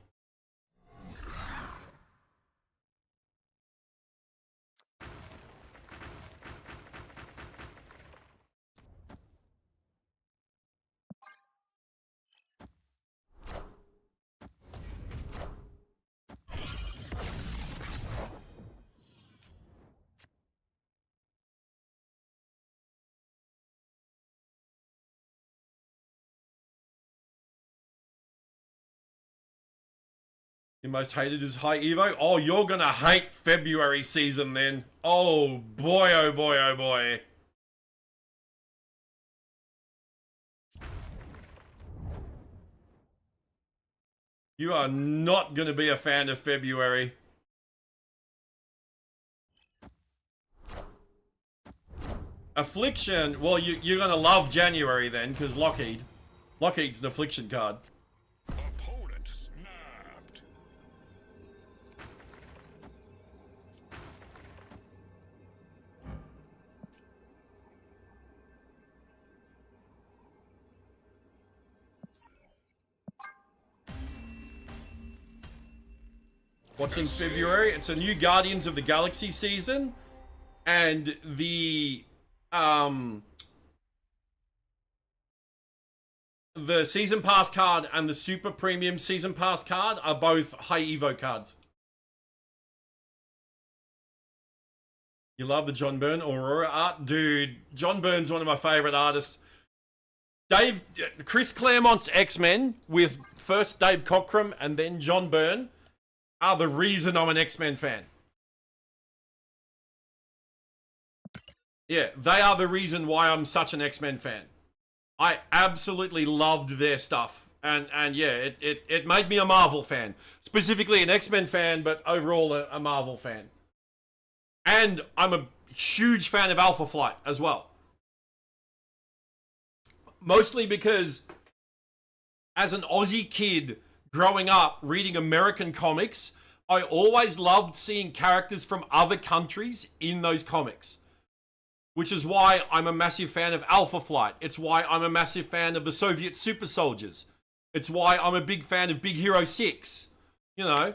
Your most hated is High Evo? Oh, you're gonna hate February season then. Oh boy, oh boy, oh boy. You are not gonna be a fan of February. Affliction, well, you're gonna love January then, because Lockheed. Lockheed's an Affliction card. Opponent snapped. What's in February? It's a new Guardians of the Galaxy season, and the season pass card and the super premium season pass card are both high Evo cards. You love the John Byrne Aurora art? Dude, John Byrne's one of my favorite artists. Chris Claremont's X-Men with first Dave Cockrum and then John Byrne are the reason I'm an X-Men fan. Yeah, they are the reason why I'm such an X-Men fan. I absolutely loved their stuff. And yeah, it made me a Marvel fan. Specifically an X-Men fan, but overall a Marvel fan. And I'm a huge fan of Alpha Flight as well. Mostly because as an Aussie kid growing up reading American comics, I always loved seeing characters from other countries in those comics. Which is why I'm a massive fan of Alpha Flight. It's why I'm a massive fan of the Soviet Super Soldiers. It's why I'm a big fan of Big Hero 6. You know.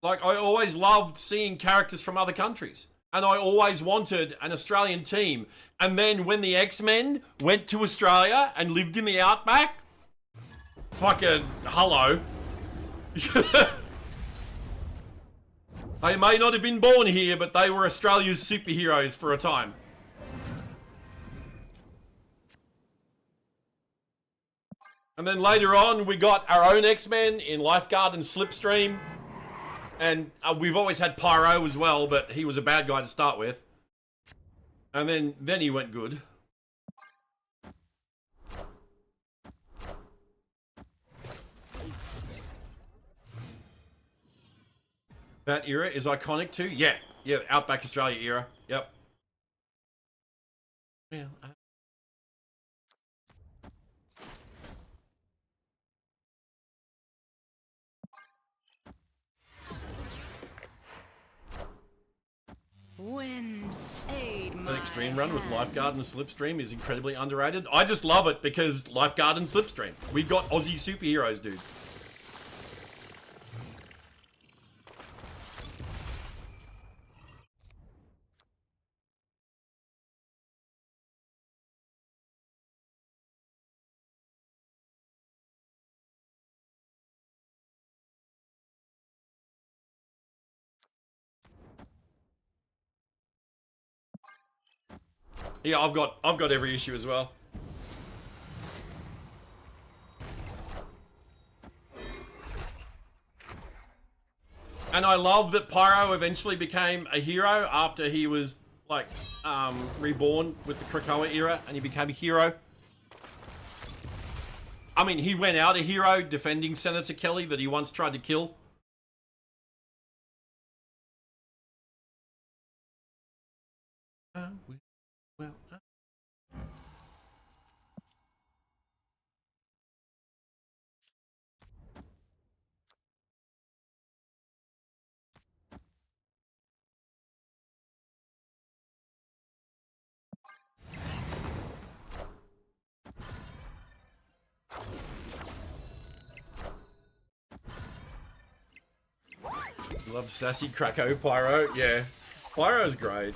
Like, I always loved seeing characters from other countries. And I always wanted an Australian team. And then when the X-Men went to Australia and lived in the outback, fucking hello. They may not have been born here, but they were Australia's superheroes for a time. And then later on, we got our own X-Men in Lifeguard and Slipstream. And we've always had Pyro as well, but he was a bad guy to start with. And then he went good. That era is iconic too. Yeah, yeah, Outback Australia era. Yep. Yeah. Wind, aid my An extreme run with Lifeguard and Slipstream is incredibly underrated. I just love it because Lifeguard and Slipstream. We got Aussie superheroes, dude. Yeah, I've got every issue as well. And I love that Pyro eventually became a hero after he was like reborn with the Krakoa era and he became a hero. I mean, he went out a hero defending Senator Kelly that he once tried to kill. Love sassy Krakow Pyro. Yeah, Pyro's great.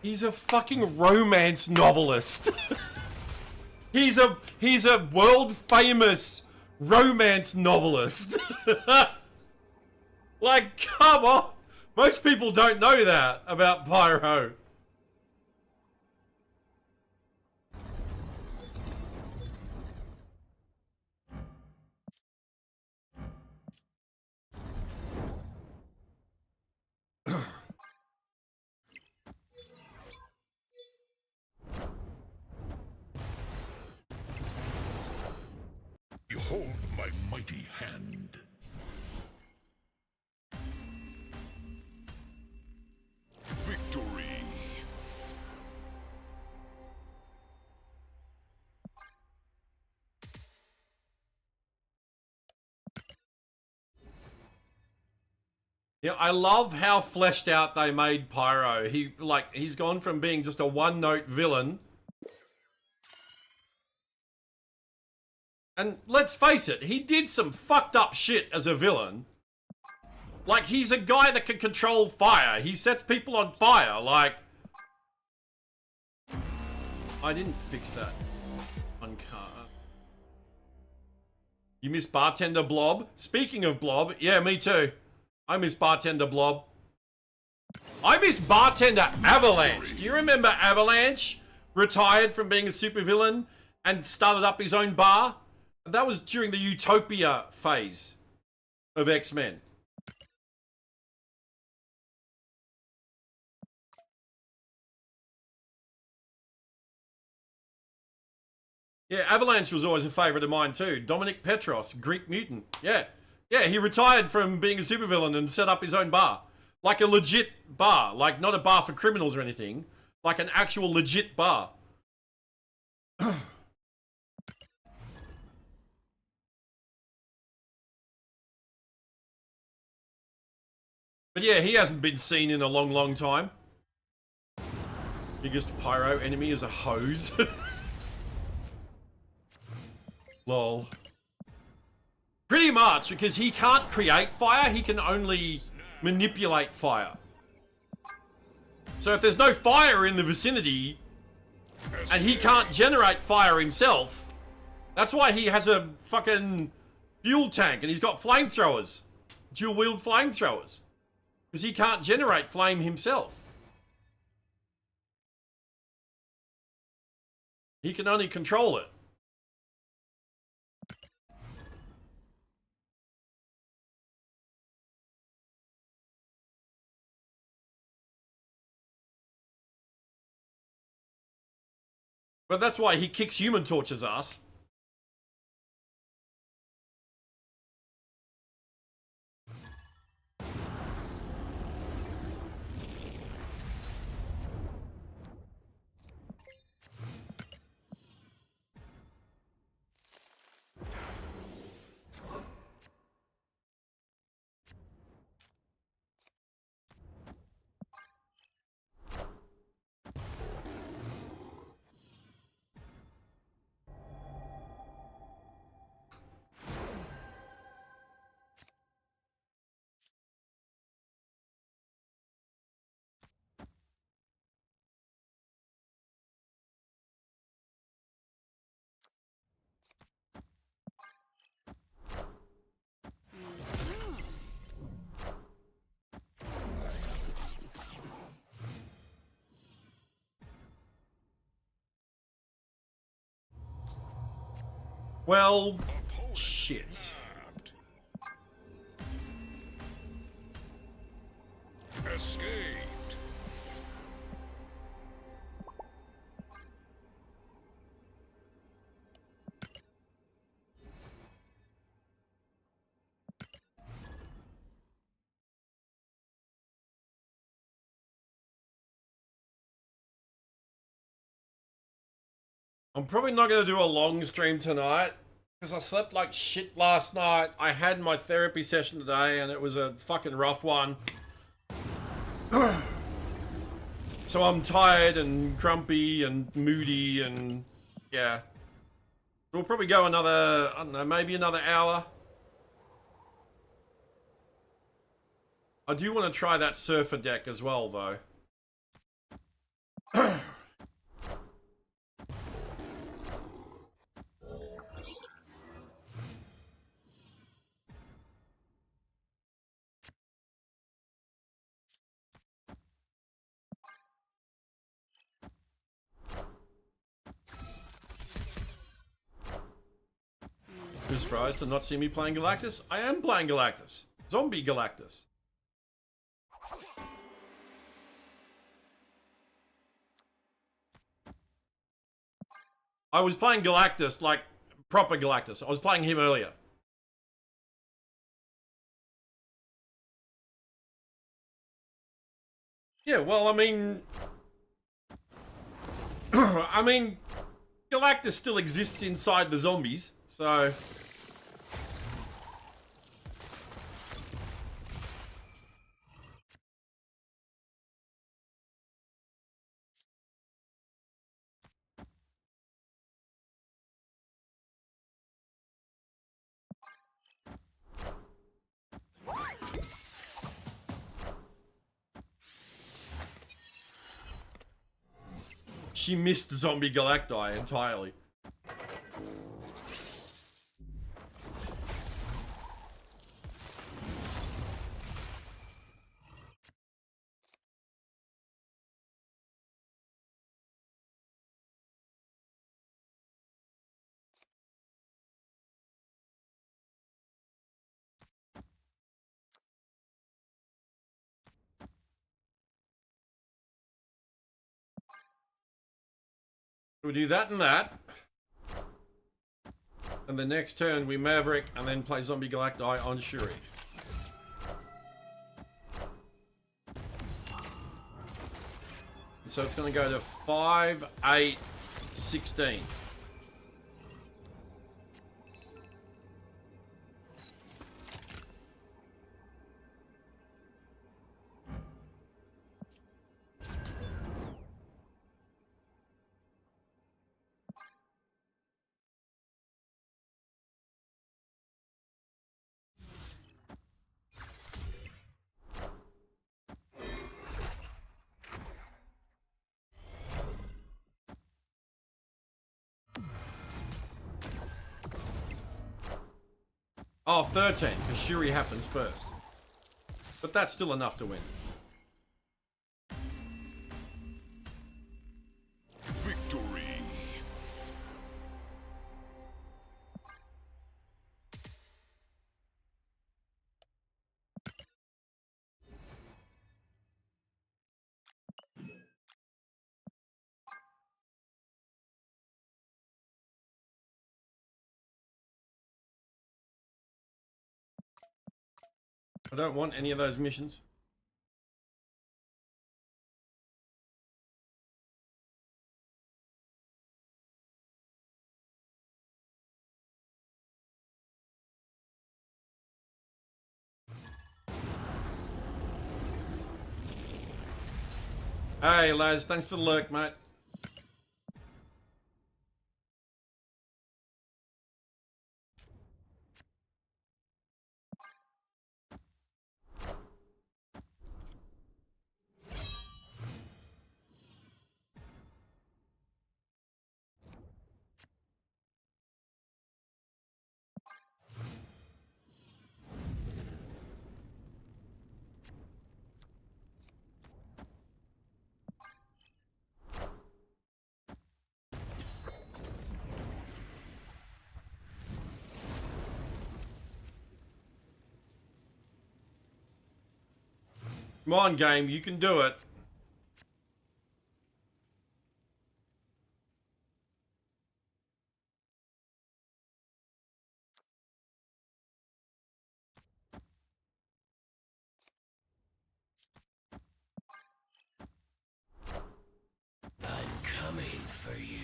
He's a fucking romance novelist. he's a world famous romance novelist. Like, come on. Most people don't know that about Pyro. Behold my mighty hand. Victory. Yeah, I love how fleshed out they made Pyro. He's gone from being just a one-note villain. And let's face it, he did some fucked up shit as a villain. Like, he's a guy that can control fire. He sets people on fire, like... I didn't fix that on car. You miss Bartender Blob? Speaking of Blob, yeah, me too. I miss Bartender Blob. I miss Bartender Avalanche. Do you remember Avalanche? Retired from being a supervillain and started up his own bar? That was during the Utopia phase of X-Men. Yeah, Avalanche was always a favourite of mine too. Dominic Petros, Greek mutant. Yeah. Yeah, he retired from being a supervillain and set up his own bar. Like a legit bar. Like, not a bar for criminals or anything. Like an actual legit bar. But yeah, he hasn't been seen in a long, long time. Biggest Pyro enemy is a hose. Lol. Pretty much, because he can't create fire, he can only manipulate fire. So if there's no fire in the vicinity, and he can't generate fire himself, that's why he has a fucking fuel tank and he's got flamethrowers. Dual-wield flamethrowers. Because he can't generate flame himself. He can only control it. But that's why he kicks Human Torch's ass. Well, shit. Escaped. I'm probably not going to do a long stream tonight because I slept like shit last night. I had my therapy session today and it was a fucking rough one. So I'm tired and grumpy and moody and yeah. We'll probably go another, I don't know, maybe another hour. I do want to try that surfer deck as well though. You're surprised to not see me playing Galactus? I am playing Galactus. Zombie Galactus. I was playing Galactus, like proper Galactus. I was playing him earlier. Yeah, well, I mean... I mean, Galactus still exists inside the zombies, so... She missed Zombie Galacti entirely. We do that and that. And the next turn we Maverick and then play Zombie Galacti on Shuri. So it's going to go to 5, 8, 16. Oh, 13, because Shuri happens first. But that's still enough to win. Victory. I don't want any of those missions. Hey, Laz, thanks for the lurk, mate. Come on, game, you can do it. I'm coming for you.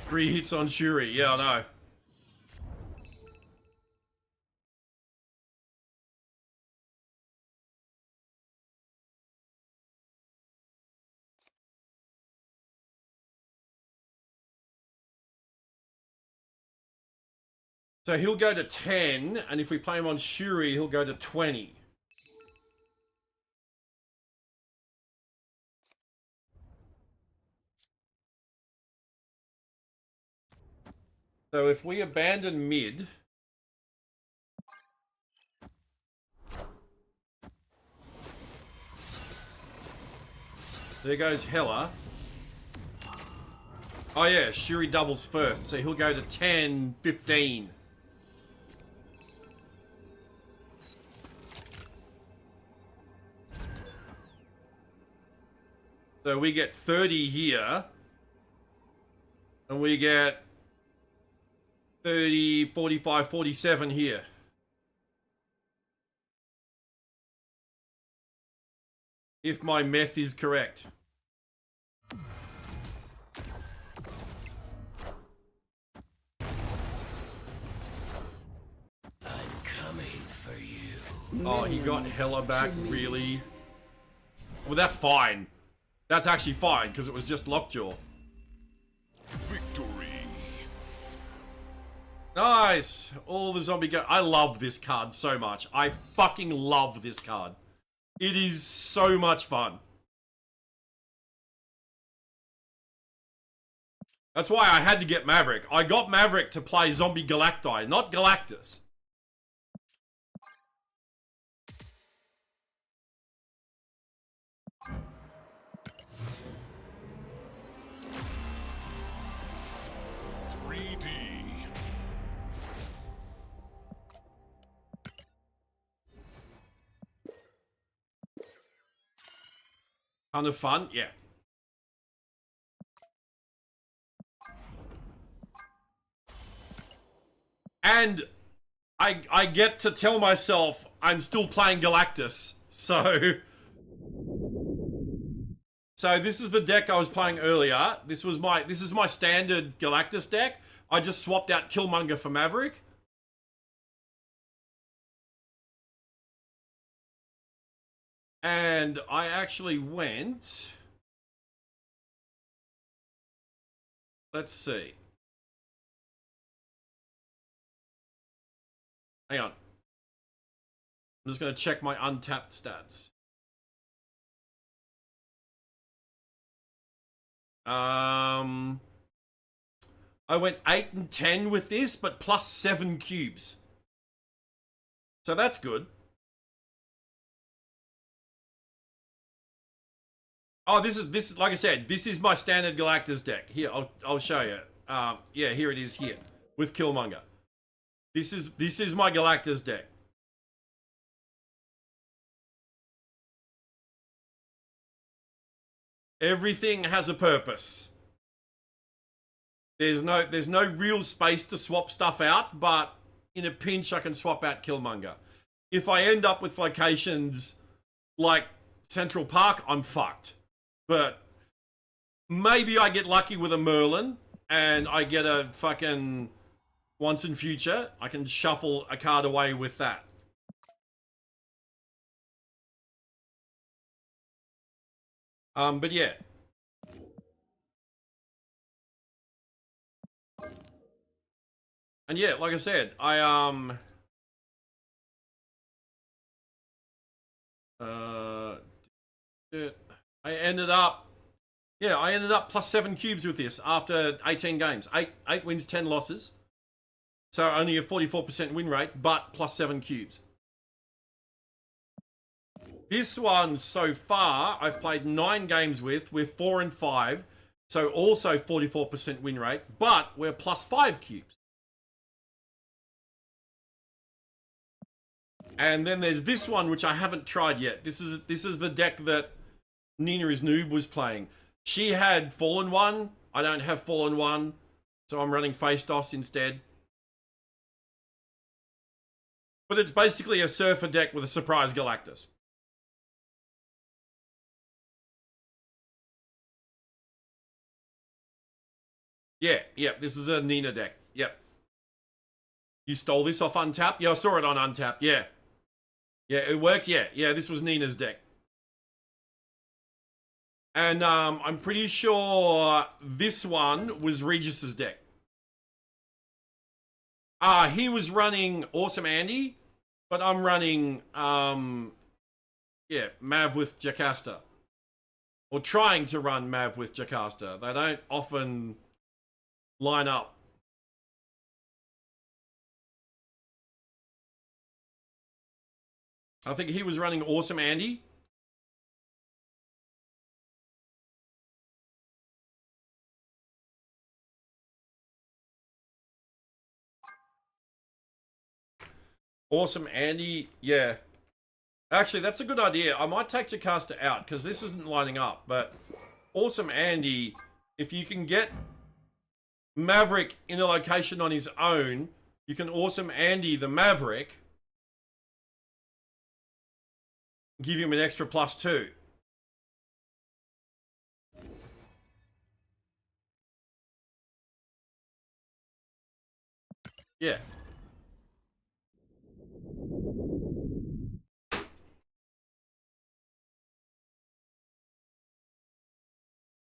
Three hits on Shuri. Yeah, I know. So he'll go to 10, and if we play him on Shuri, he'll go to 20. So if we abandon mid... There goes Hela. Oh yeah, Shuri doubles first, so he'll go to 10, 15. So we get 30 here. And we get 30, 45, 47 here. If my math is correct. I'm coming for you. Oh, he got Hela back, really? Well, that's fine. That's actually fine, because it was just Lockjaw. Victory. Nice! All the zombie go. I love this card so much. I fucking love this card. It is so much fun. That's why I had to get Maverick. I got Maverick to play Zombie Galacti, not Galactus. Ton of fun, yeah. And I get to tell myself I'm still playing Galactus. So this is the deck I was playing earlier. This is my standard Galactus deck. I just swapped out Killmonger for Maverick. And I actually went... Let's see. Hang on. I'm just going to check my untapped stats. I went 8 and 10 with this, but plus 7 cubes. So that's good. Oh, this is like I said, this is my standard Galactus deck. Here, I'll show you. Yeah, here it is here with Killmonger. This is my Galactus deck. Everything has a purpose. There's no real space to swap stuff out, but in a pinch I can swap out Killmonger. If I end up with locations like Central Park, I'm fucked. But maybe I get lucky with a Merlin and I get a fucking Once in Future. I can shuffle a card away with that. But yeah. And yeah, like I said, I ended up plus 7 cubes with this after 18 games. 8 wins, 10 losses. So only a 44% win rate, but plus 7 cubes. This one so far, I've played 9 games with. We're 4 and 5. So also 44% win rate, but we're plus 5 cubes. And then there's this one, which I haven't tried yet. This is the deck that Nina is Noob was playing. She had Fallen One. I don't have Fallen One, so I'm running Face DOS instead. But it's basically a Surfer deck with a Surprise Galactus. Yeah, this is a Nina deck. Yep. You stole this off Untap? Yeah, I saw it on Untap. Yeah, it worked. Yeah, this was Nina's deck. And I'm pretty sure this one was Regis's deck. He was running Awesome Andy, but I'm running, Mav with Jocasta. Or trying to run Mav with Jocasta. They don't often line up. I think he was running Awesome Andy. Awesome Andy, yeah. Actually, that's a good idea. I might take Jocasta out because this isn't lining up. But Awesome Andy, if you can get Maverick in a location on his own, you can Awesome Andy the Maverick. Give him an extra +2. Yeah.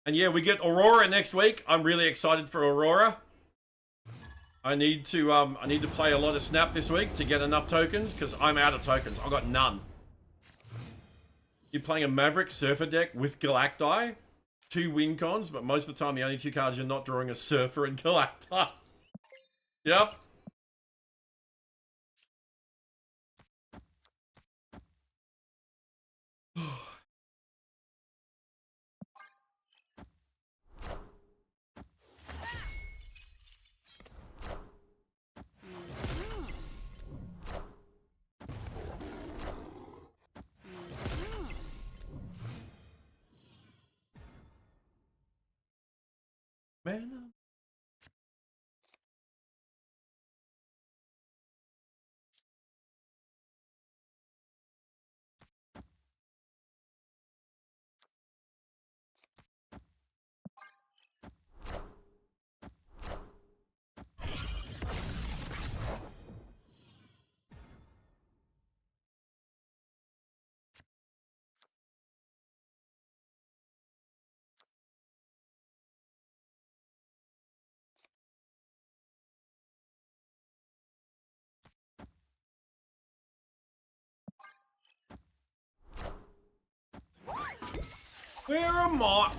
And yeah, we get Aurora next week. I'm really excited for Aurora. I need to play a lot of Snap this week to get enough tokens because I'm out of tokens. I've got none. You're playing a Maverick Surfer deck with Galacti, 2 win cons, but most of the time the only 2 cards you're not drawing are Surfer and Galacti. Yep. Man. Where am I?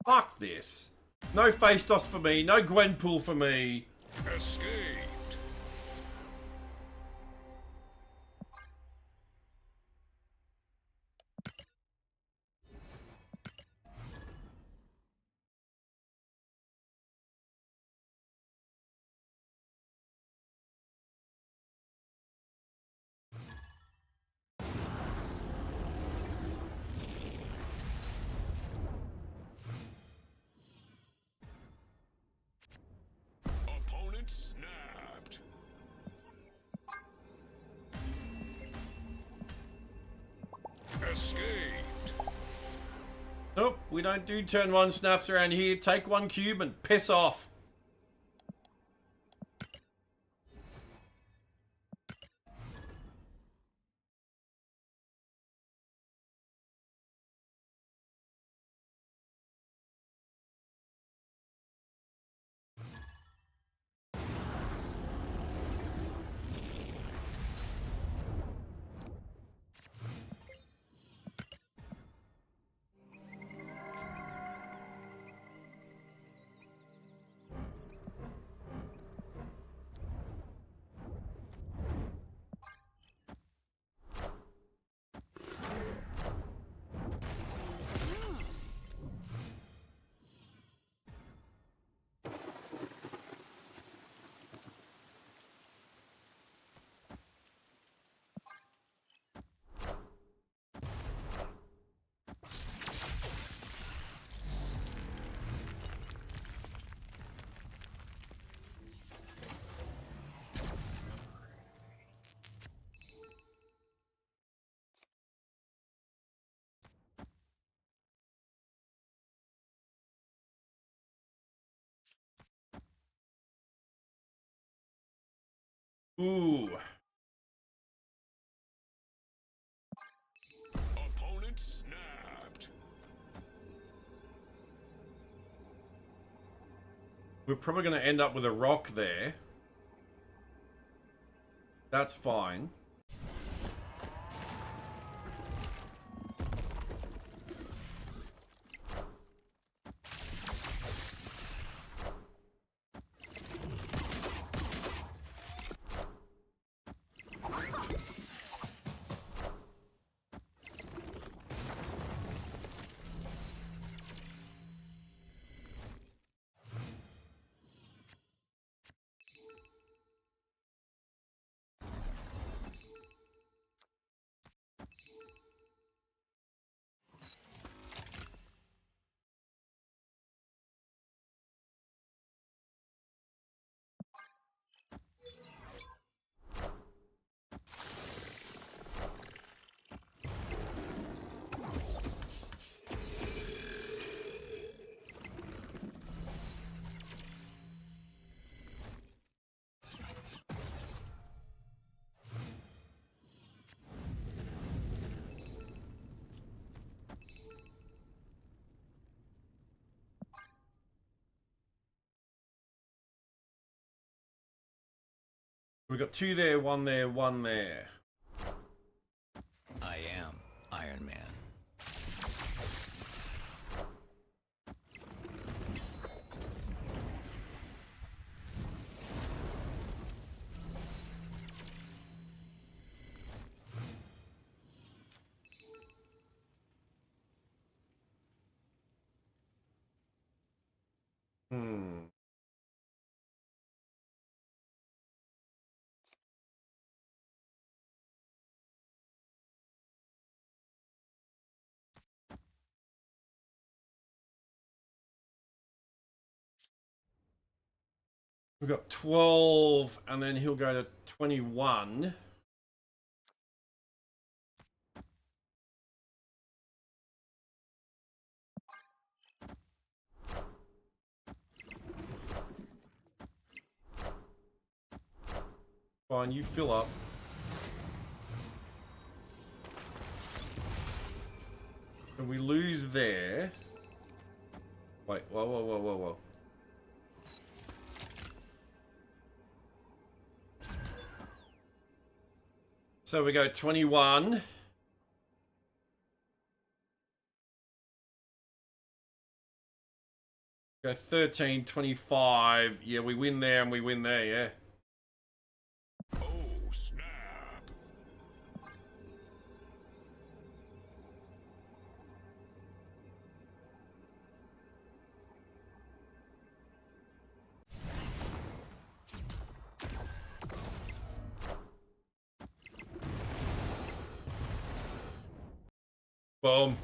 Fuck this. No face toss for me. No Gwenpool for me. Escaped. Opponent snapped. Escaped. Nope, we don't do turn 1 snaps around here. Take 1 cube and piss off. Ooh. Opponent snapped. We're probably going to end up with a rock there. That's fine. We've got 2 there, 1 there, 1 there. I am Iron Man. Hmm. We've got 12, and then he'll go to 21. Fine, you fill up. And we lose there. Wait, whoa, whoa, whoa, whoa, whoa. So we go 21. Go 13, 25. Yeah, we win there and we win there, yeah. Oh, snap. Boom.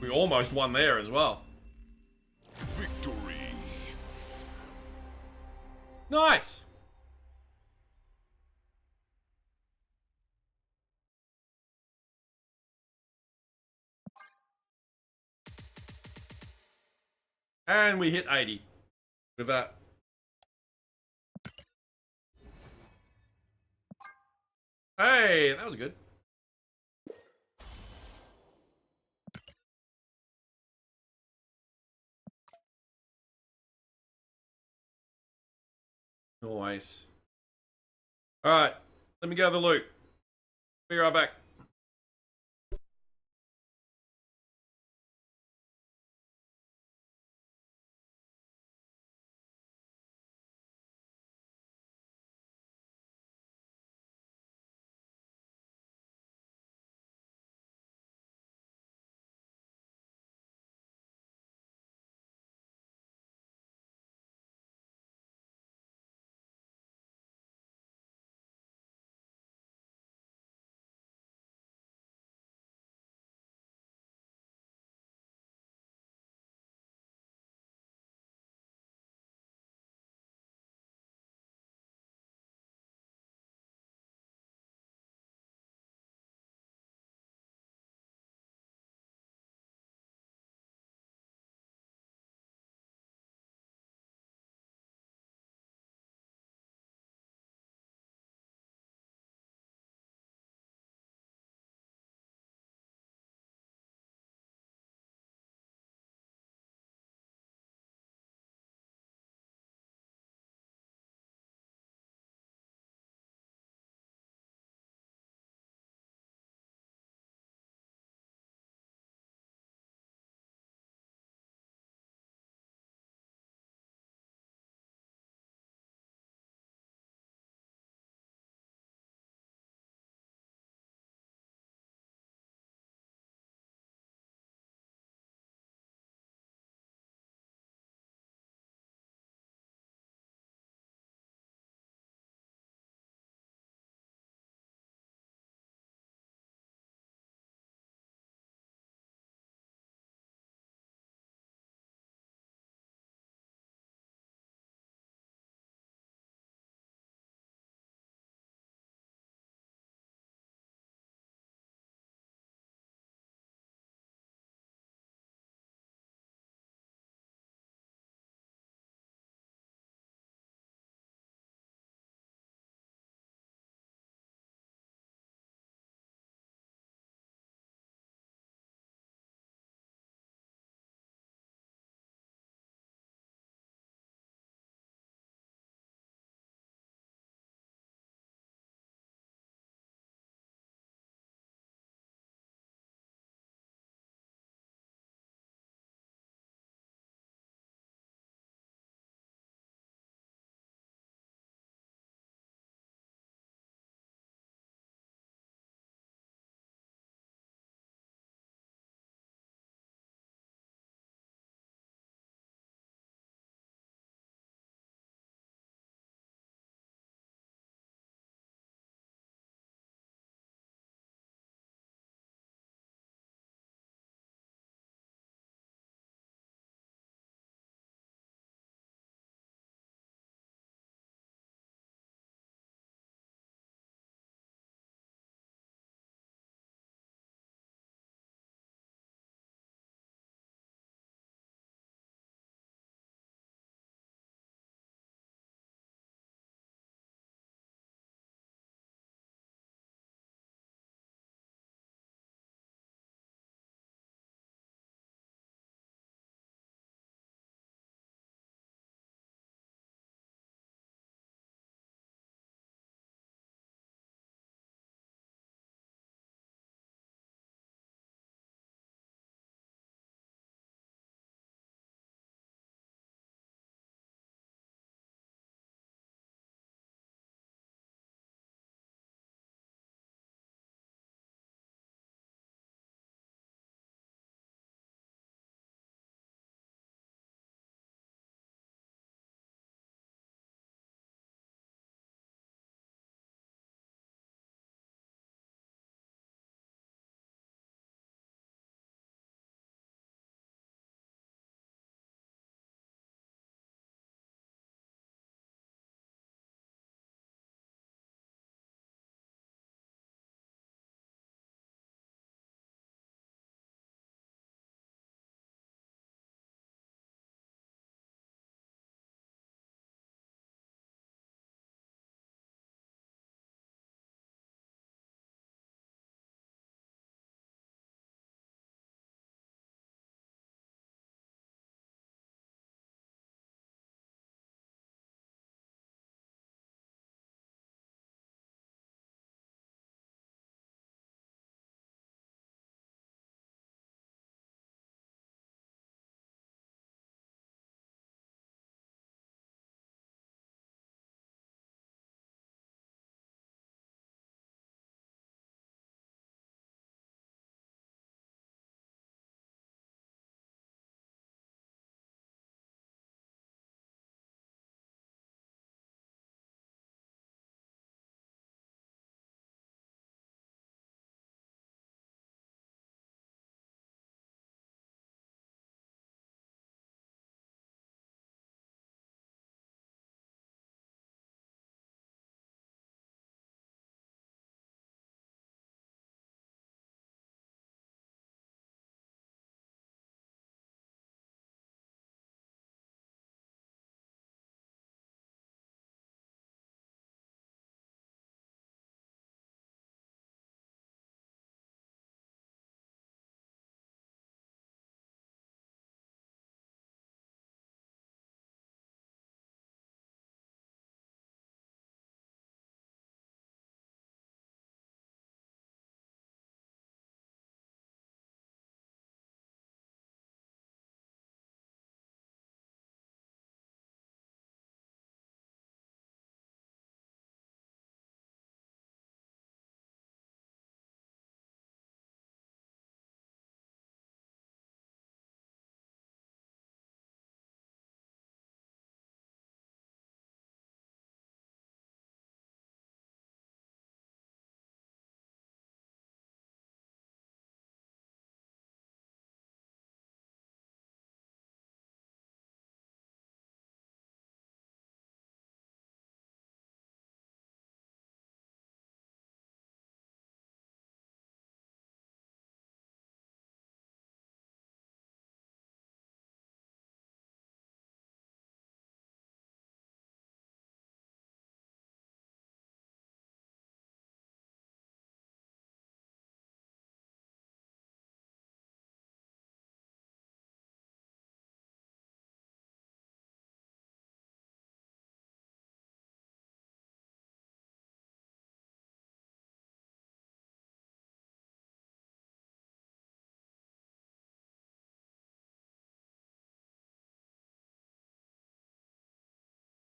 We almost won there as well. Victory. Nice. And we hit 80 with that. Hey, that was good. Nice. All right, let me go to the loot. Be right back.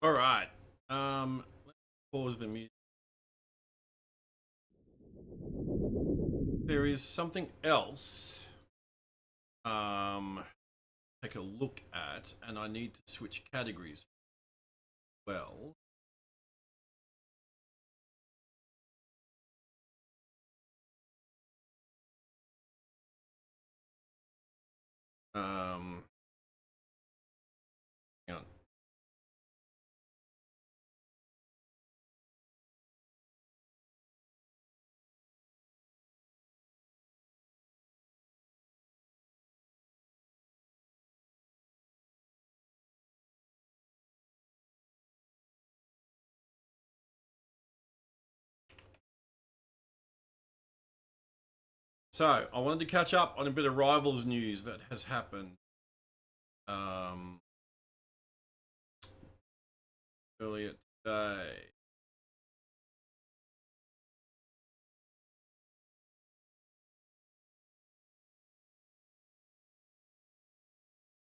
All right. Let's pause the music. There is something else. Take a look at, and I need to switch categories. Well. Hang on. So, I wanted to catch up on a bit of Rivals news that has happened earlier today.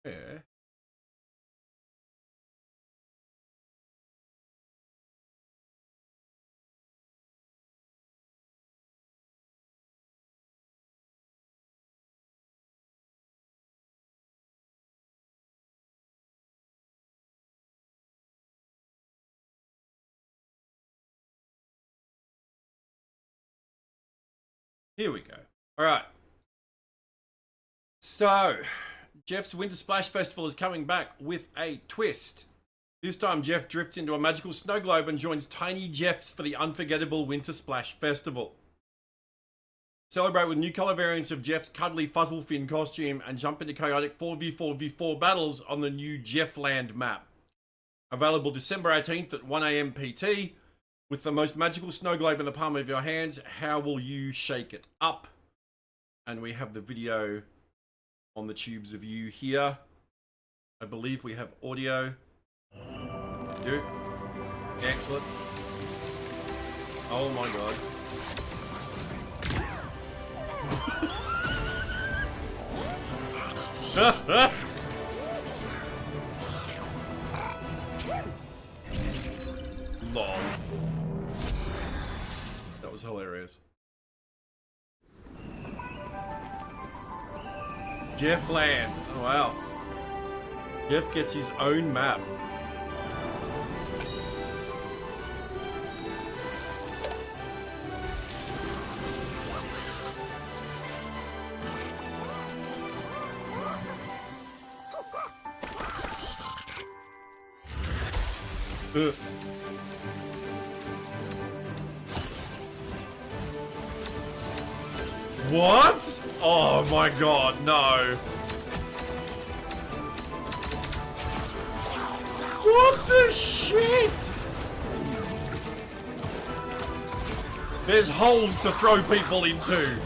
Yeah. Here we go. All right. So, Jeff's Winter Splash Festival is coming back with a twist. This time, Jeff drifts into a magical snow globe and joins Tiny Jeffs for the unforgettable Winter Splash Festival. Celebrate with new color variants of Jeff's cuddly Fuzzlefin costume and jump into chaotic 4v4v4 battles on the new Jeffland map. Available December 18th at 1 AM PT. With the most magical snow globe in the palm of your hands, how will you shake it up? And we have the video on the tubes of you here. I believe we have audio. Do. Excellent. Oh my god. Lol. That was hilarious. Jeffland. Oh wow. Jeff gets his own map. What? Oh my god, no. What the shit? There's holes to throw people into.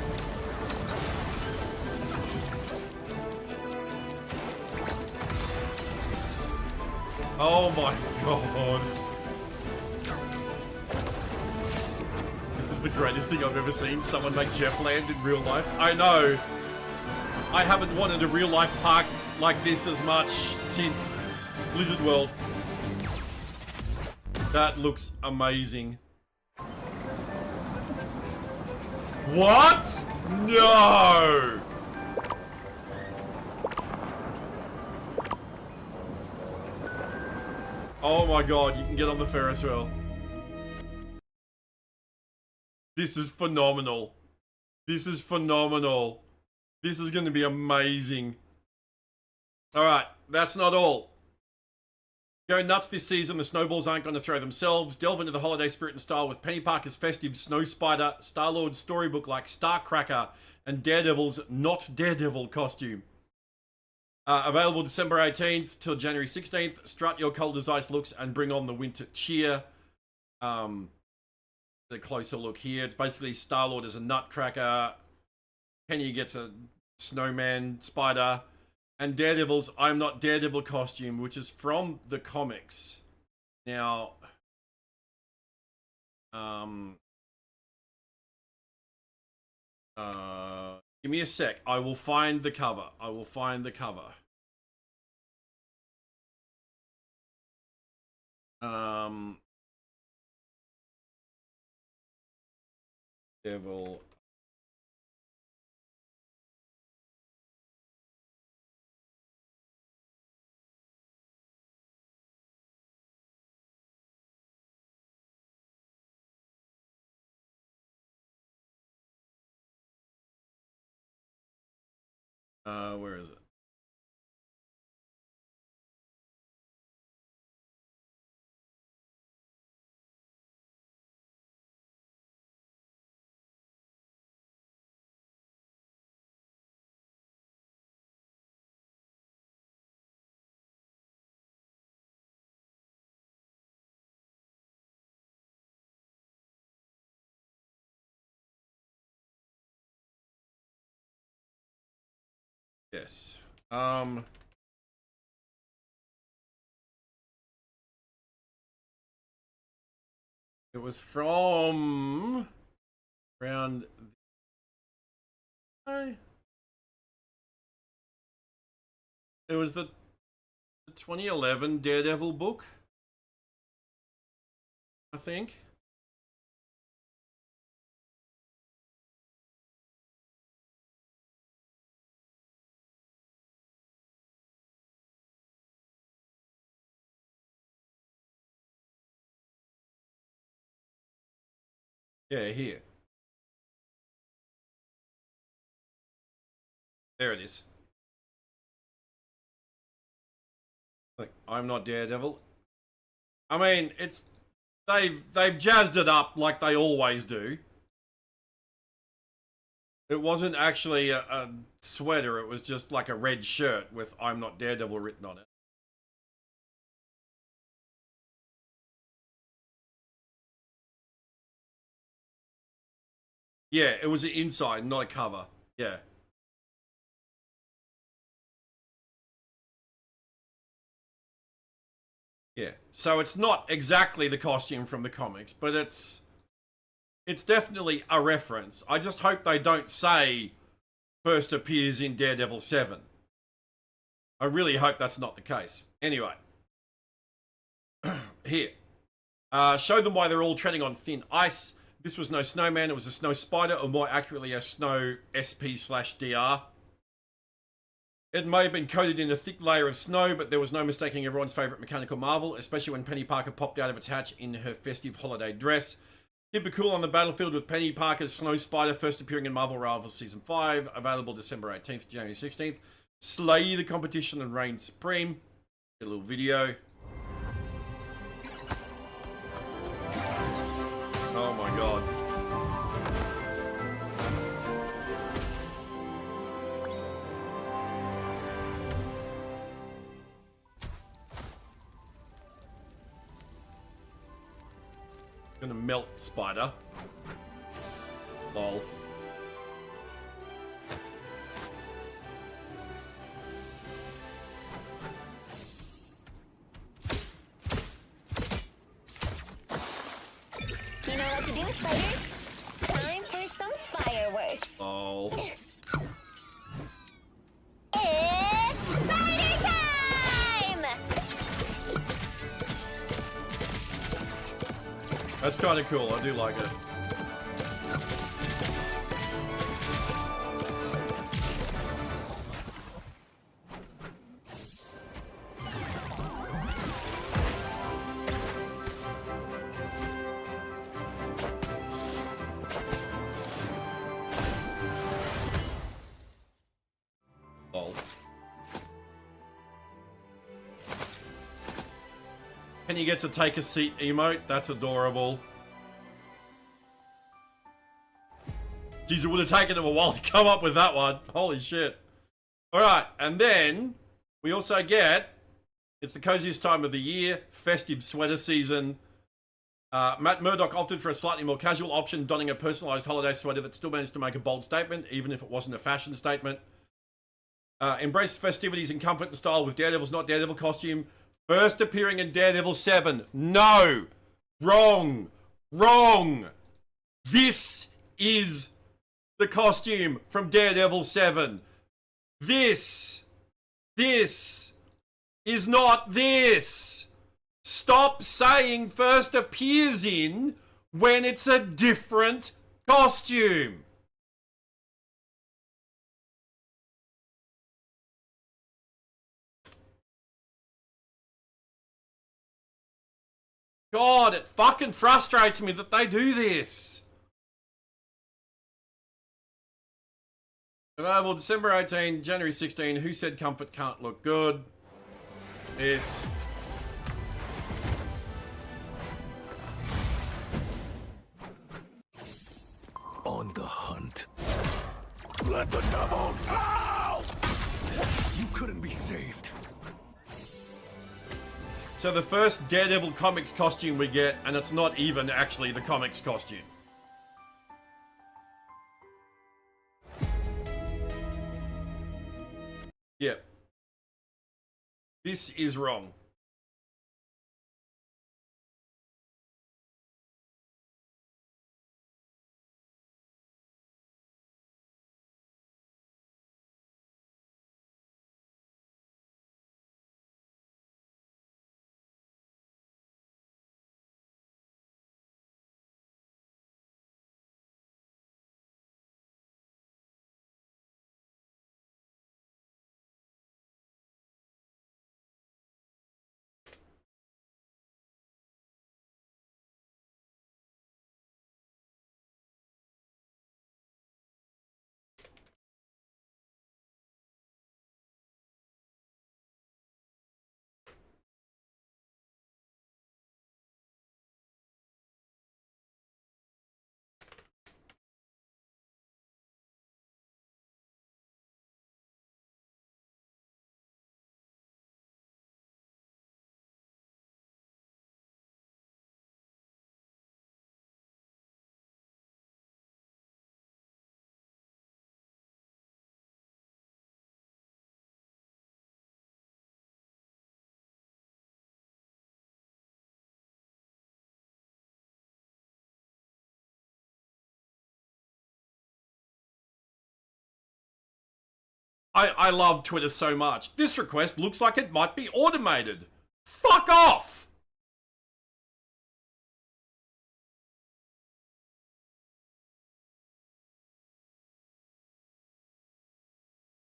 Oh my god. This is the greatest thing I've ever seen. Someone make Jeffland in real life. I know. I haven't wanted a real life park like this as much since Blizzard World. That looks amazing. What? No! Oh my god, you can get on the Ferris wheel. This is phenomenal. This is phenomenal. This is going to be amazing. Alright, that's not all. Go nuts this season, the snowballs aren't going to throw themselves. Delve into the holiday spirit and style with Penny Parker's festive Snow Spider, Star-Lord's storybook-like Starcracker, and Daredevil's Not Daredevil costume. Available December 18th till January 16th. Strut your cold as ice looks and bring on the winter cheer. The closer look here. It's basically Star-Lord as a nutcracker. Penny gets a snowman spider. And Daredevil's I'm Not Daredevil costume, which is from the comics. Now, give me a sec. I will find the cover. I will find the cover. Devil. Where is it? Yes. It was from around. It was the 2011 Daredevil book, I think. Yeah, here. There it is. Like, I'm not Daredevil. I mean, it's they've jazzed it up like they always do. It wasn't actually a sweater, it was just like a red shirt with I'm not Daredevil written on it. Yeah, it was the inside, not a cover. Yeah. Yeah. So it's not exactly the costume from the comics, but it's definitely a reference. I just hope they don't say first appears in Daredevil 7. I really hope that's not the case. Anyway. Here. Show them why they're all treading on thin ice. This was no snowman, it was a snow spider, or more accurately, a snow SP/DR. It may have been coated in a thick layer of snow, but there was no mistaking everyone's favourite mechanical marvel, especially when Penny Parker popped out of its hatch in her festive holiday dress. Typical on the battlefield with Penny Parker's Snow Spider, first appearing in Marvel Rivals Season 5, available December 18th to January 16th. Slay the competition and reign supreme. A little video. Oh my god. Gonna melt spider. Lol. You know what to do, spiders? Time for some fireworks. Oh. It's spider time! That's kind of cool. I do like it. Lol. Can you get to take a seat emote? That's adorable. Jeez, it would have taken them a while to come up with that one. Holy shit. Alright, and then we also get, it's the coziest time of the year, festive sweater season. Matt Murdock opted for a slightly more casual option, donning a personalized holiday sweater that still managed to make a bold statement, even if it wasn't a fashion statement. Embrace festivities and comfort and style with Daredevil's Not Daredevil costume. First appearing in Daredevil 7. No! Wrong! Wrong! This is the costume from Daredevil 7. This is not this. Stop saying first appears in when it's a different costume. God, it fucking frustrates me that they do this. Available December 18, January 16. Who said comfort can't look good? Yes. On the hunt. Let the devil out! You couldn't be saved. So the first Daredevil comics costume we get, and it's not even actually the comics costume. Yep. This is wrong. I love Twitter so much. This request looks like it might be automated. Fuck off!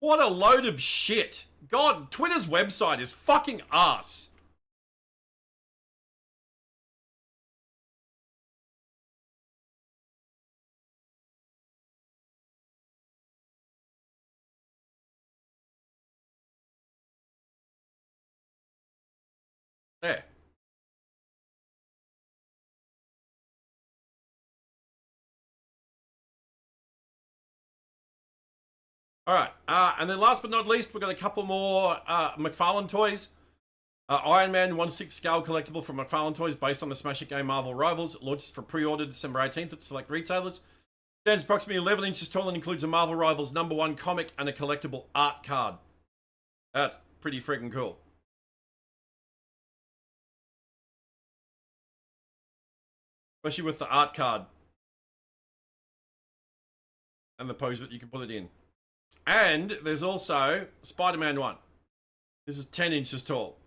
What a load of shit. God, Twitter's website is fucking ass. There. All right, and then last but not least, we've got a couple more McFarlane toys. Iron Man 1/6 scale collectible from McFarlane Toys based on the smash hit game Marvel Rivals. It launches for pre-order December 18th at select retailers. Stands approximately 11 inches tall and includes a Marvel Rivals #1 comic and a collectible art card. That's pretty freaking cool. Especially with the art card. And the pose that you can put it in. And there's also Spider-Man 1. This is 10 inches tall.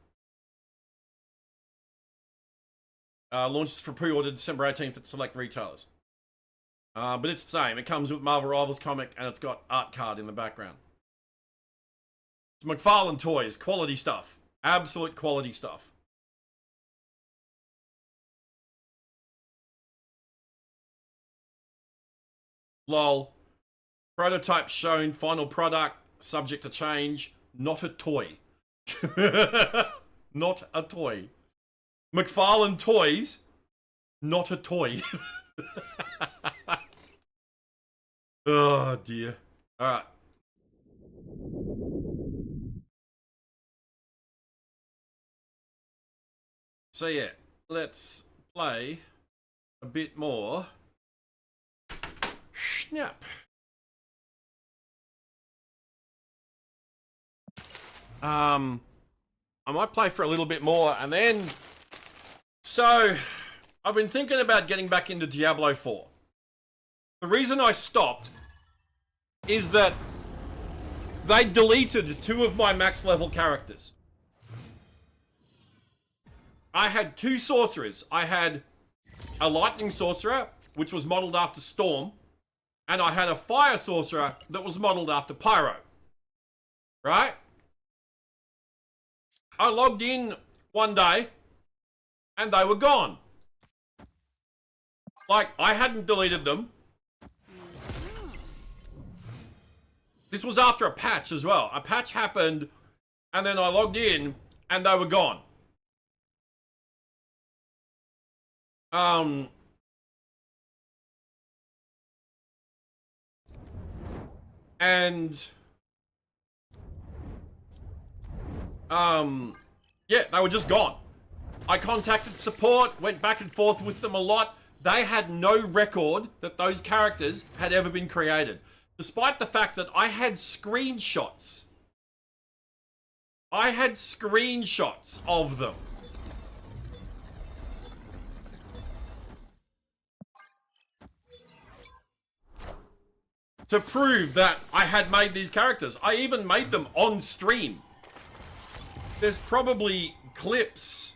Launches for pre-order December 18th at select retailers. But it's the same. It comes with Marvel Rivals comic and it's got art card in the background. It's McFarlane Toys. Quality stuff. Absolute quality stuff. Lol. Prototype shown. Final product. Subject to change. Not a toy. Not a toy. McFarlane Toys. Not a toy. Oh dear. Alright. So yeah, let's play a bit more. Snap. I might play for a little bit more and then... So, I've been thinking about getting back into Diablo 4. The reason I stopped is that they deleted 2 of my max level characters. I had two sorcerers. I had a lightning sorcerer, which was modeled after Storm, and I had a fire sorcerer that was modeled after Pyro. Right? I logged in one day, and they were gone. Like, I hadn't deleted them. This was after a patch as well. A patch happened, and then I logged in, and they were gone. And yeah, they were just gone. I contacted support, went back and forth with them a lot. They had no record that those characters had ever been created, despite the fact that I had screenshots. I had screenshots of them. To prove that I had made these characters. I even made them on stream. There's probably clips.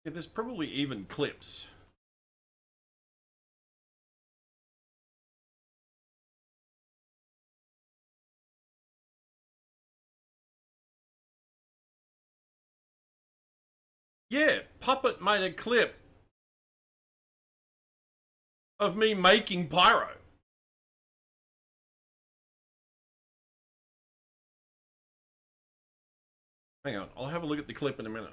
Yeah, there's probably even clips. Yeah, Puppet made a clip of me making Pyro. Hang on, I'll have a look at the clip in a minute.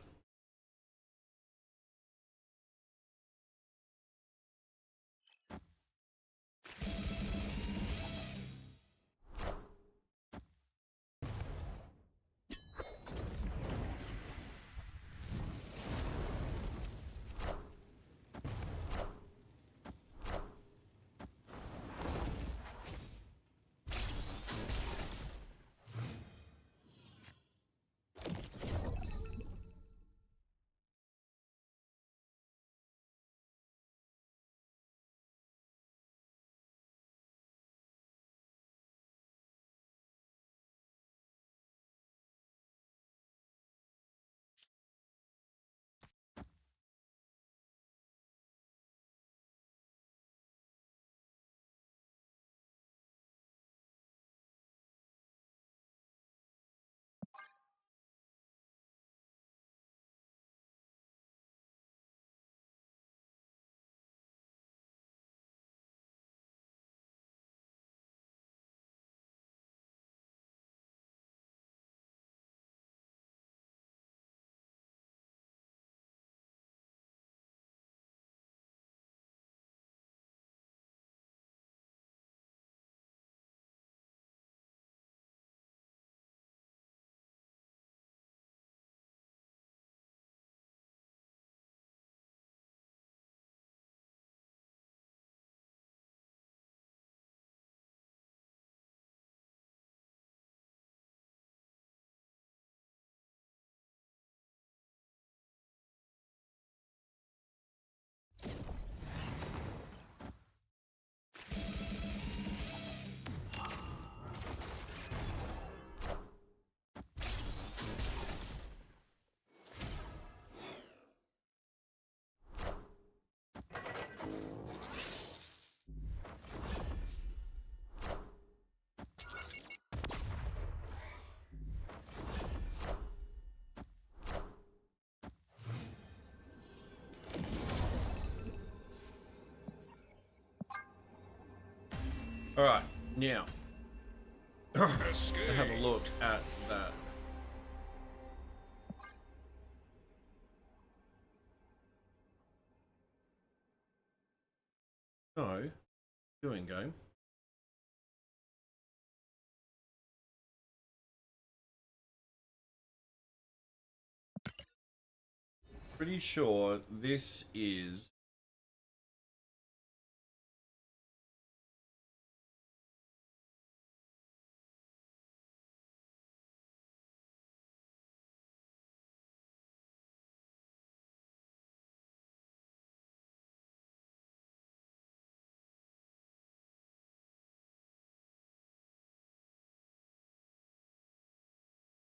All right, now have a look at that. So, doing game. Pretty sure this is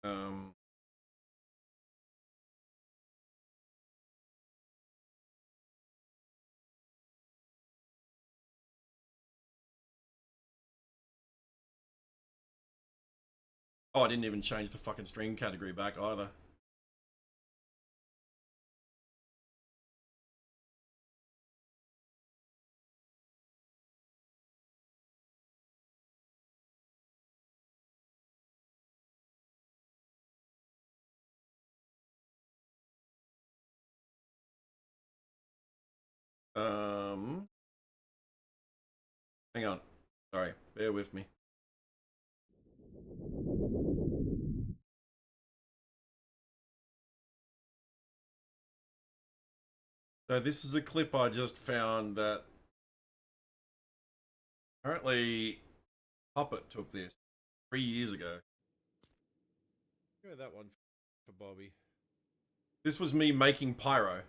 um oh, I didn't even change the fucking stream category back either. Hang on. Sorry, bear with me. So this is a clip I just found that apparently Puppet took this 3 years ago. Go that one for Bobby. This was me making pyro.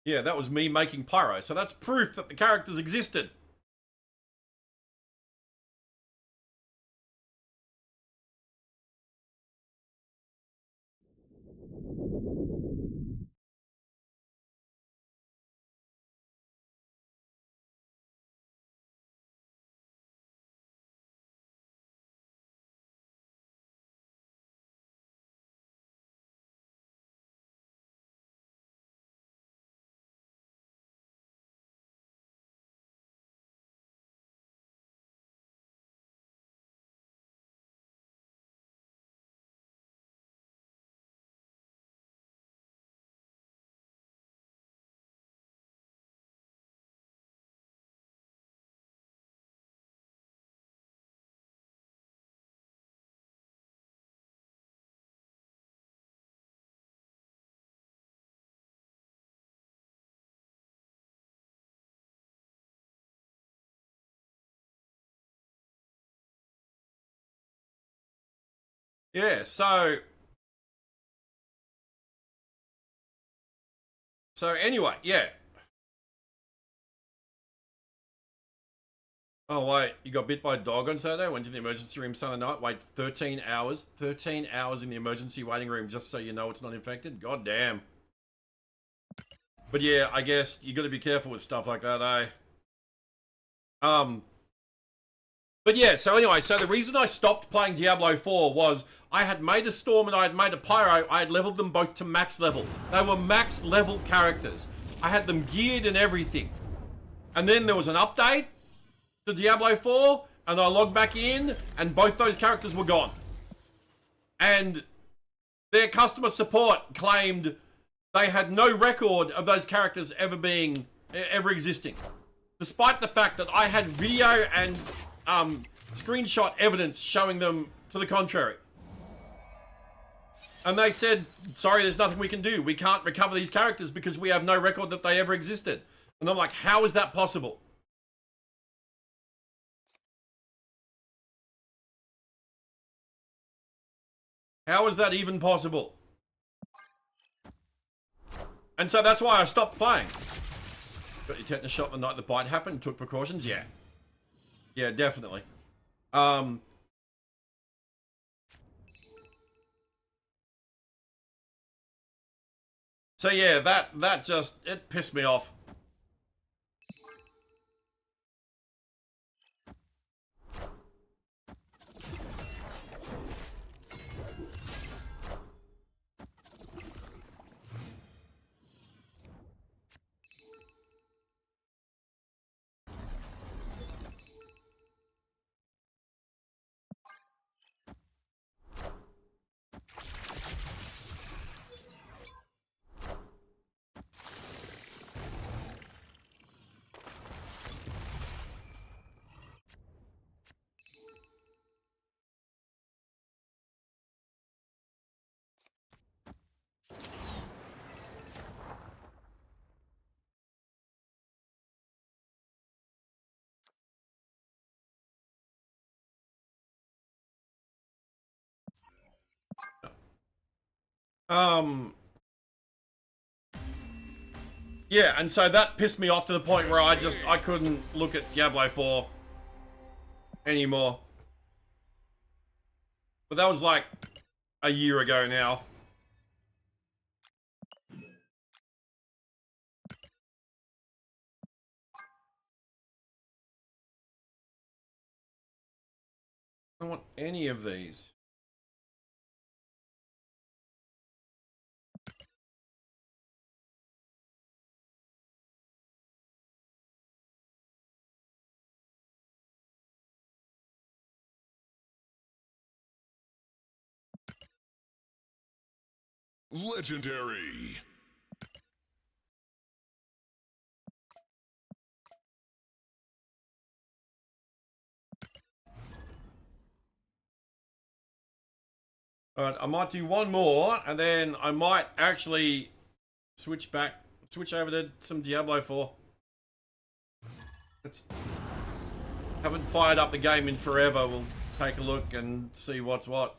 Yeah, that was me making pyro. So that's proof that the characters existed. Yeah, so anyway, yeah. Oh wait, you got bit by a dog on Saturday? Went to the emergency room Sunday night, wait 13 hours. 13 hours in the emergency waiting room just so you know it's not infected? God damn. But yeah, I guess you gotta be careful with stuff like that, eh? But yeah, so anyway, so the reason I stopped playing Diablo 4 was I had made a Storm and I had made a Pyro. I had leveled them both to max level. They were max level characters. I had them geared and everything. And then there was an update to Diablo 4, and I logged back in, and both those characters were gone. And their customer support claimed they had no record of those characters ever existing. Despite the fact that I had video and screenshot evidence showing them to the contrary. And they said, sorry, there's nothing we can do. We can't recover these characters because we have no record that they ever existed. And I'm like, how is that possible? How is that even possible? And so that's why I stopped playing. Got your tetanus shot the night the bite happened, took precautions? Yeah. Yeah, definitely. So yeah, that just, it pissed me off. Yeah, and so that pissed me off to the point where I couldn't look at Diablo 4 anymore. But that was like a year ago now. I don't want any of these. Legendary. Alright, I might do one more, and then I might actually switch over to some Diablo 4. Haven't fired up the game in forever. We'll take a look and see what's what.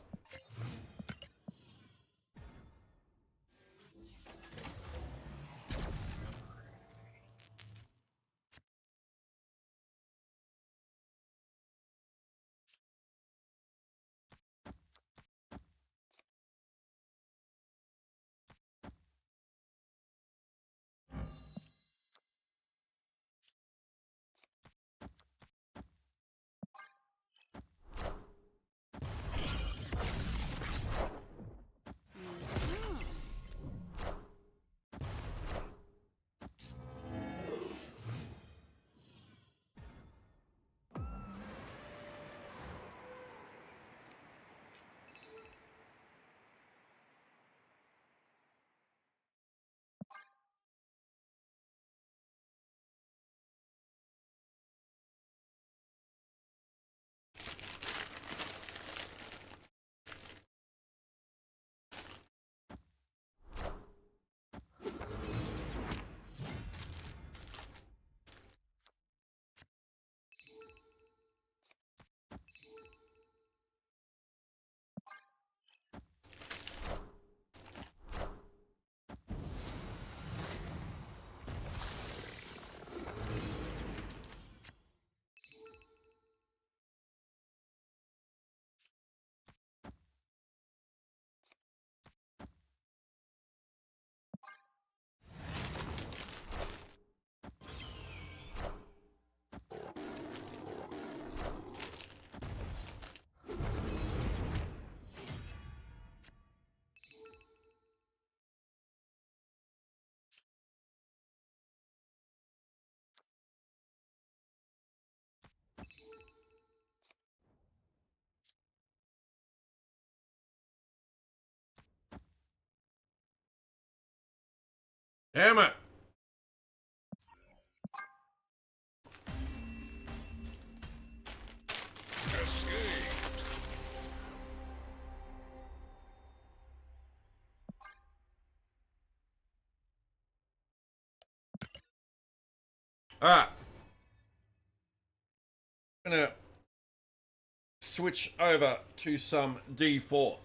Damn it! Alright. I'm gonna switch over to some D4.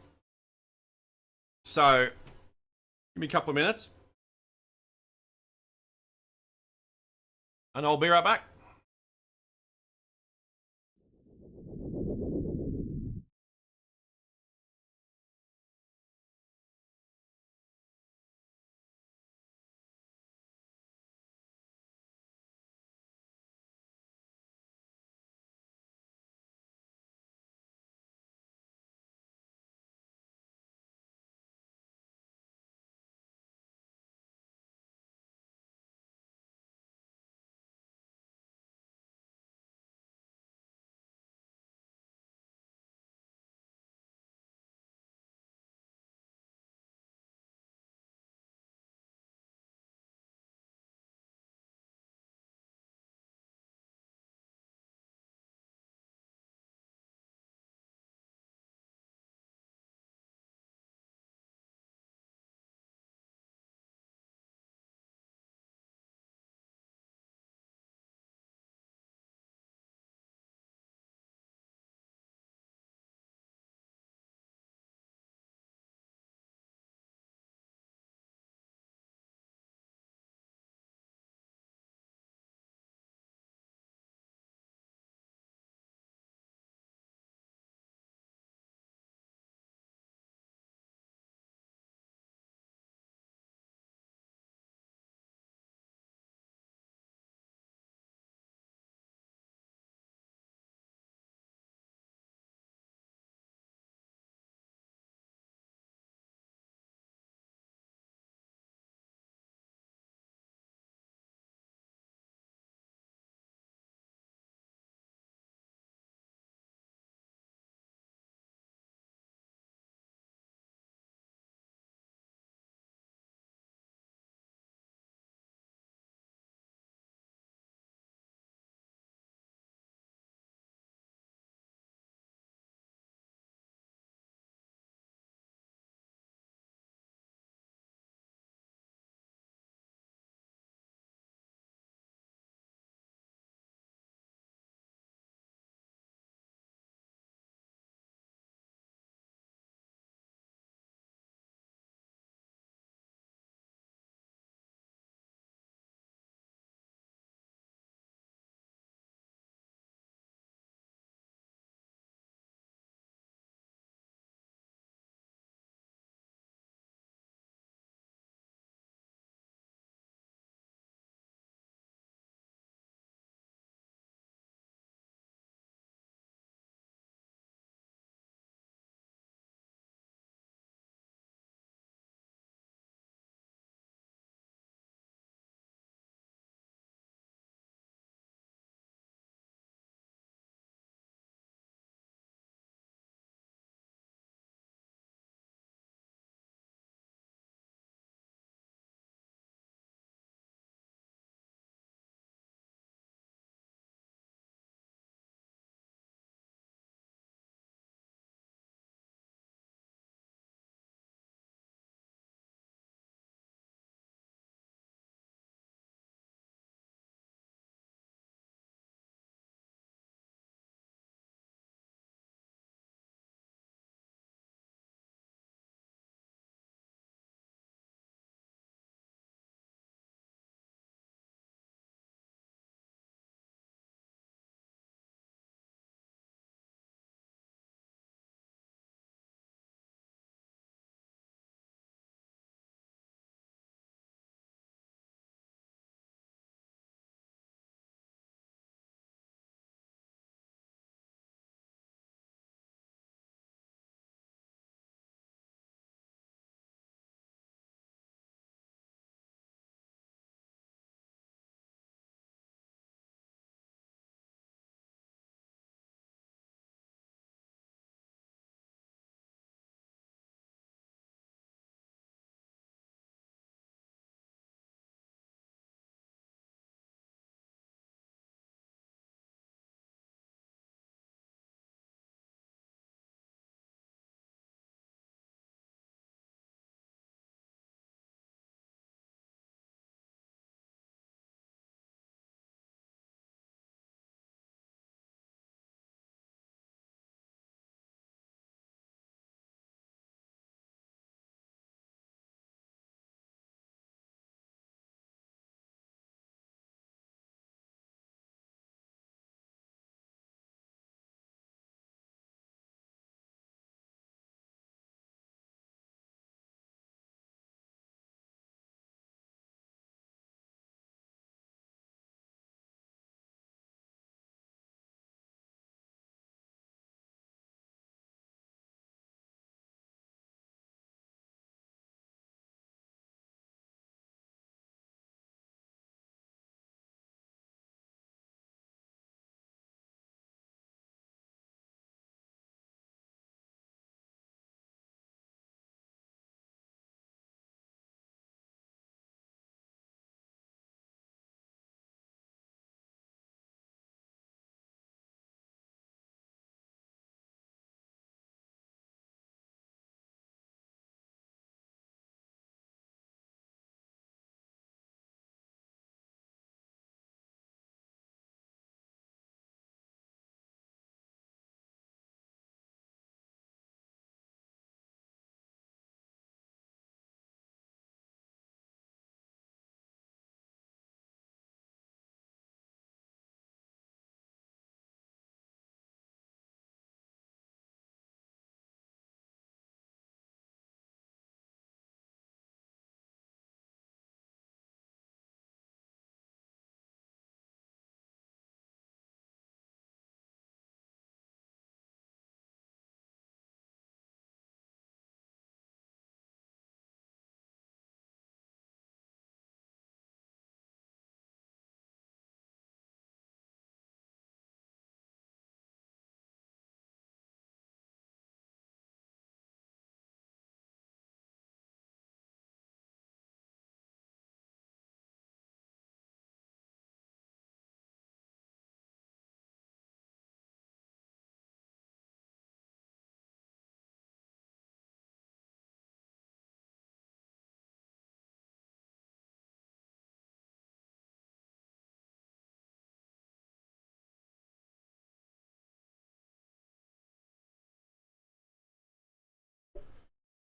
So, give me a couple of minutes. And I'll be right back.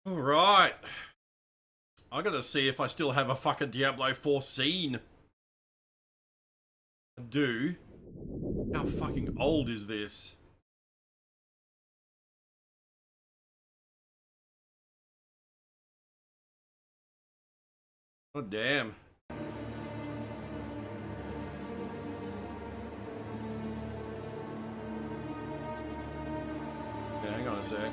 All right. I gotta see if I still have a fucking Diablo 4 scene. I do. How fucking old is this? Oh, damn. Yeah, hang on a sec.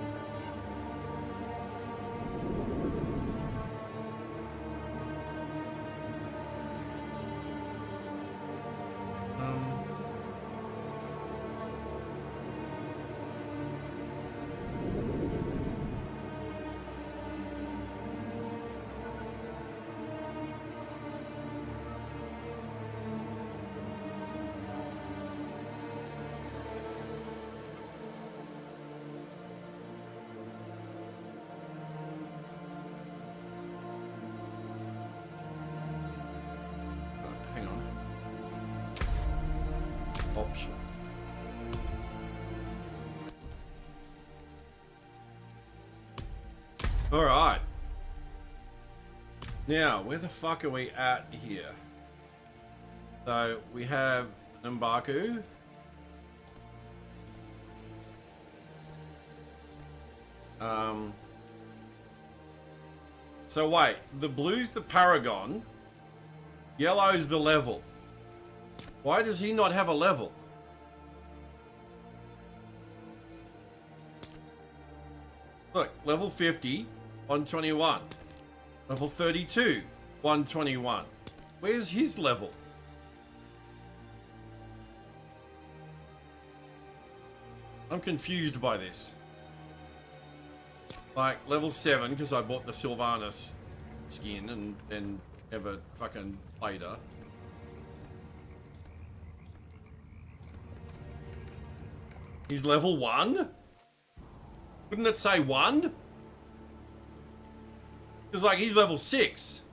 Hang on. Option. All right. Now, where the fuck are we at here? So we have M'Baku. So wait, the blue's the Paragon, yellow's the level. Why does he not have a level? Look, level 50, 121. Level 32, 121. Where's his level? I'm confused by this. Like, level 7, because I bought the Sylvanas skin and never fucking played her. He's level 1? Wouldn't it say 1? Because, like, he's level 6.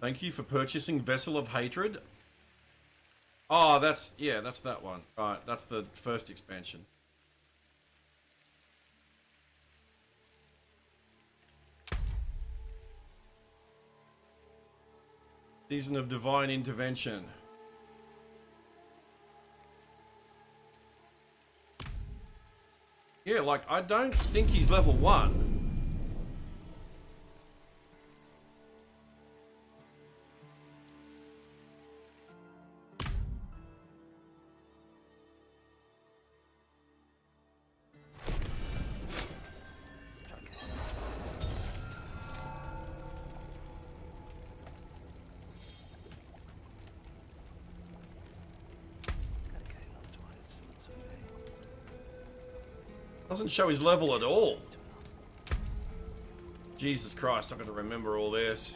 Thank you for purchasing Vessel of Hatred. Oh, that's that one. Right, that's the first expansion. Season of Divine Intervention. Yeah, like, I don't think he's level 1. Doesn't show his level at all. Jesus Christ, I'm going to remember all this.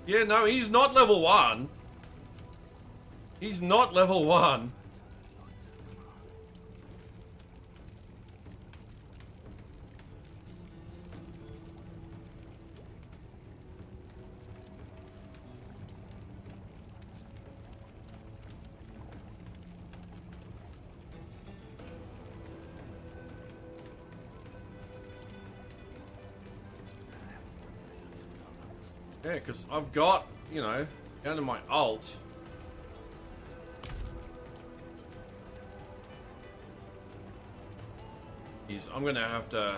Yeah, no, he's not level 1. He's not level 1. Yeah, because I've got, you know, down to my alt. I'm gonna have to...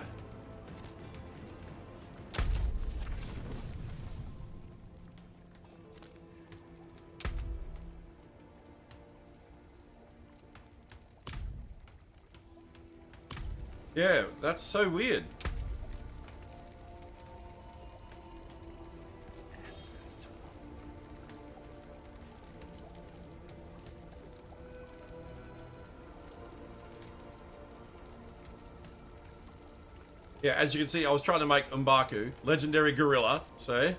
Yeah, that's so weird. Yeah, as you can see, I was trying to make M'Baku, legendary gorilla, see?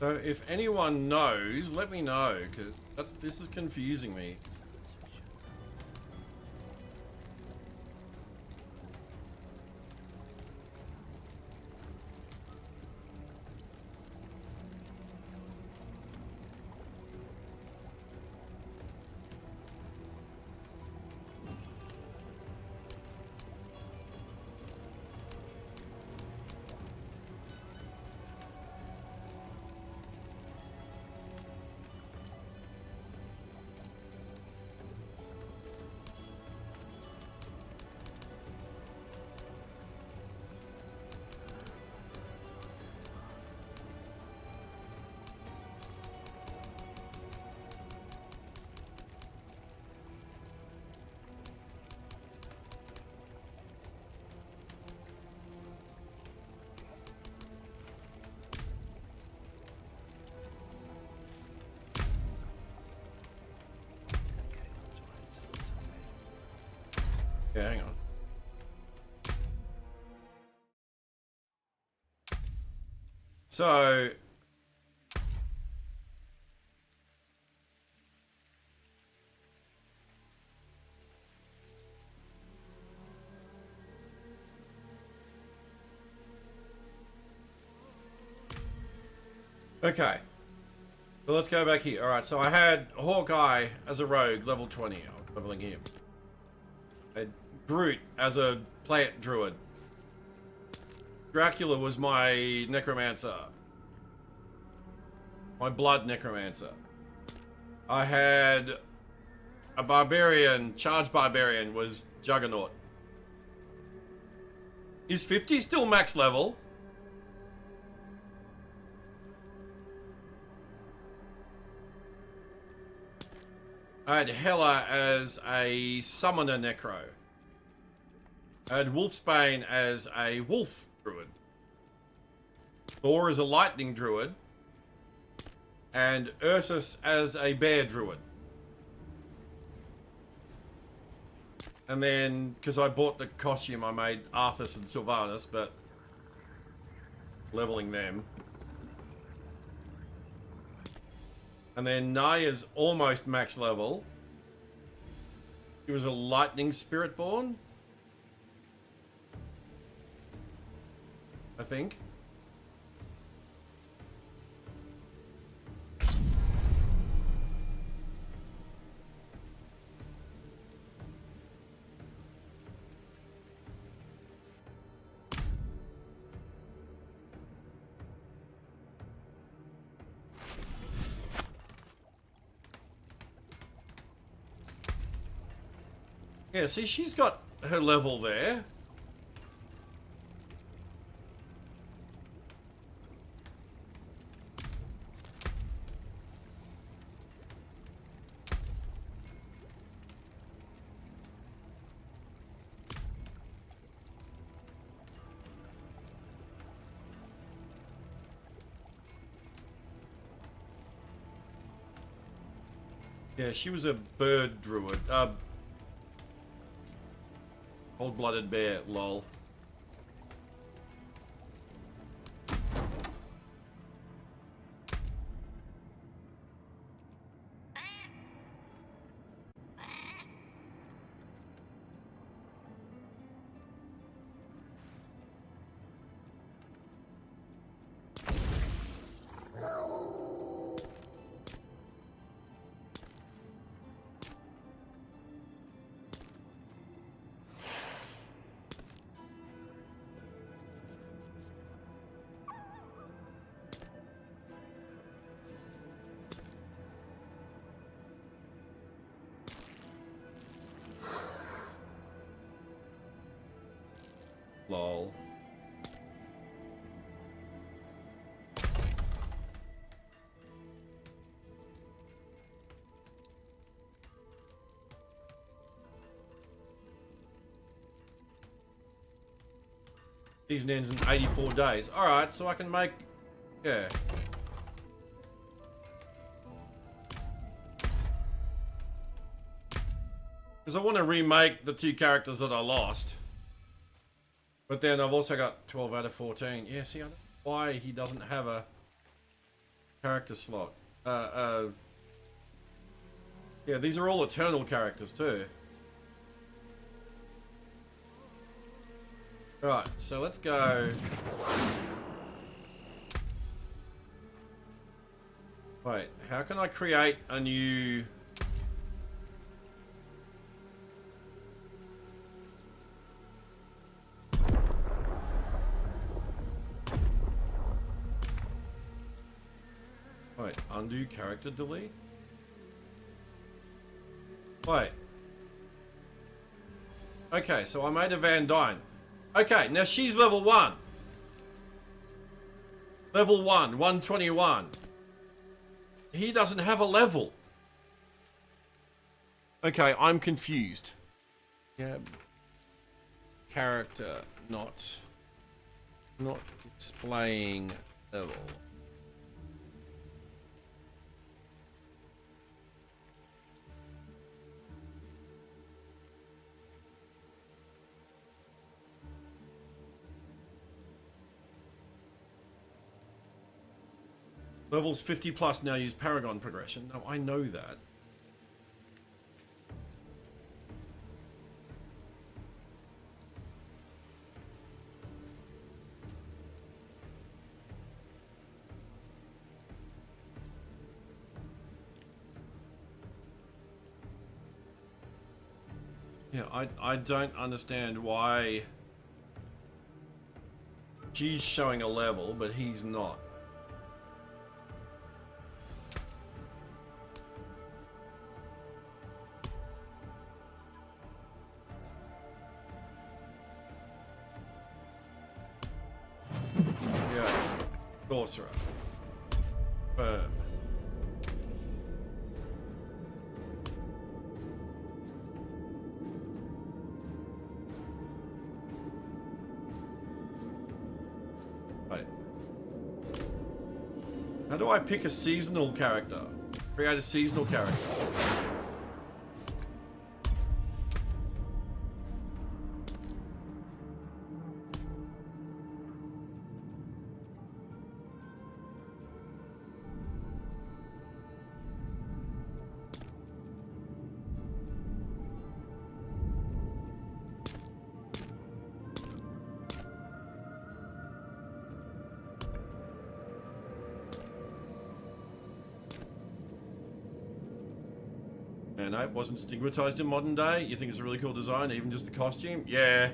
So if anyone knows, let me know, because this is confusing me. Yeah, hang on. So okay. So let's go back here. Alright, so I had Hawkeye as a rogue, level 20. I'm leveling him. I had Groot as a plant druid. Dracula was my necromancer. My blood necromancer. I had a barbarian, charged barbarian was Juggernaut. Is 50 still max level? I had Hela as a summoner necro. I had Wolfsbane as a wolf druid. Thor as a lightning druid. And Ursus as a bear druid. And then, because I bought the costume, I made Arthas and Sylvanas, but leveling them. And then Naya's almost max level. He was a lightning spirit born, I think. Yeah, see, she's got her level there. Yeah, she was a bird druid. Cold-blooded bear, lol. Lol. Season ends in 84 days. Alright, so I can make... Yeah. Because I want to remake the two characters that I lost. But then I've also got 12 out of 14. Yeah, see, I don't know why he doesn't have a... Character slot. Yeah, these are all eternal characters too. Right, so let's go. Wait, how can I create a new... Wait, undo character delete? Wait. Okay, so I made a Van Dyne. Okay, now she's level 1. Level 1, 121. He doesn't have a level. Okay, I'm confused. Yeah. Character not displaying level. Levels 50 plus now use Paragon progression. No, I know that. Yeah, I don't understand why she's showing a level, but he's not. Sorcerer. Firm. Wait. How do I pick a seasonal character? Create a seasonal character. And it wasn't stigmatized in modern day. You think it's a really cool design, even just the costume? Yeah.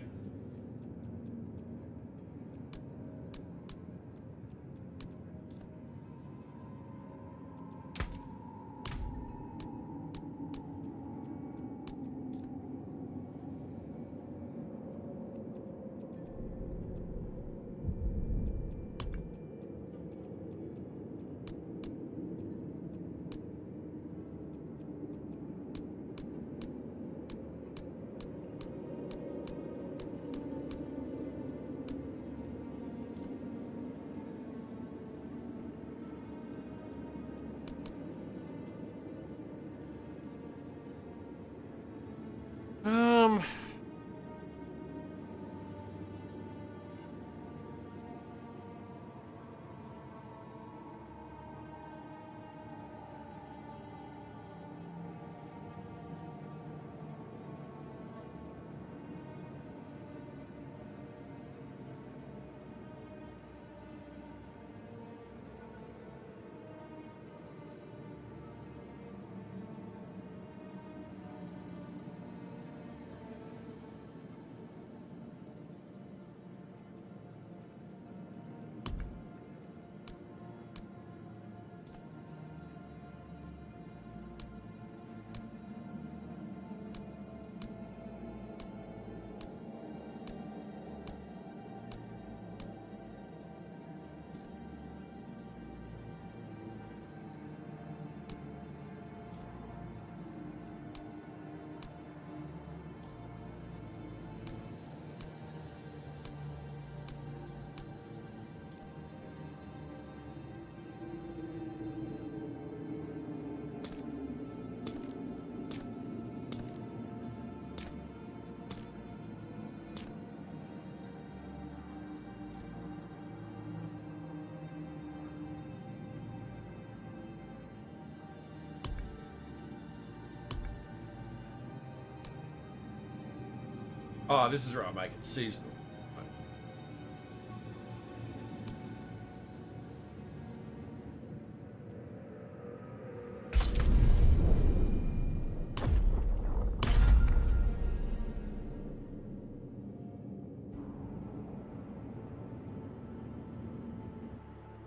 Oh, this is where I make it seasonal.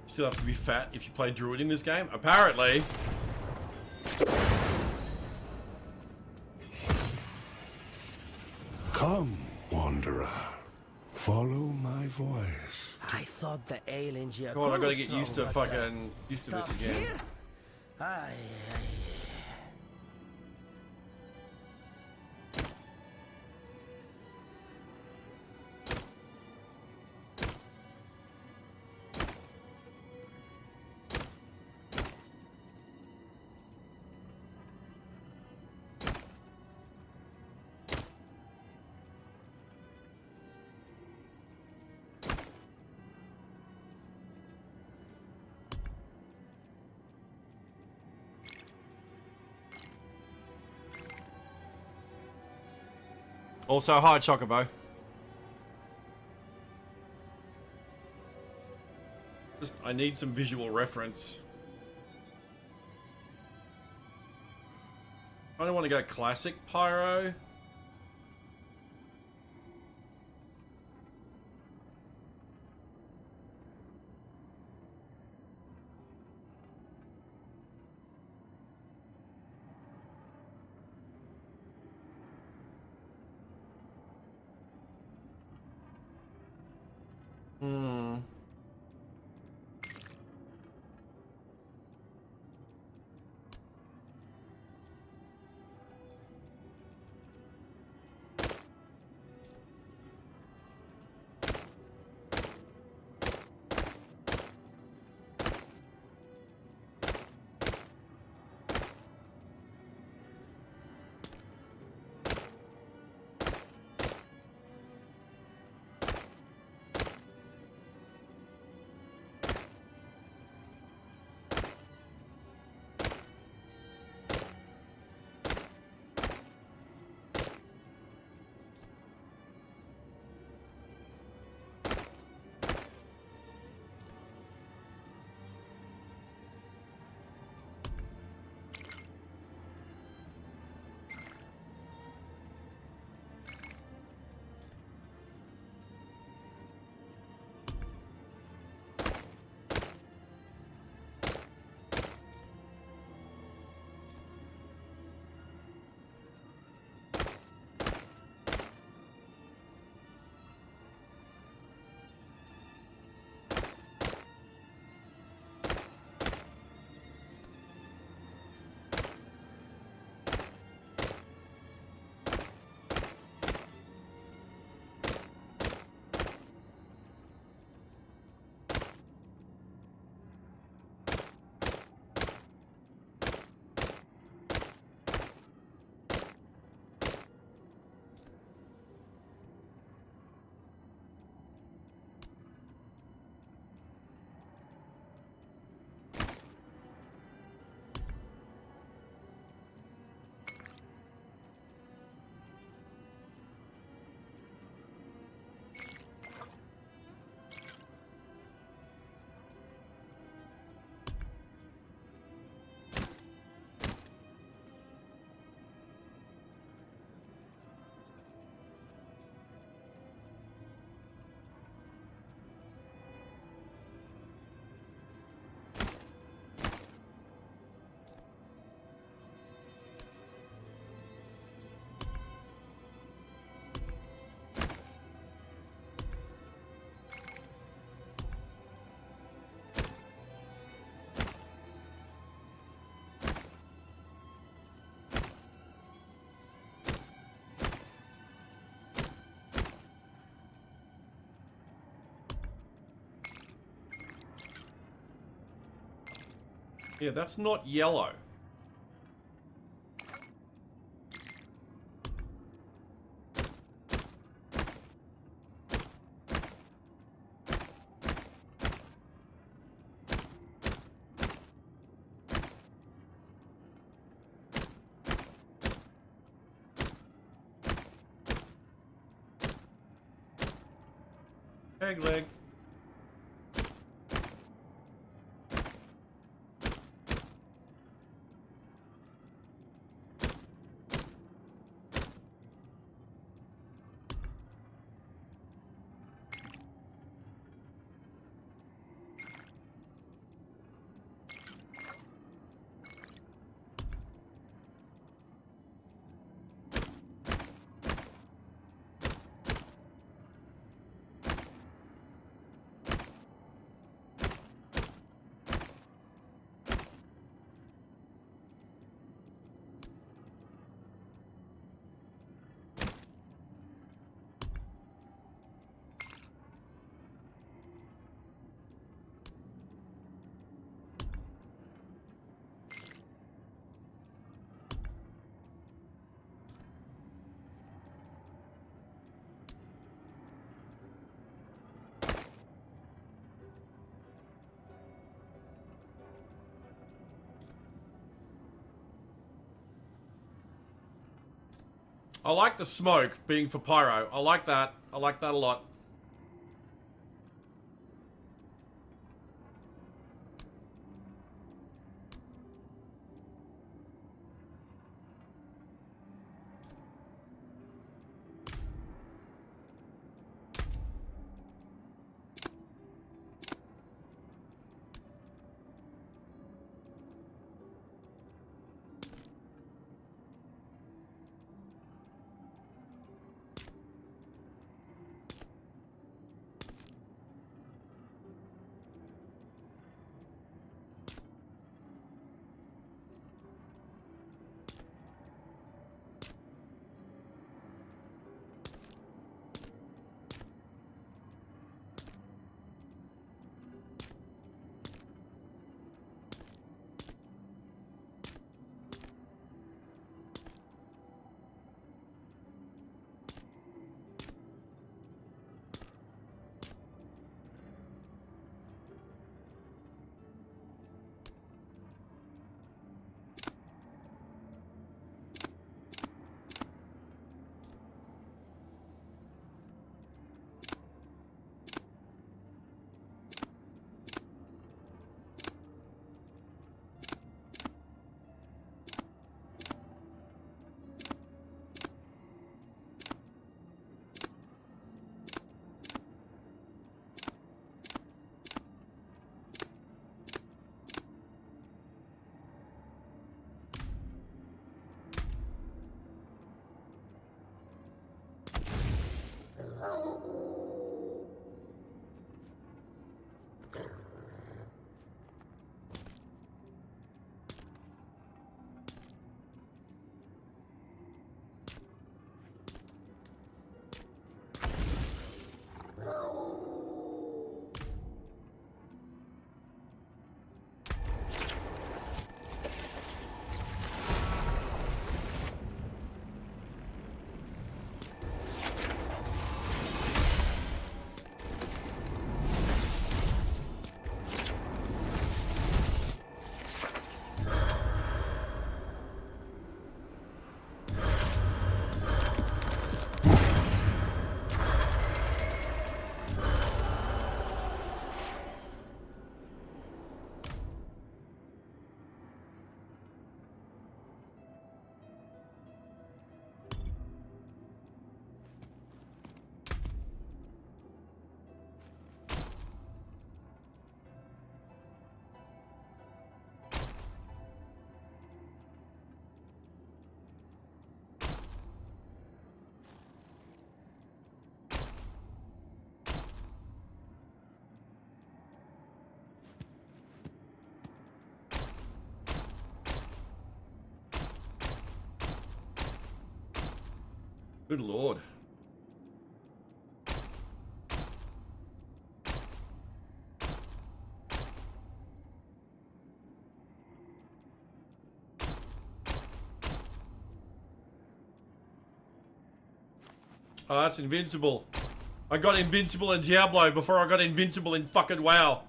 Still have to be fat if you play Druid in this game? Apparently. Come, wanderer. Follow my voice. I thought the ale in your God, I gotta get used to fucking used to this again. Aye. Also, hi Chocobo. Just, I need some visual reference. I don't want to go classic pyro. Yeah, that's not yellow. Egg leg. I like the smoke being for pyro. I like that. I like that a lot. Good lord. Oh, that's invincible. I got invincible in Diablo before I got invincible in fucking WoW.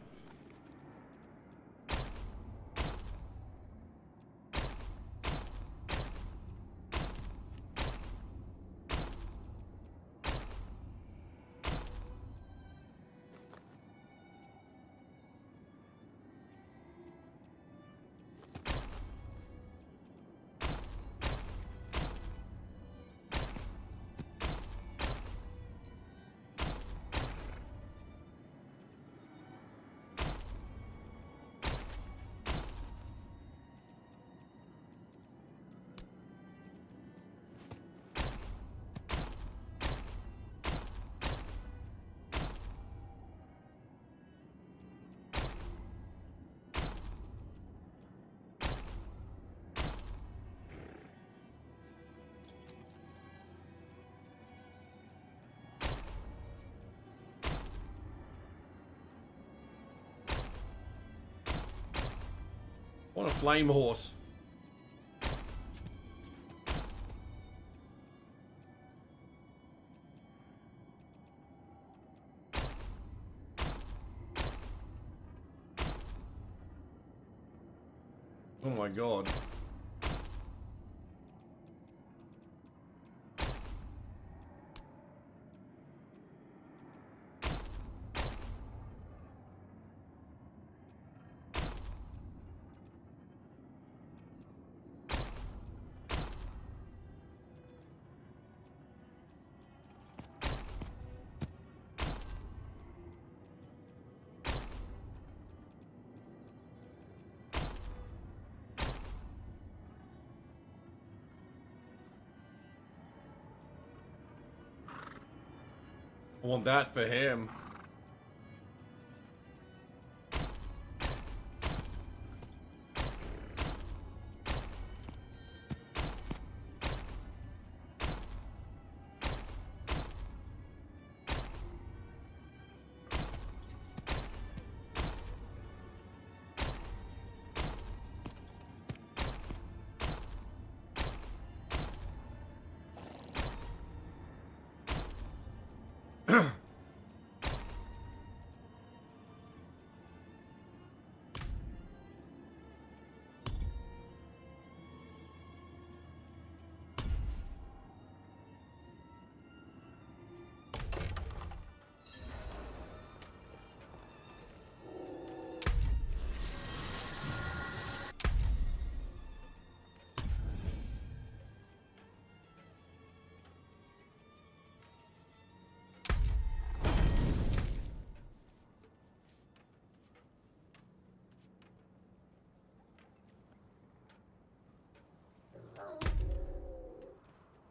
want a flame horse. Oh my god. I want that for him.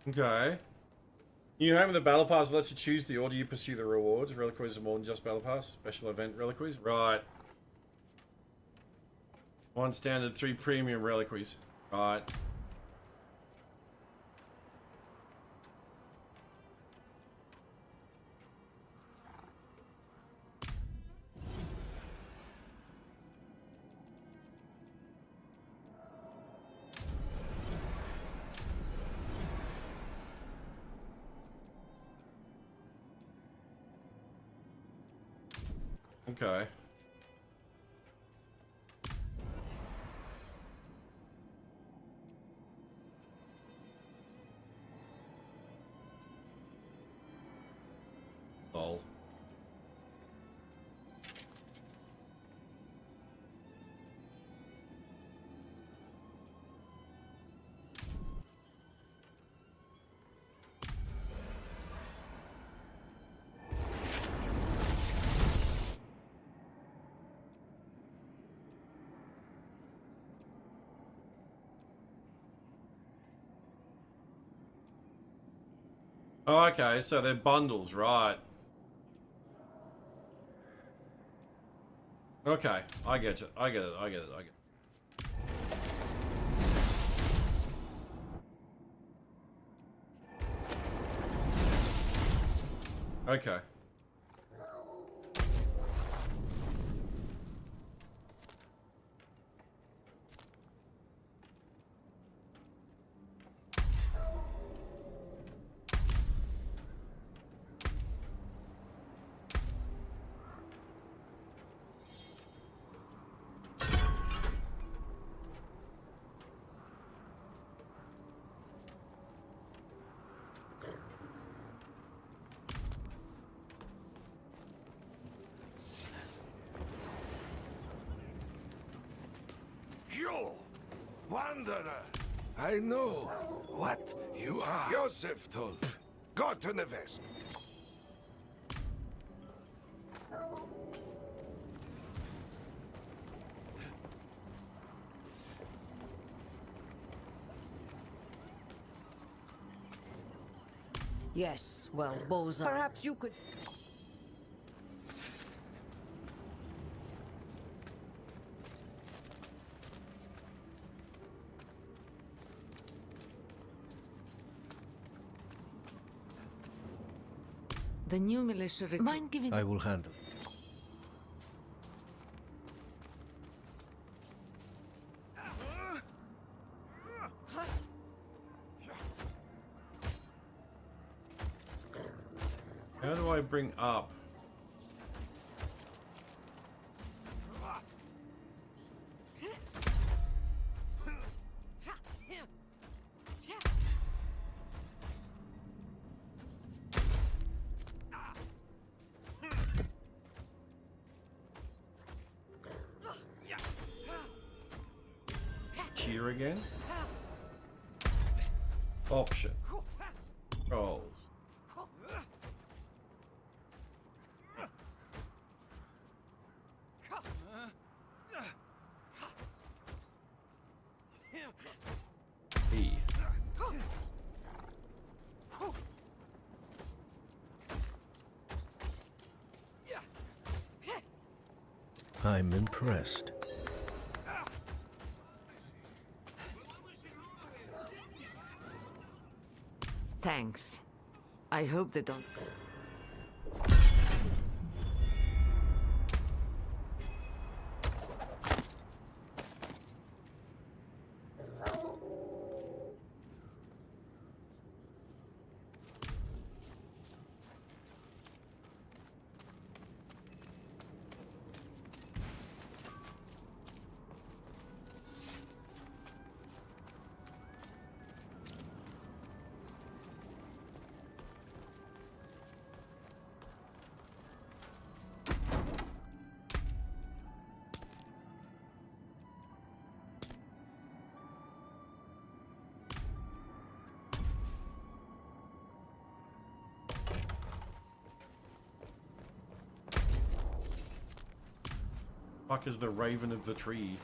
Okay. New home of the Battle Pass lets you choose the order you pursue the rewards. Reliquaries are more than just Battle Pass. Special event reliquaries. Right. 1 standard, 3 premium reliquaries. Right. Okay. Lol. Oh, okay, so they're bundles, right. Okay, I get it, I get it, I get it, I get it. Okay. You, wanderer. I know what you are. Joseph told. Go to the west. Yes, well, Boza. Perhaps you could. The new militia recruit. Mind giving. I will handle. How do I bring up? Here again? Option. Controls. E. I'm impressed. Thanks. I hope they don't. Fuck is the raven of the tree?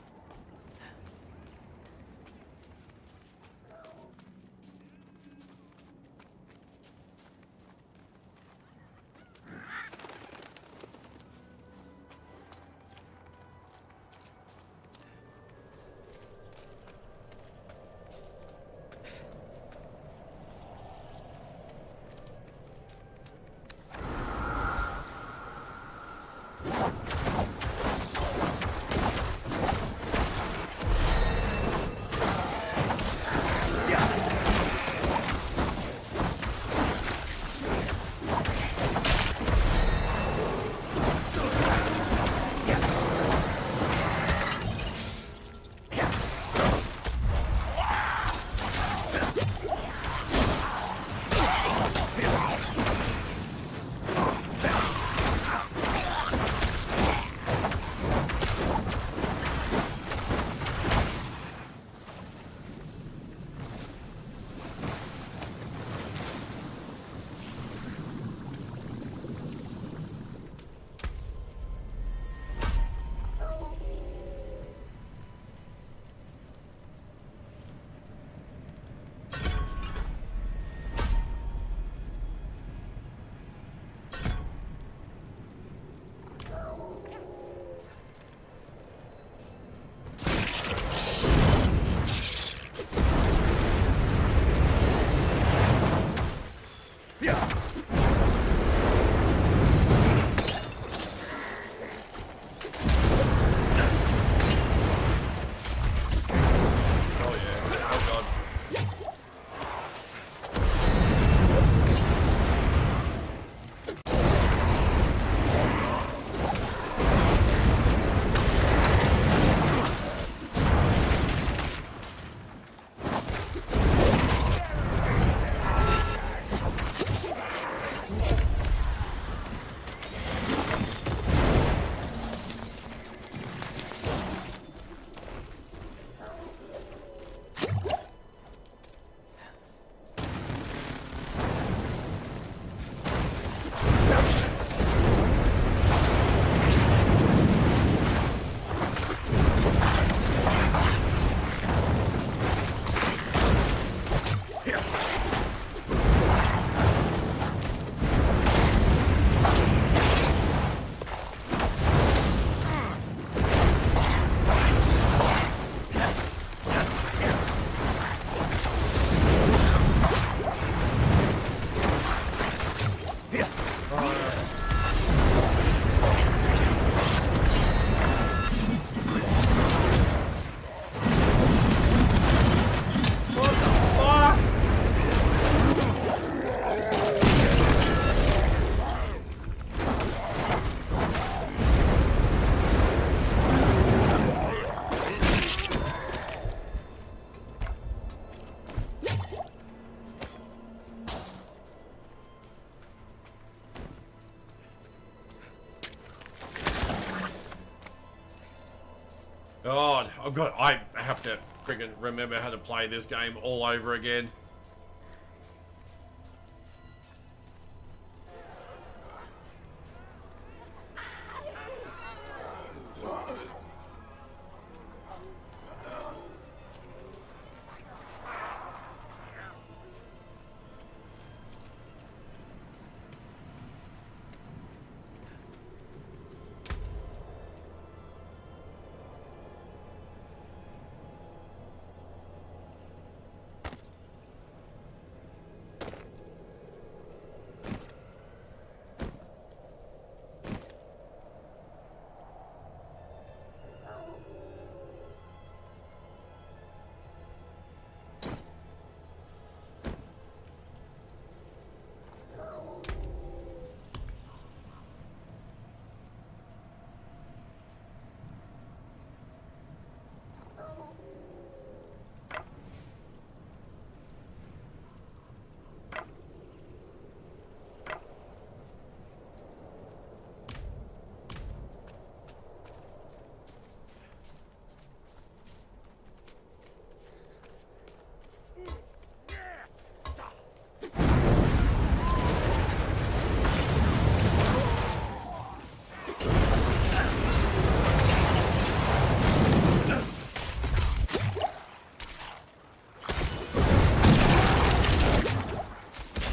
god, I have to freaking remember how to play this game all over again.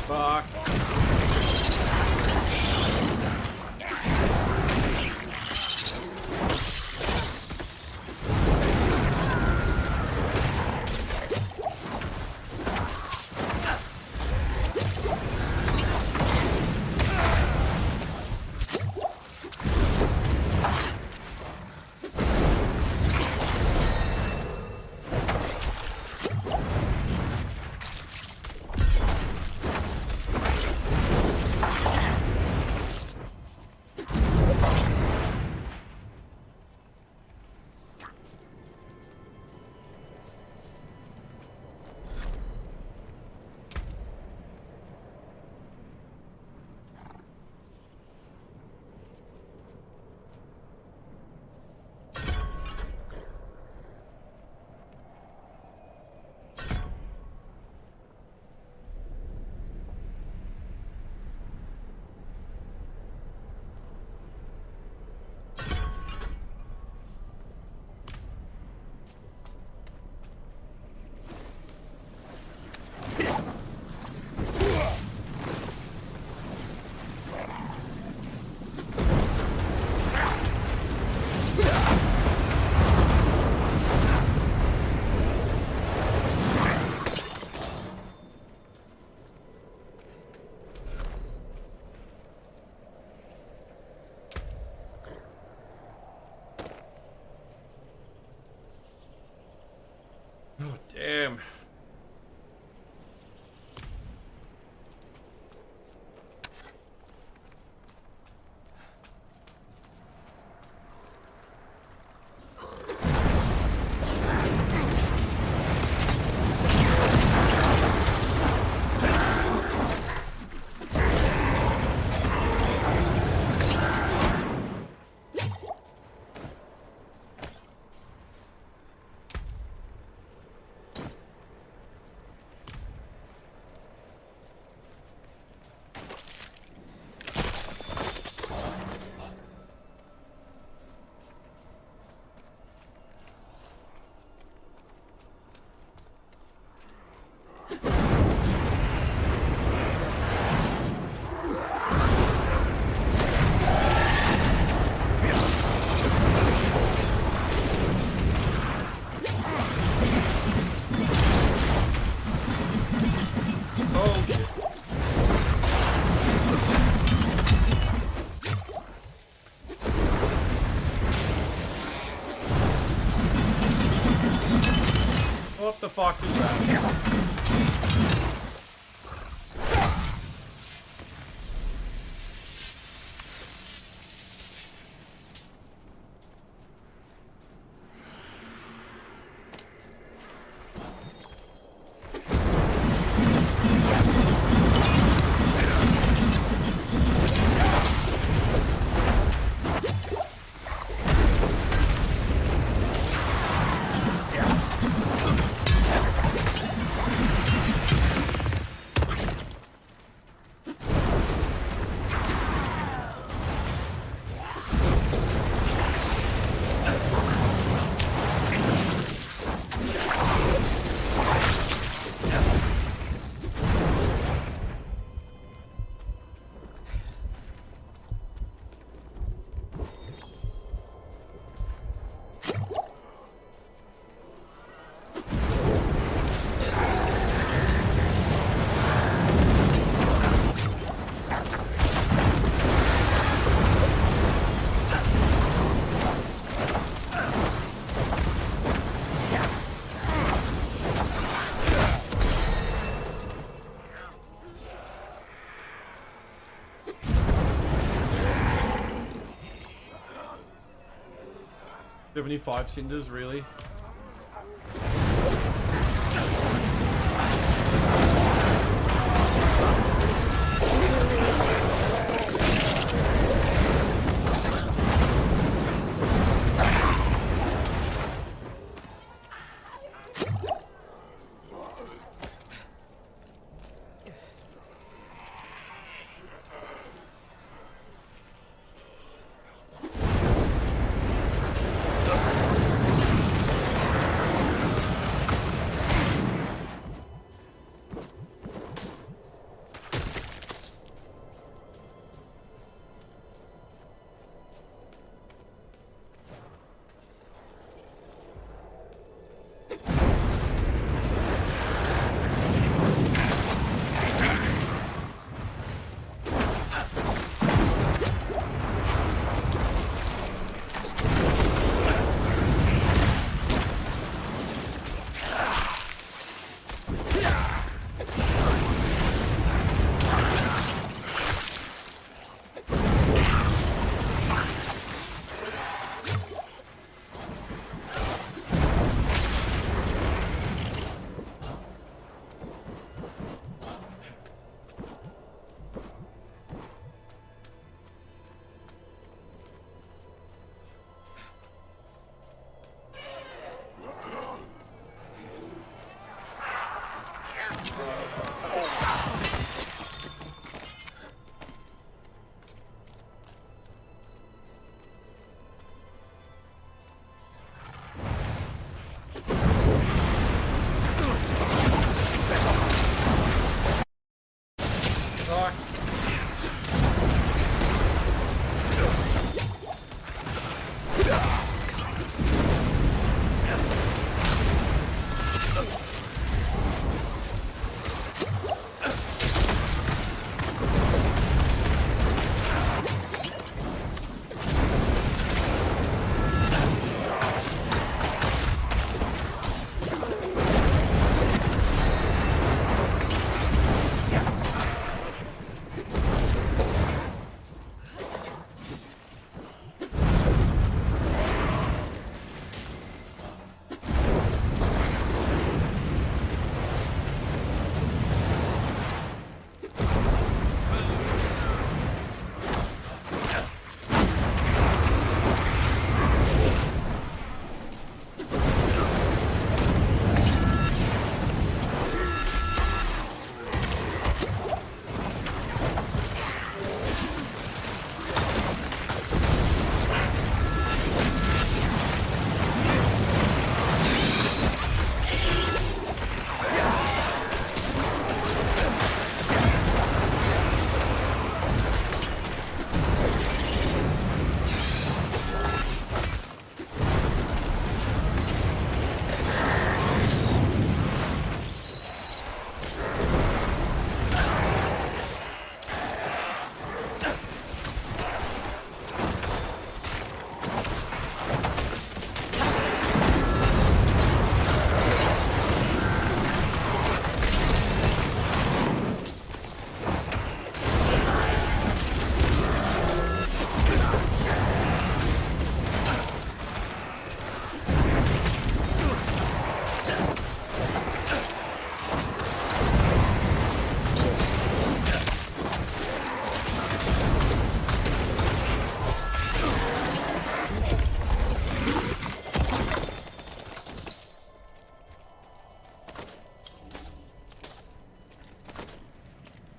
Fuck. Oh, damn. What the fuck is that? 75 cinders, really?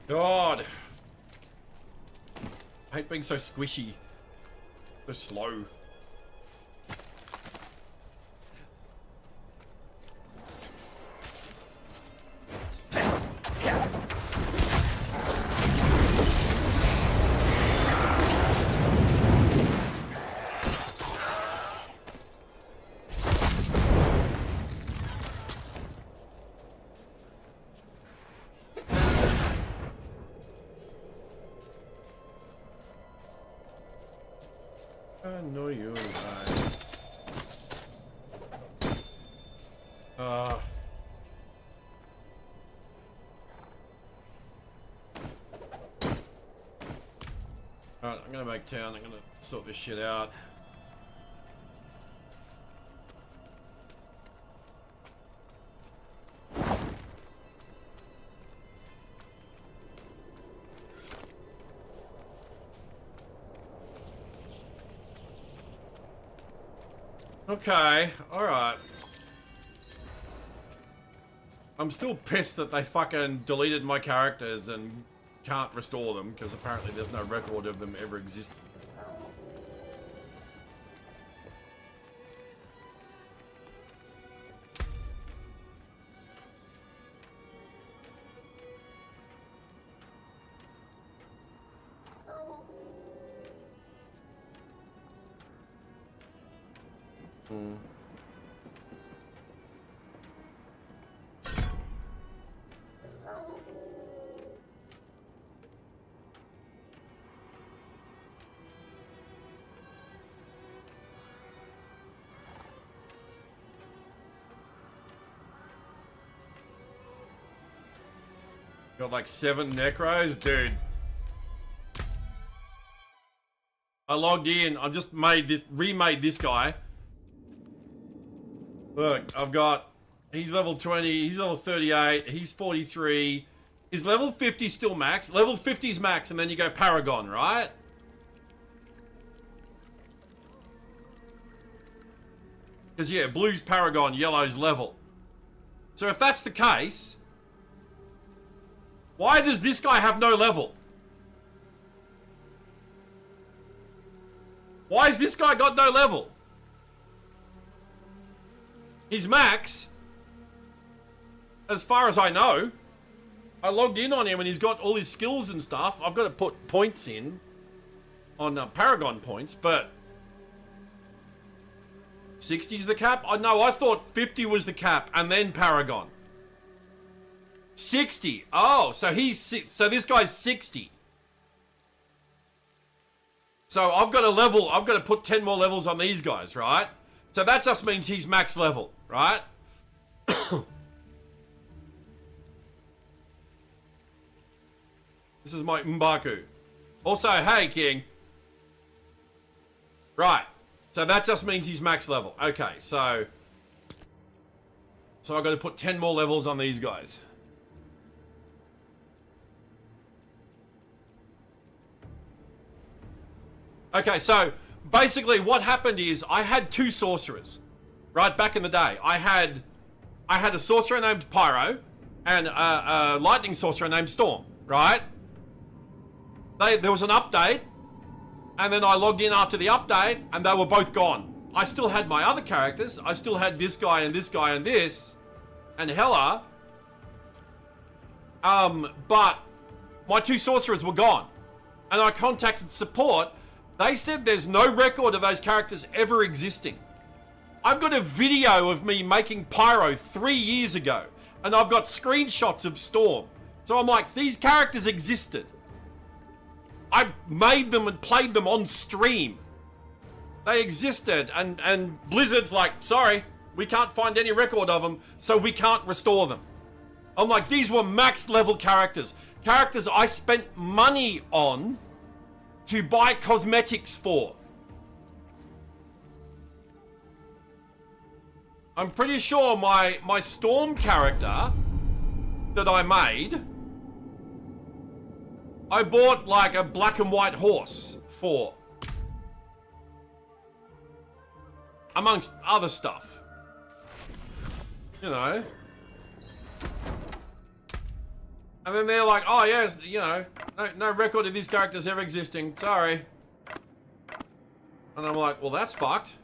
God. I hate being so squishy. So slow. I know you right. Alright, I'm gonna make town. I'm gonna sort this shit out. Okay, alright. I'm still pissed that they fucking deleted my characters and can't restore them, because apparently there's no record of them ever existing. Got like 7 necros, dude. I logged in. I just remade this guy. Look, I've got, he's level 20, he's level 38, he's 43. Is level 50 still max? Level 50 is max, and then you go Paragon, right? Because yeah, blue's Paragon, yellow's level. So if that's the case, why does this guy have no level? Why has this guy got no level? He's max. As far as I know. I logged in on him and he's got all his skills and stuff. I've got to put points in on Paragon points, but 60 is the cap? Oh, no, I thought 50 was the cap and then Paragon. 60. Oh, so this guy's 60. So I've got to put 10 more levels on these guys, right? So that just means he's max level, right? This is my M'Baku. Also, hey, King. Right. So that just means he's max level. Okay, so I've got to put 10 more levels on these guys. Okay, so basically what happened is I had 2 sorcerers, right, back in the day. I had a sorcerer named Pyro and a lightning sorcerer named Storm, right? There was an update, and then I logged in after the update, and they were both gone. I still had my other characters. I still had this guy and this guy and this, and Hela. But my 2 sorcerers were gone, and I contacted support. They said there's no record of those characters ever existing. I've got a video of me making Pyro 3 years ago, and I've got screenshots of Storm. So I'm like, these characters existed. I made them and played them on stream. They existed, and Blizzard's like, sorry, we can't find any record of them, so we can't restore them. I'm like, these were max level characters. Characters I spent money on to buy cosmetics for. I'm pretty sure my Storm character that I made, I bought like a black and white horse for. Amongst other stuff. You know. And then they're like, oh yes, you know, no record of these characters ever existing. Sorry. And I'm like, well, that's fucked.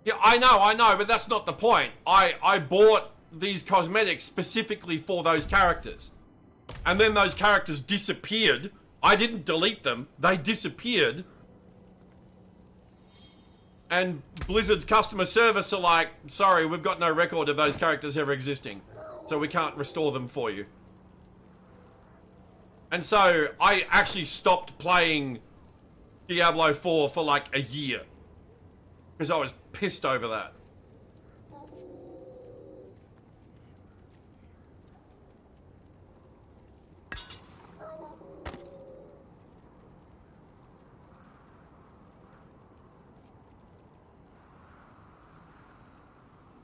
Yeah, I know, but that's not the point. I bought these cosmetics specifically for those characters. And then those characters disappeared. I didn't delete them. They disappeared. And Blizzard's customer service are like, sorry, we've got no record of those characters ever existing. So we can't restore them for you. And so I actually stopped playing Diablo4 for like a year. Because I was pissed over that.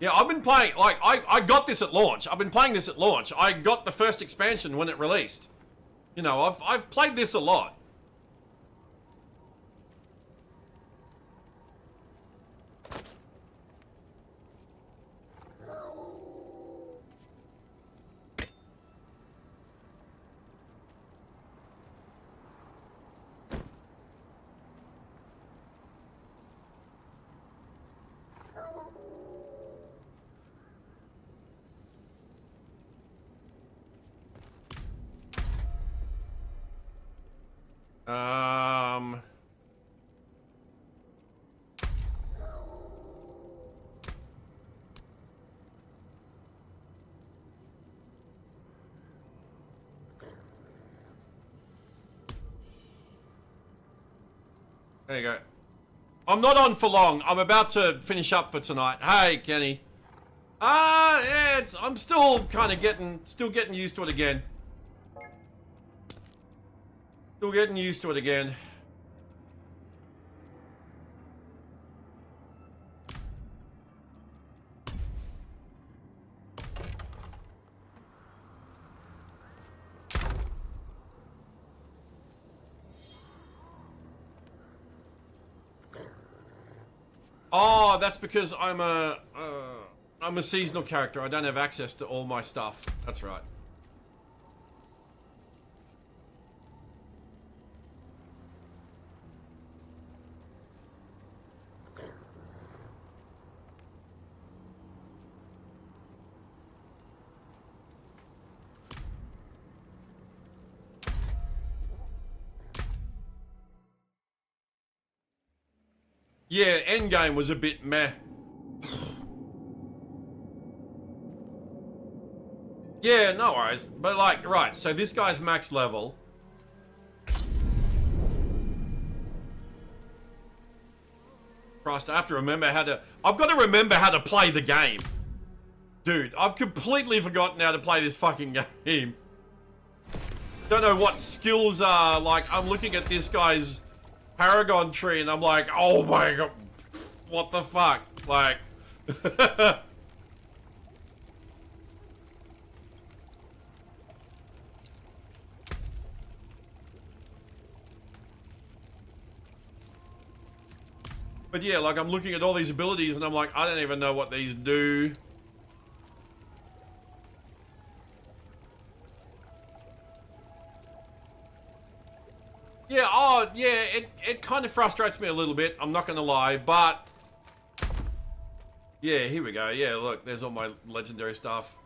Yeah, I've been playing, like, I got this at launch. I've been playing this at launch. I got the first expansion when it released. You know, I've played this a lot. There you go. I'm not on for long. I'm about to finish up for tonight. Hey, Kenny. Yeah, I'm still kind of getting used to it again. Still getting used to it again. Oh, that's because I'm a seasonal character. I don't have access to all my stuff. That's right. Yeah, Endgame was a bit meh. Yeah, no worries. But like, right, so this guy's max level. Christ, I have to remember how to... I've got to remember how to play the game. Dude, I've completely forgotten how to play this fucking game. Don't know what skills are. Like, I'm looking at this guy's Paragon tree and I'm like, oh my god, what the fuck? Like... But yeah, like I'm looking at all these abilities and I'm like, I don't even know what these do. Yeah, oh, yeah, it kind of frustrates me a little bit, I'm not gonna lie, but... Yeah, here we go, yeah, look, there's all my legendary stuff.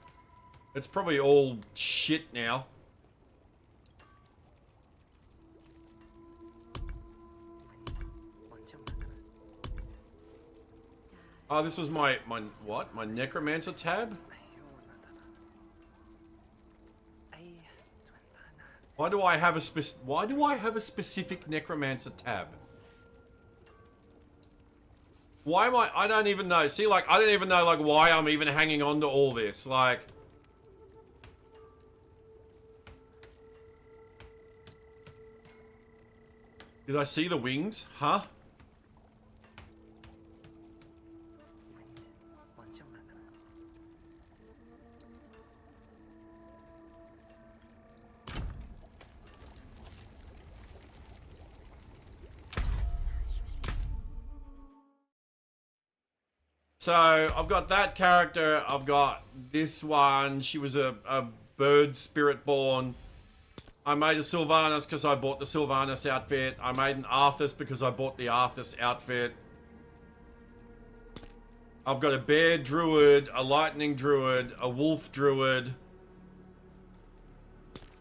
It's probably all shit now. Oh, this was my what? My Necromancer tab? Why do I have a specific Necromancer tab? Why am I don't even know. See, like, I don't even know, like, why I'm even hanging on to all this. Like... Did I see the wings? Huh? So, I've got that character, I've got this one, she was a bird spirit born. I made a Sylvanas because I bought the Sylvanas outfit. I made an Arthas because I bought the Arthas outfit. I've got a bear druid, a lightning druid, a wolf druid,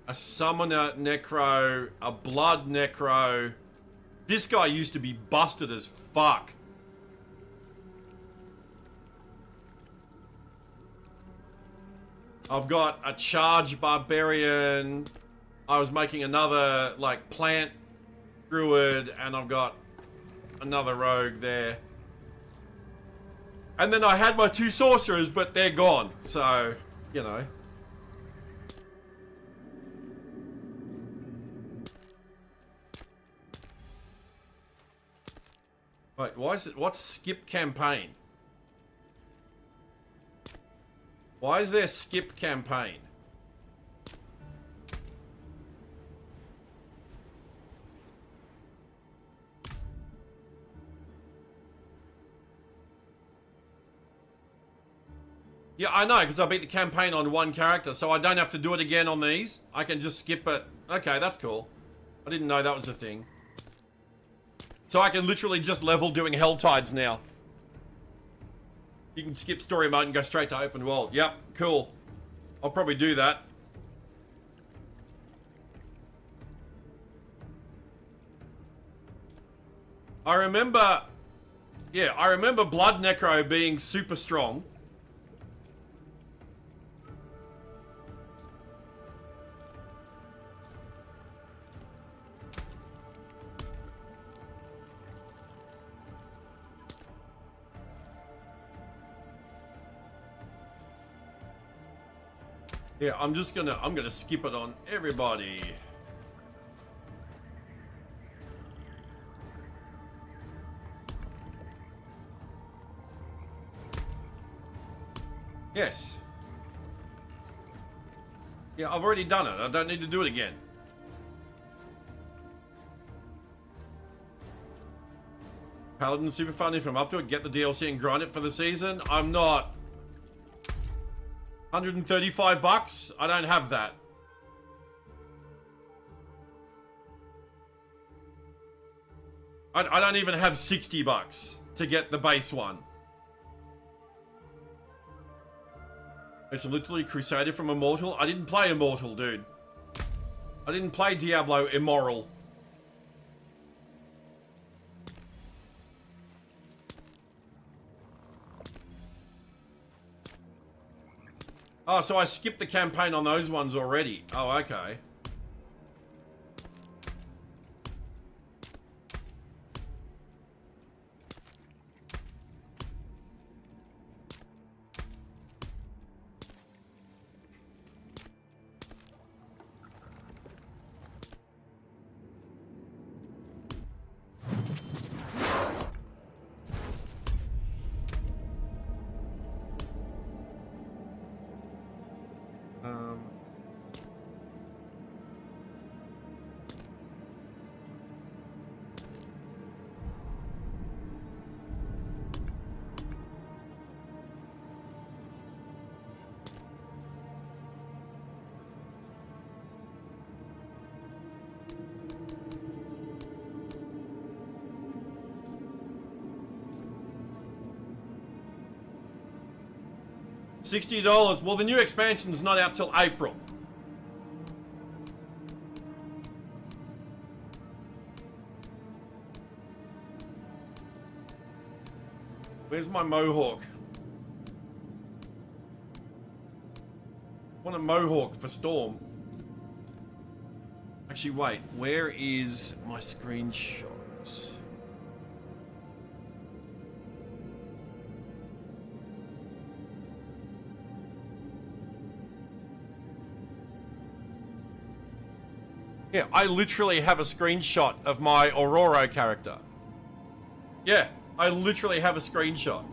a summoner necro, a blood necro. This guy used to be busted as fuck. I've got a charge barbarian. I was making another, like, plant druid, and I've got another rogue there. And then I had my two sorcerers, but they're gone. So, you know. Wait, why is it... What's skip campaign? Why is there skip campaign? Yeah, I know, because I beat the campaign on one character, so I don't have to do it again on these. I can just skip it. Okay, that's cool. I didn't know that was a thing. So I can literally just level doing Helltides now. You can skip story mode and go straight to open world. Yep, cool. I'll probably do that. I remember Blood Necro being super strong. Yeah, I'm gonna skip it on everybody. Yes. Yeah, I've already done it. I don't need to do it again. Paladin super fun if I'm up to it. Get the DLC and grind it for the season. I'm not. 135 bucks? I don't have that. I don't even have 60 bucks to get the base one. It's literally Crusader from Immortal. I didn't play Immortal, dude. I didn't play Diablo Immoral. Oh, so I skipped the campaign on those ones already. Oh, okay. $60. Well, the new expansion's not out till April. Where's my Mohawk? I want a Mohawk for Storm. Actually, wait. Where is my screenshots? Yeah, I literally have a screenshot of my Aurora character. Yeah, I literally have a screenshot.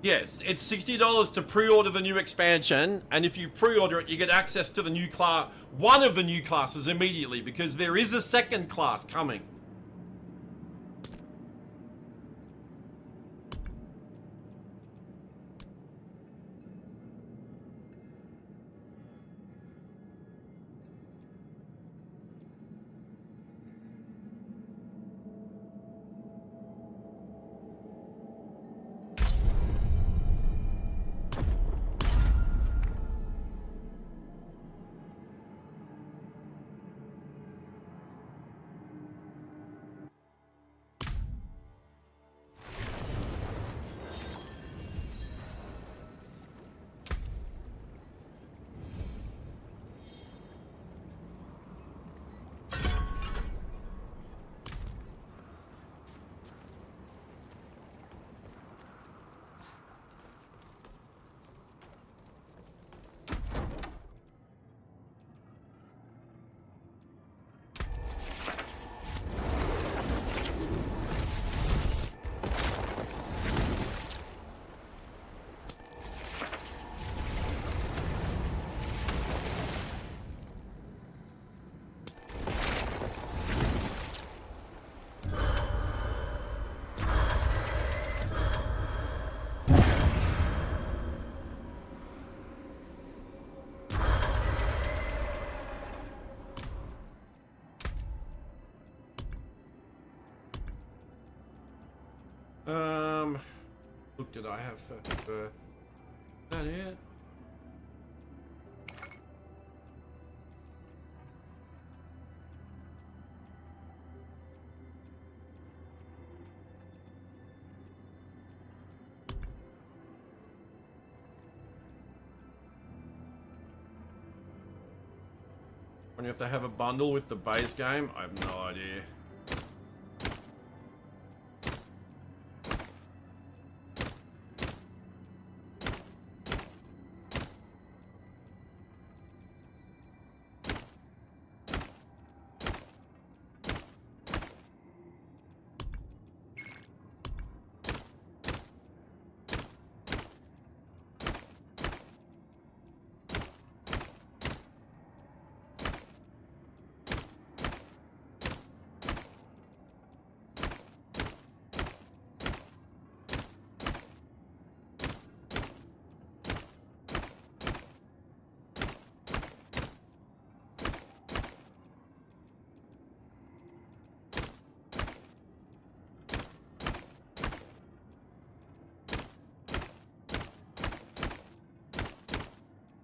Yes, it's $60 to pre-order the new expansion, and if you pre-order it, you get access to the new class, one of the new classes immediately, because there is a second class coming. Look, did I have for that it? Wonder if they have a bundle with the base game. I have no idea.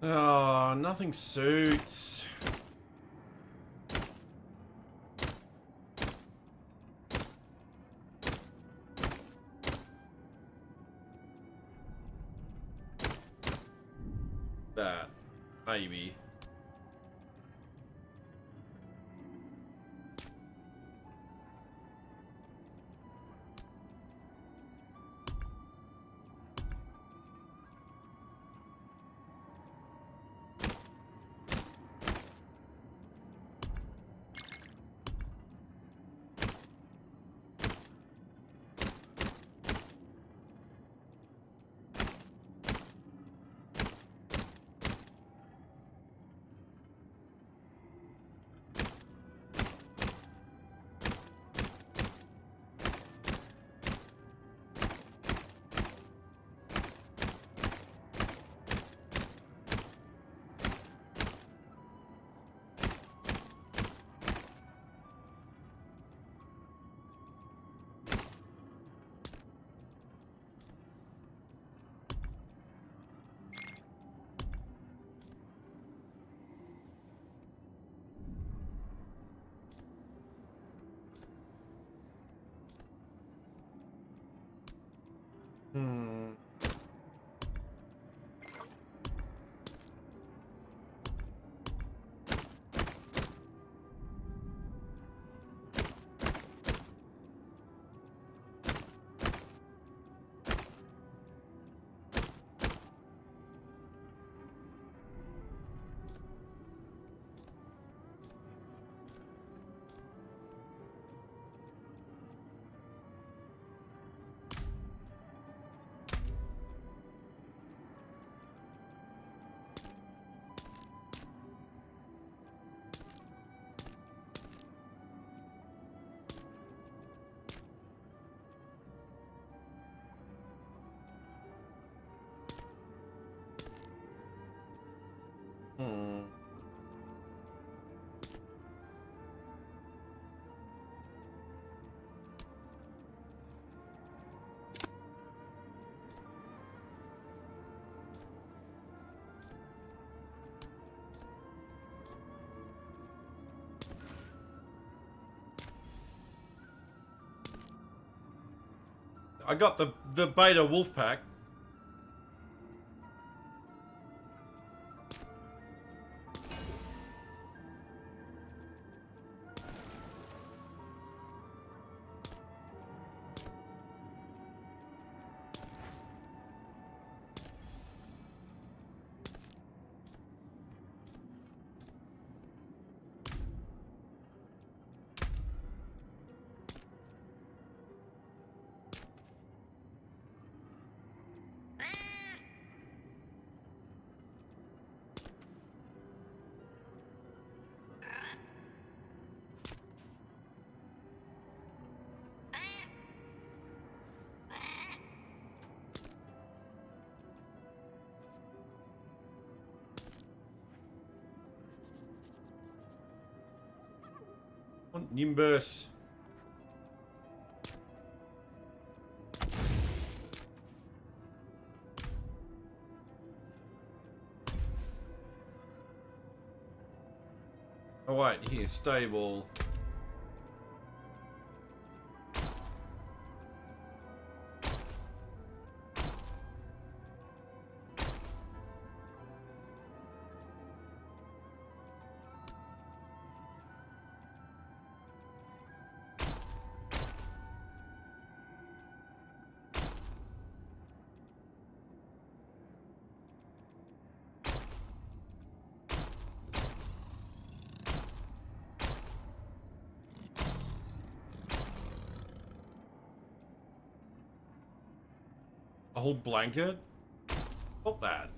Oh, nothing suits. That, maybe. Hmm. Hmm. I got the beta wolf pack. Nimbus. Oh wait, here, stable. A whole blanket? What that?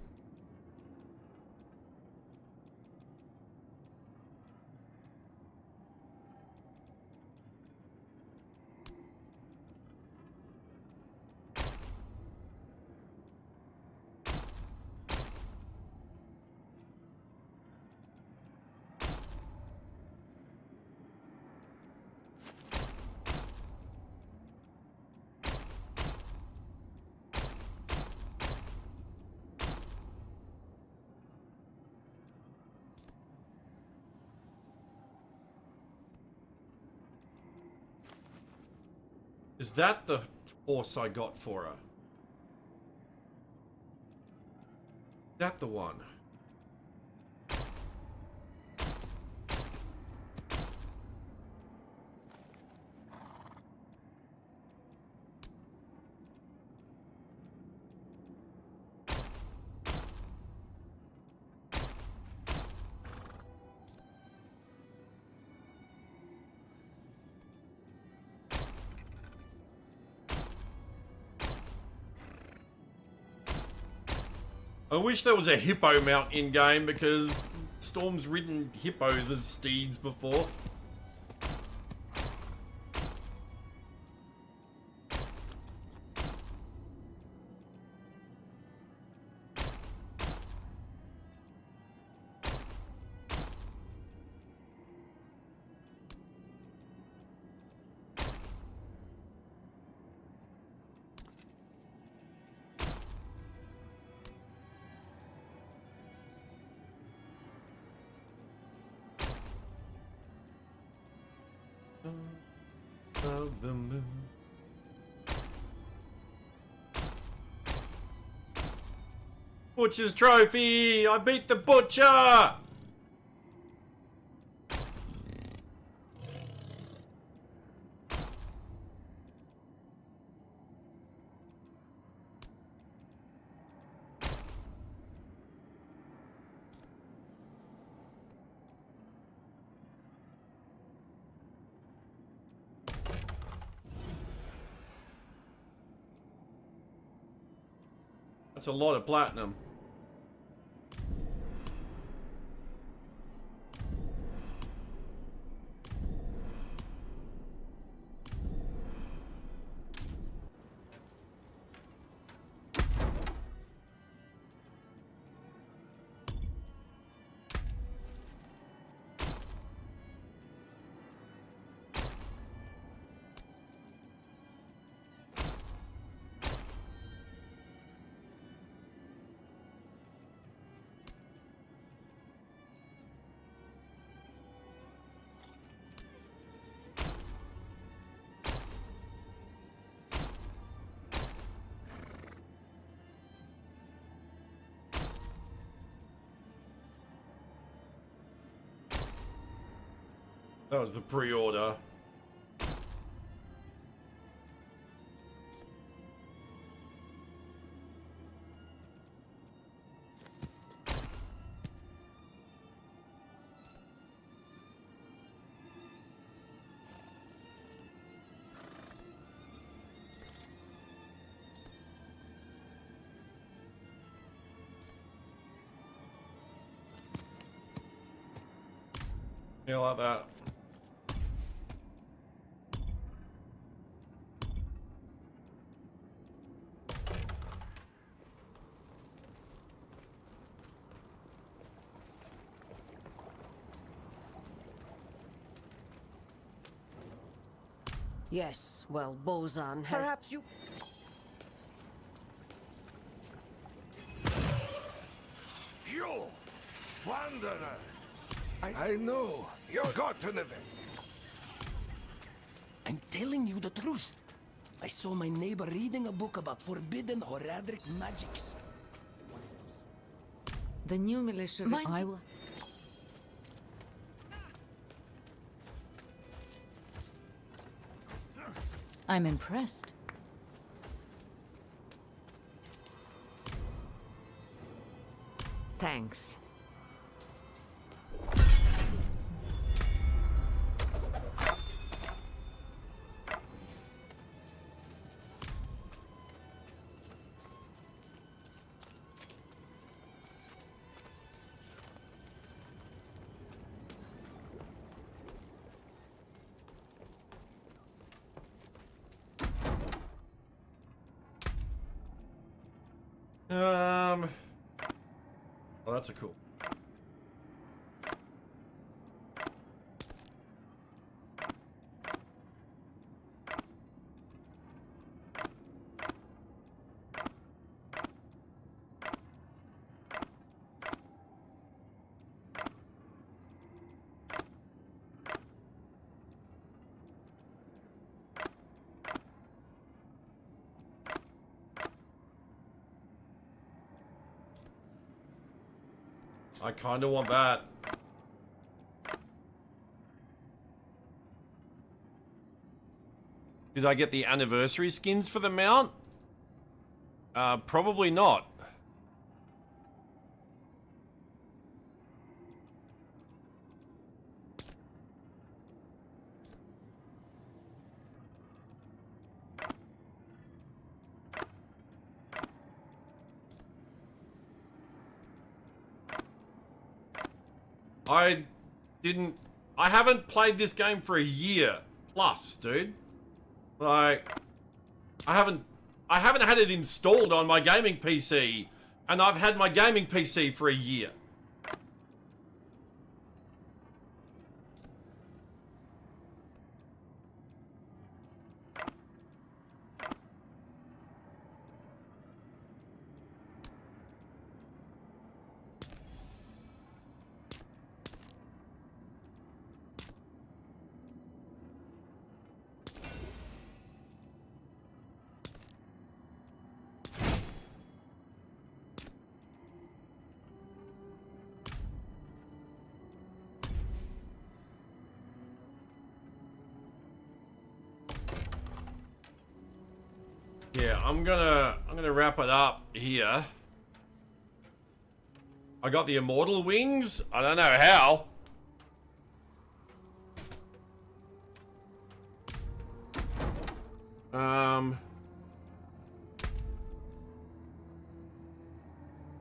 Is that the horse I got for her? Is that the one? I wish there was a hippo mount in game because Storm's ridden hippos as steeds before. Of the moon. Butcher's trophy! I beat the butcher! That's a lot of platinum. That was the pre-order. Yeah, like that. Yes, well, Bozan has... Perhaps you... You, wanderer! I know. You got to live it. I'm telling you the truth. I saw my neighbor reading a book about forbidden horadic magics. He wants to... The new militia. I will. I'm impressed. Thanks. Well, that's a cool. I kind of want that. Did I get the anniversary skins for the mount? Probably not. I haven't played this game for a year plus, dude. Like, I haven't had it installed on my gaming PC, and I've had my gaming PC for a year. Yeah, I'm gonna wrap it up here. I got the immortal wings. I don't know how.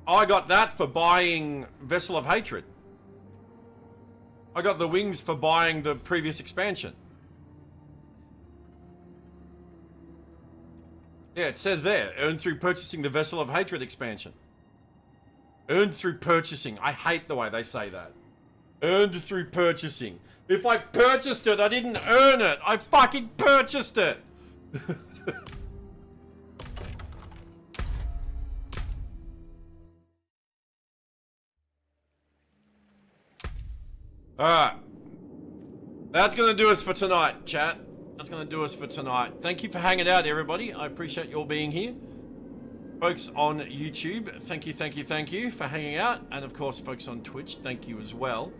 I got that for buying Vessel of Hatred. I got the wings for buying the previous expansion. Yeah, it says there, earned through purchasing the Vessel of Hatred expansion. Earned through purchasing. I hate the way they say that. Earned through purchasing. If I purchased it, I didn't earn it. I fucking purchased it. Alright. That's going to do us for tonight, chat. That's going to do us for tonight. Thank you for hanging out, everybody. I appreciate you all being here. Folks on YouTube, thank you for hanging out. And of course, folks on Twitch, thank you as well.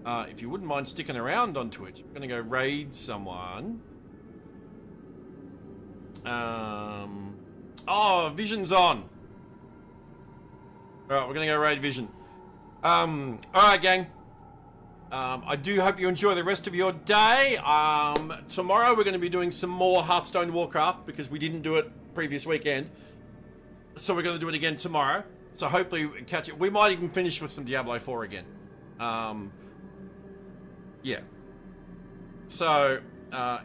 If you wouldn't mind sticking around on Twitch, I'm going to go raid someone. Oh, Vision's on. Alright, we're going to go raid Vision. Alright, gang. I do hope you enjoy the rest of your day. Tomorrow we're going to be doing some more Hearthstone Warcraft because we didn't do it previous weekend. So we're going to do it again tomorrow. So hopefully we can catch it. We might even finish with some Diablo4 again. Yeah. So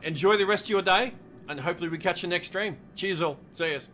enjoy the rest of your day and hopefully we catch you next stream. Cheers all. See yous.